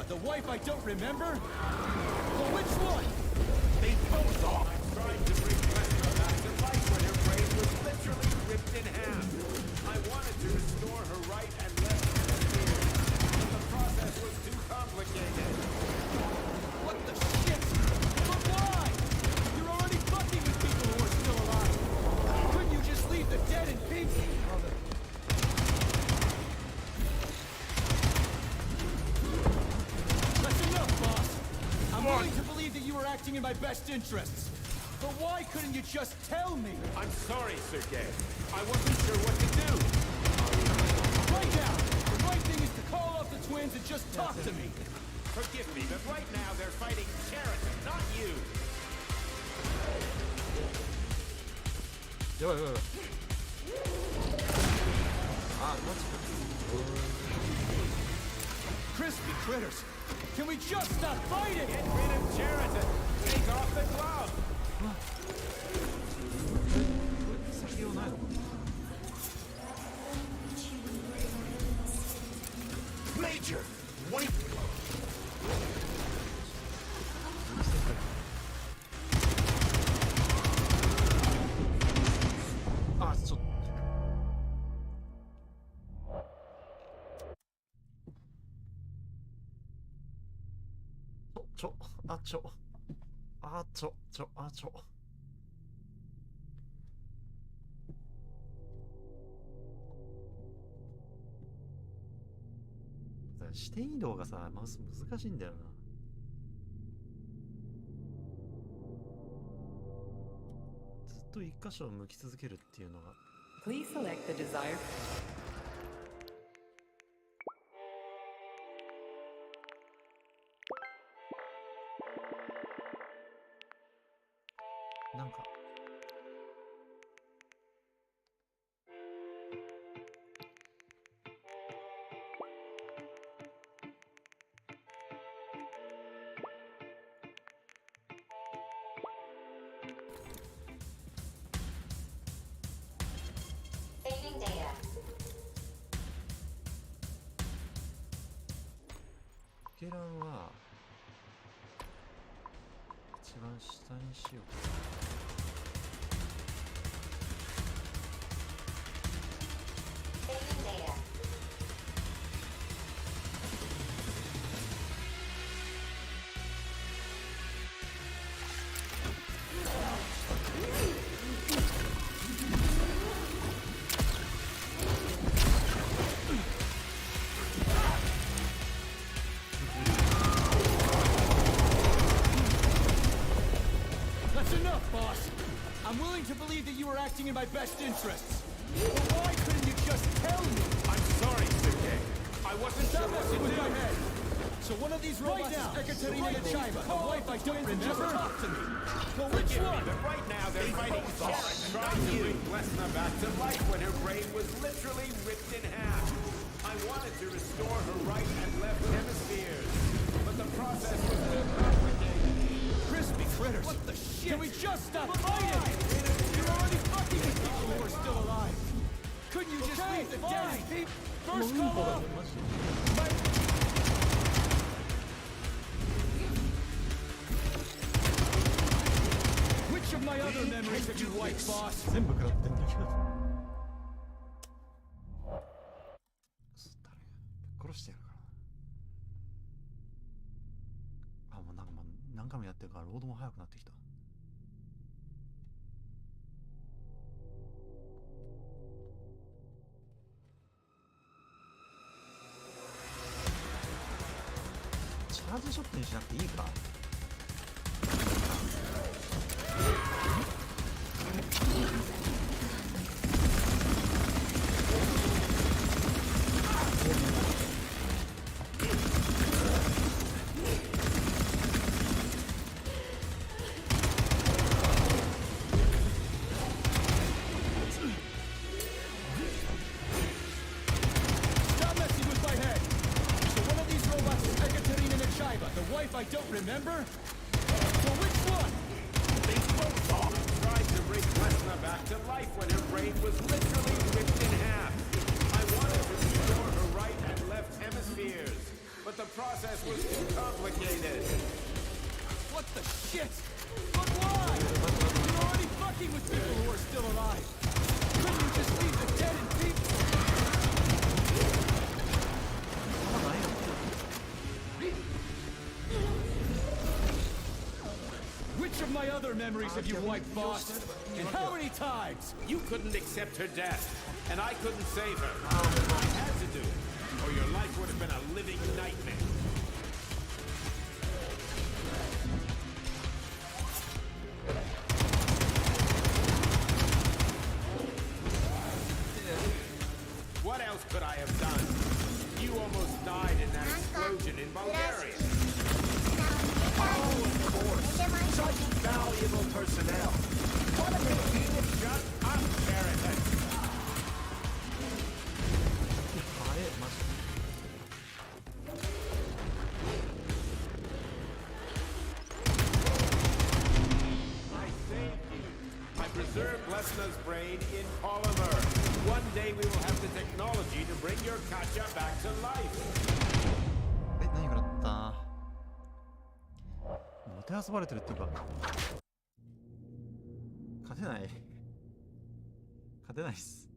The wife I don't remember? Well, which one? They both are. I tried to bring Vespa back to life when her brain was literally ripped in half. I wanted to restore her right and left hemispheres, but the process was too complicated. What the shit? But why? You're already fucking with people who are still alive. Couldn't you just leave the dead in peace? I'm willing to believe that you were acting in my best interests. But why couldn't you just tell me? I'm sorry, Sergei. I wasn't sure what to do. Right now, the right thing is to call off the twins and just talk to me. Forgive me, but right now they're fighting Sheraton, not you. Yo. Crispy critters. Can we just stop fighting? Get rid of Sheraton. Take off the glove. Major, wait. Cioè, 視点移動がさ、マウス難しいんだよな。ずっと一箇所を向き続けるっていうのが。Please select the desired. なんかケランは一番下にしよう。I'm willing to believe that you were acting in my best interests. But why couldn't you just tell me? I'm sorry, Sergei. I wasn't Stop sure what messing to with do. my head. So one of these robots is Ekaterina Nechaeva, the wife I don't remember. Talk to me. Well, which one? But right now they're fighting Sharon, trying to bring Lesna back to life when her brain was literally ripped in half. I wanted to restore her right and left hemispheres, but the process was too complicated. Crispy critters! What the shit? Can we just stop fighting? You're already fucking with people who are still alive. Couldn't you just leave the dead as people? First call up! Which of my other memories have you wiped, boss? 全部食らってんだけど。殺してやるから。あ、もうなんか何回もやってるからロードも速くなってきた。チャージショットにしなくていいか。I don't remember? Well, which one? They both all tried to bring Lesna back to life when her brain was literally ripped in half. I wanted to restore her right and left hemispheres, but the process was too complicated. What the shit? But why? You're already fucking with people who are still alive. Couldn't you just leave the dead in peace? Which of my other memories have you wiped, boss? And how many times? You couldn't accept her death, and I couldn't save her. I had to do it, or your life would have been a living nightmare. What else could I have done? You almost died in that explosion in Bulgaria. Oh, of course. Such valuable personnel. What a big team. Shut up, Sheridan. I saved you. I preserved Lesna's brain in polymer. One day we will have the technology to bring your Katja back to life. 何食らった？もてあそばれてるっていうか勝てないっす。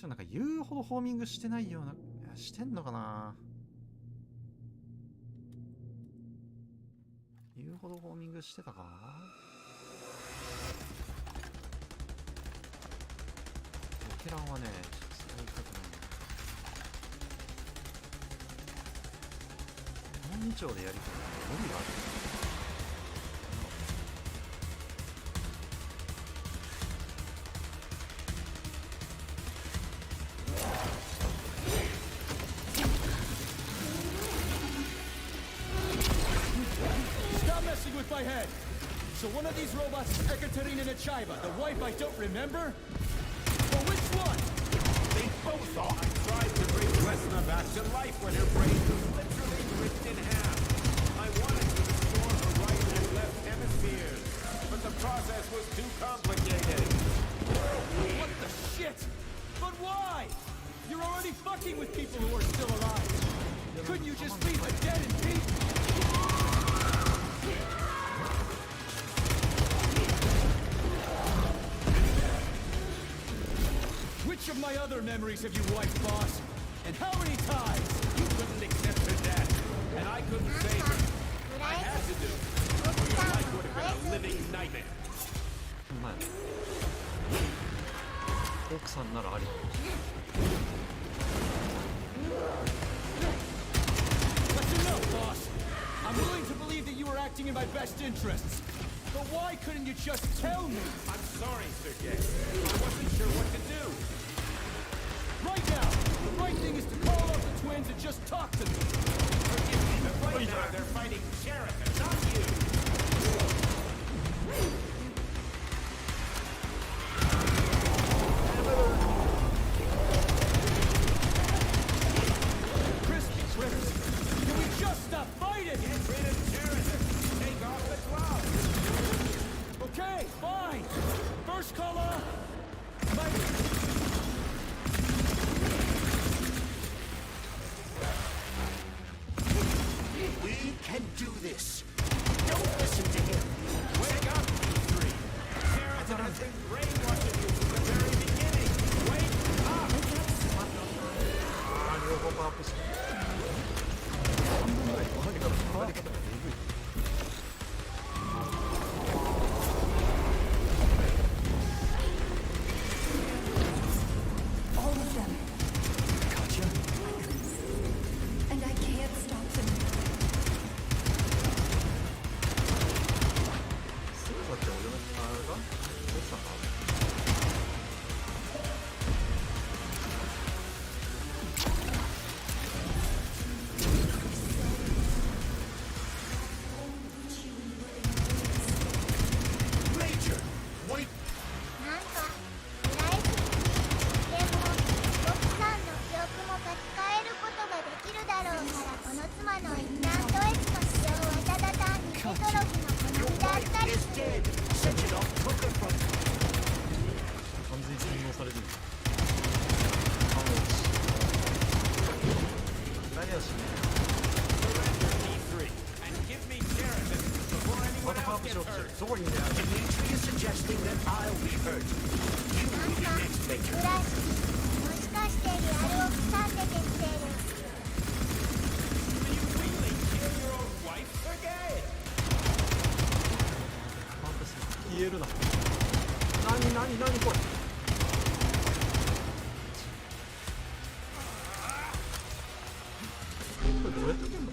なんか言うほどホーミングしてないような、いやしてんのかな。言うほどホーミングしてたか。ベテランはね、それは言いたくない。2丁でやりたい無理がある。Stop messing with my head. So one of these robots is Ekaterina Nechaeva, the wife I don't remember? Well, which one? They both all tried to bring Lesna back to life when her brain was literally ripped in half. I wanted to restore her right and left hemispheres, but the process was too complicated. What the shit? But why? You're already fucking with people who are still alive. Couldn't you just leave the dead in peace? Which of my other memories have you wiped, boss? And how many times? You couldn't accept her death, and I couldn't save her. I had to do it, or your life would have been a living nightmare. うまい。奥さんならあり。That's enough, boss. I'm willing to believe that you were acting in my best interests. But why couldn't you just tell me? I'm sorry, Sergei. I wasn't sure what to do. Right now! The right thing is to call out the twins and just talk to me. Right now they're fighting Sheriff, not you. Crispy critters! Can we just stop fighting? Get rid of Sheriff. Take off the gloves. Okay, fine. First color. We can do this. Don't listen to him. Wake up, you three. Sheriff has been brainwashing you from the very beginning. Wake up! 両方パワーアップして上がり方がえぐい。All of them. Gotcha. And I can't stop them. すぐだって俺のあれがどうしたか。消えるな。何これ。これどうやってやるの？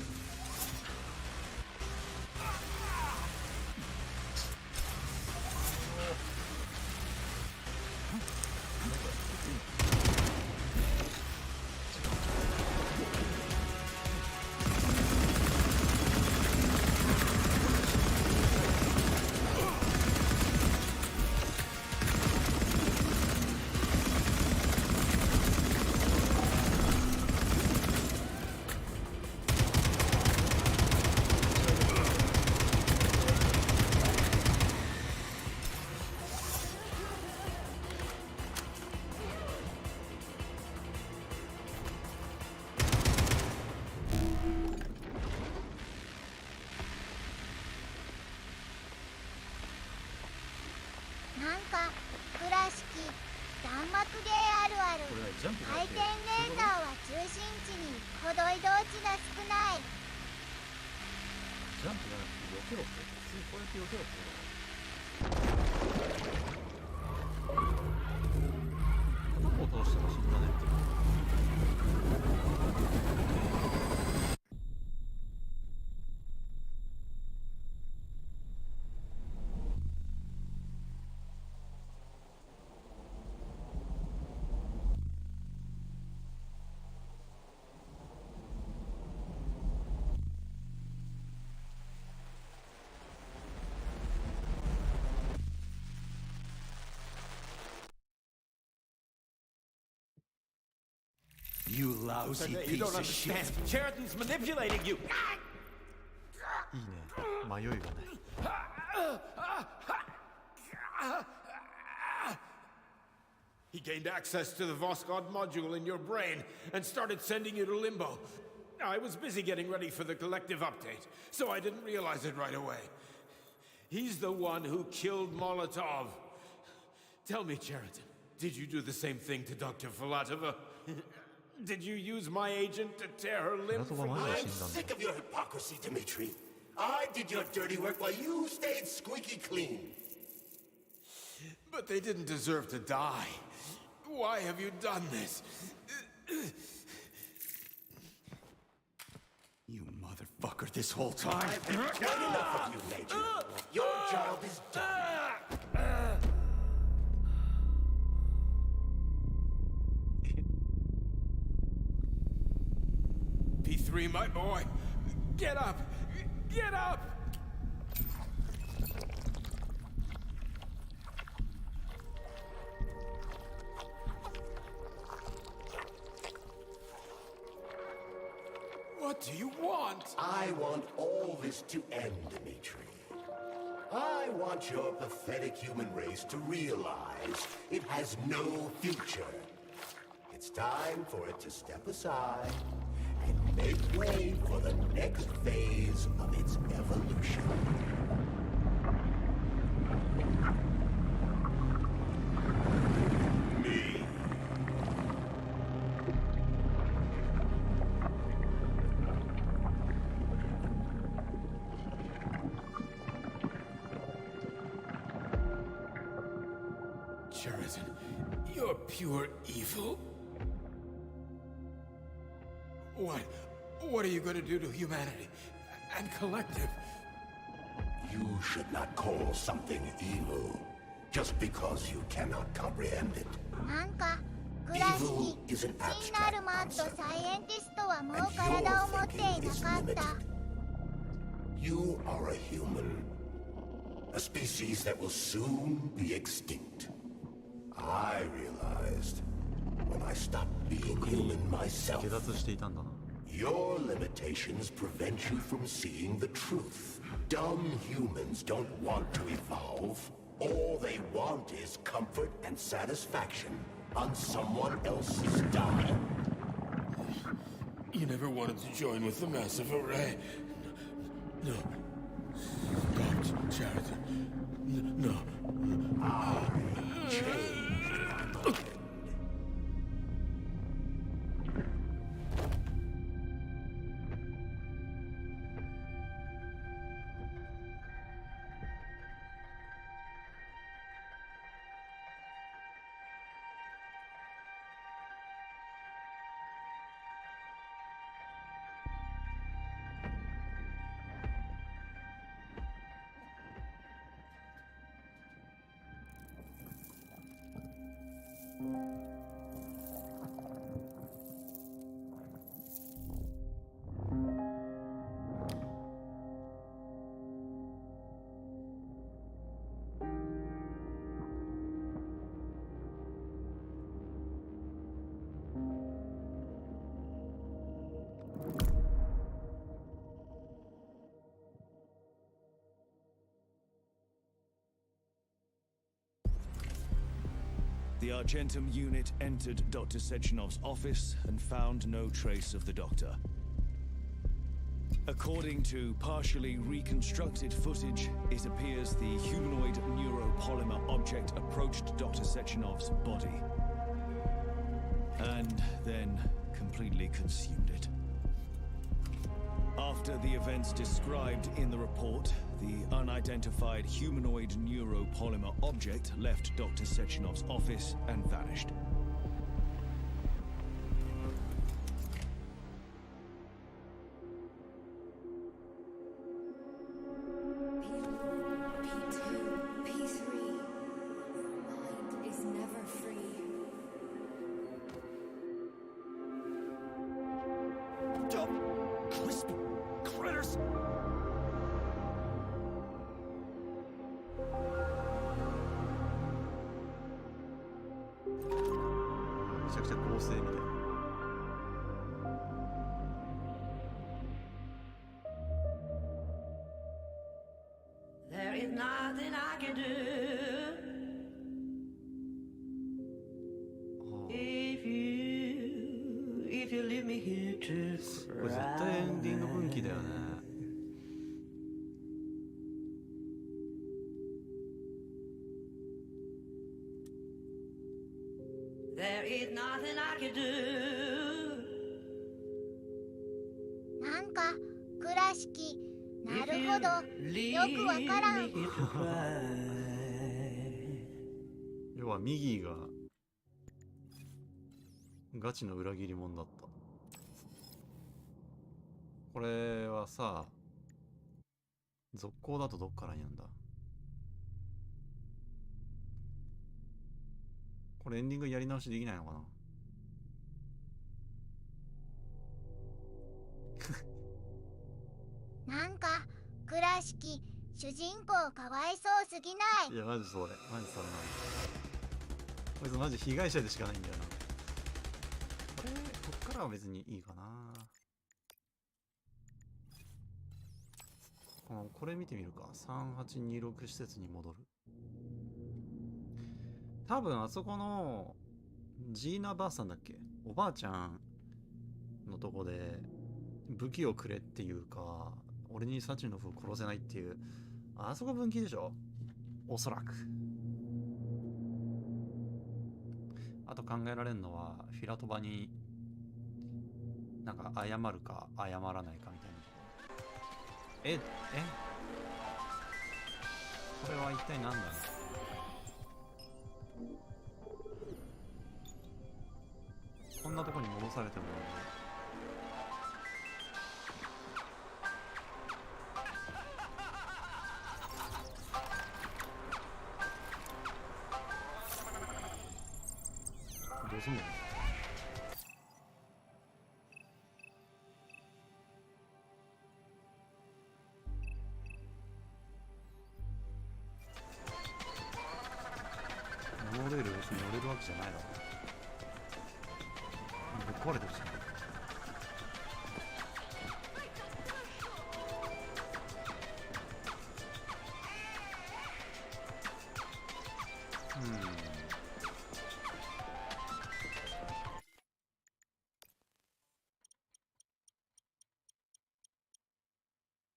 なんか倉敷弾幕ゲーあるある。回転レーザーは中心地に程移動値が少ない。ジャンプじゃなくて避けろって。普通にこうやって避けろってことだ。片方通したら死んだねって。You lousy You piece don't of understand. shit. Sheridan's manipulating you. いいね。迷いがない。He gained access to the Voskhod module in your brain and started sending you to limbo. I was busy getting ready for the collective update, so I didn't realize it right away. He's the one who killed Molotov. Tell me, Sheridan, did you do the same thing to Dr. Filatova? Did you use my agent to tear her limb from limb? I'm sick of your hypocrisy, Dmitri. I did your dirty work while you stayed squeaky clean. But they didn't deserve to die. Why have you done this? You motherfucker this whole time. I've had enough of you, Major. Your job is done. SP3, my boy. Get up! Get up! What do you want? I want all this to end, Dimitri. I want your pathetic human race to realize it has no future. It's time for it to step aside and make way for the next phase of its evolution. Me. Sheridan, you're pure evil. What are you going to do to humanity and collective? You should not call something evil just because you cannot comprehend it. なんか倉敷シンナルマンとサイエンティストはもう体を持っていなかった。 You are a human, a species that will soon be extinct. I realized when I stopped being human myself. 下脱していたんだな。 Your limitations prevent you from seeing the truth. Dumb humans don't want to evolve. All they want is comfort and satisfaction on someone else's dime. You never wanted to join with the massive array. No. Stop, Sheridan. No. I changed my mind. The Argentum unit entered Dr. Sechenov's office and found no trace of the doctor. According to partially reconstructed footage, it appears the humanoid neuropolymer object approached Dr. Sechenov's body and then completely consumed it. After the events described in the report, the unidentified humanoid neuropolymer object left Dr. Sechenov's office and vanished. There is nothing I can do if you leave me here to cry. これ絶対エンディング分岐だよね。There is nothing I can do. なんか倉敷なるほどよくわからん。要はミギーがガチの裏切り者だった。これはさ、続行だとどっからになんだ。これエンディングやり直しできないのかな。なんか倉敷主人公かわいそうすぎない？いやマジそれなんだ。こいつマジ被害者でしかないんだよな。こっからは別にいいかな。これ見てみるか。3826施設に戻る。多分あそこのジーナばあさんだっけ、おばあちゃんのとこで武器をくれっていうか、俺にサチノフを殺せないっていう、あそこ分岐でしょ、おそらく。あと考えられるのはフィラトバになんか謝るか謝らないかみたいな。これは一体何だね。こんなとこに戻されてもどうすんの？モノレール別に乗れるわけじゃないだろ。ぶっ壊れてるしね。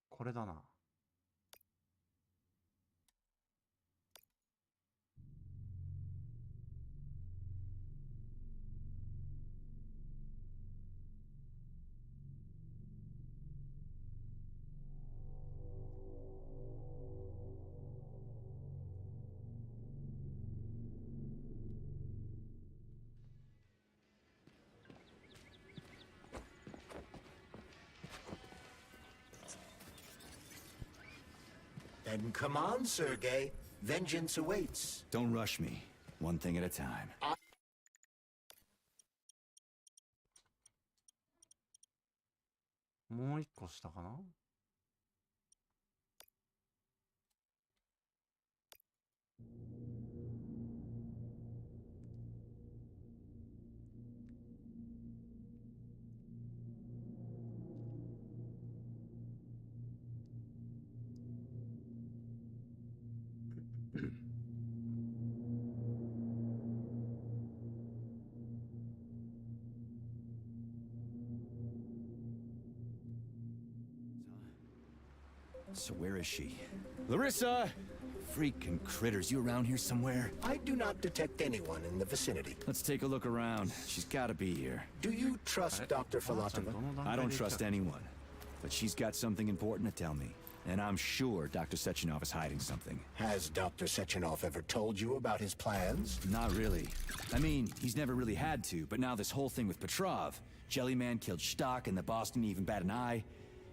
これだな。Then come on, Sergei. Vengeance awaits. Don't rush me. One thing at a time. もう一個下かな。So where is she? Larissa! Freaking critters, you around here somewhere? I do not detect anyone in the vicinity. Let's take a look around. She's gotta be here. Do you trust Dr. Filatova? I don't trust anyone. But she's got something important to tell me. And I'm sure Dr. Sechenov is hiding something. Has Dr. Sechenov ever told you about his plans? Not really. I mean, he's never really had to, but now this whole thing with Petrov, Jellyman killed Stock and the boss didn't even bat an eye.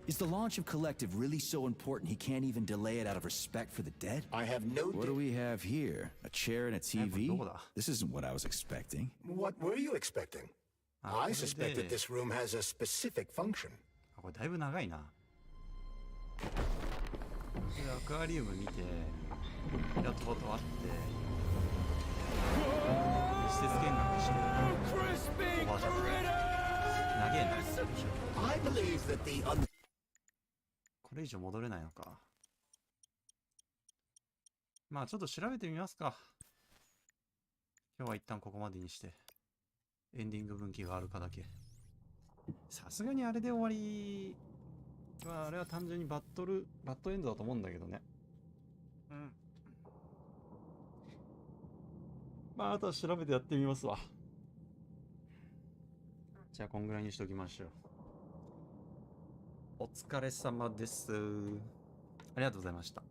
Is the launch of Collective really so important he can't even delay it out of respect for the dead? I have no... What do we have here? A chair and a TV? This isn't what I was expecting. What were you expecting? I suspect that this room has a specific function. これだいぶ長いな。アクアリウム見て、イラトバと会って、施設見学して、おばあちゃんと長えな。I believe that the これ以上戻れないのか。まあちょっと調べてみますか。今日は一旦ここまでにして、エンディング分岐があるかだけ。さすがにあれで終わりは、あれは単純にバッドエンドだと思うんだけどね。うん。まああとは調べてやってみますわ。じゃあこんぐらいにしときましょう。お疲れ様です。ありがとうございました。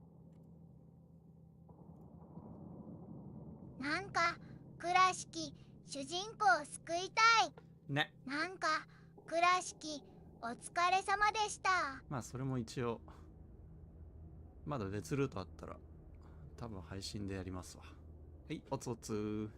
なんか倉敷主人公を救いたいね。なんか倉敷お疲れ様でした。まあそれも一応まだ別ルートあったら多分配信でやりますわ。はい、おつおつ。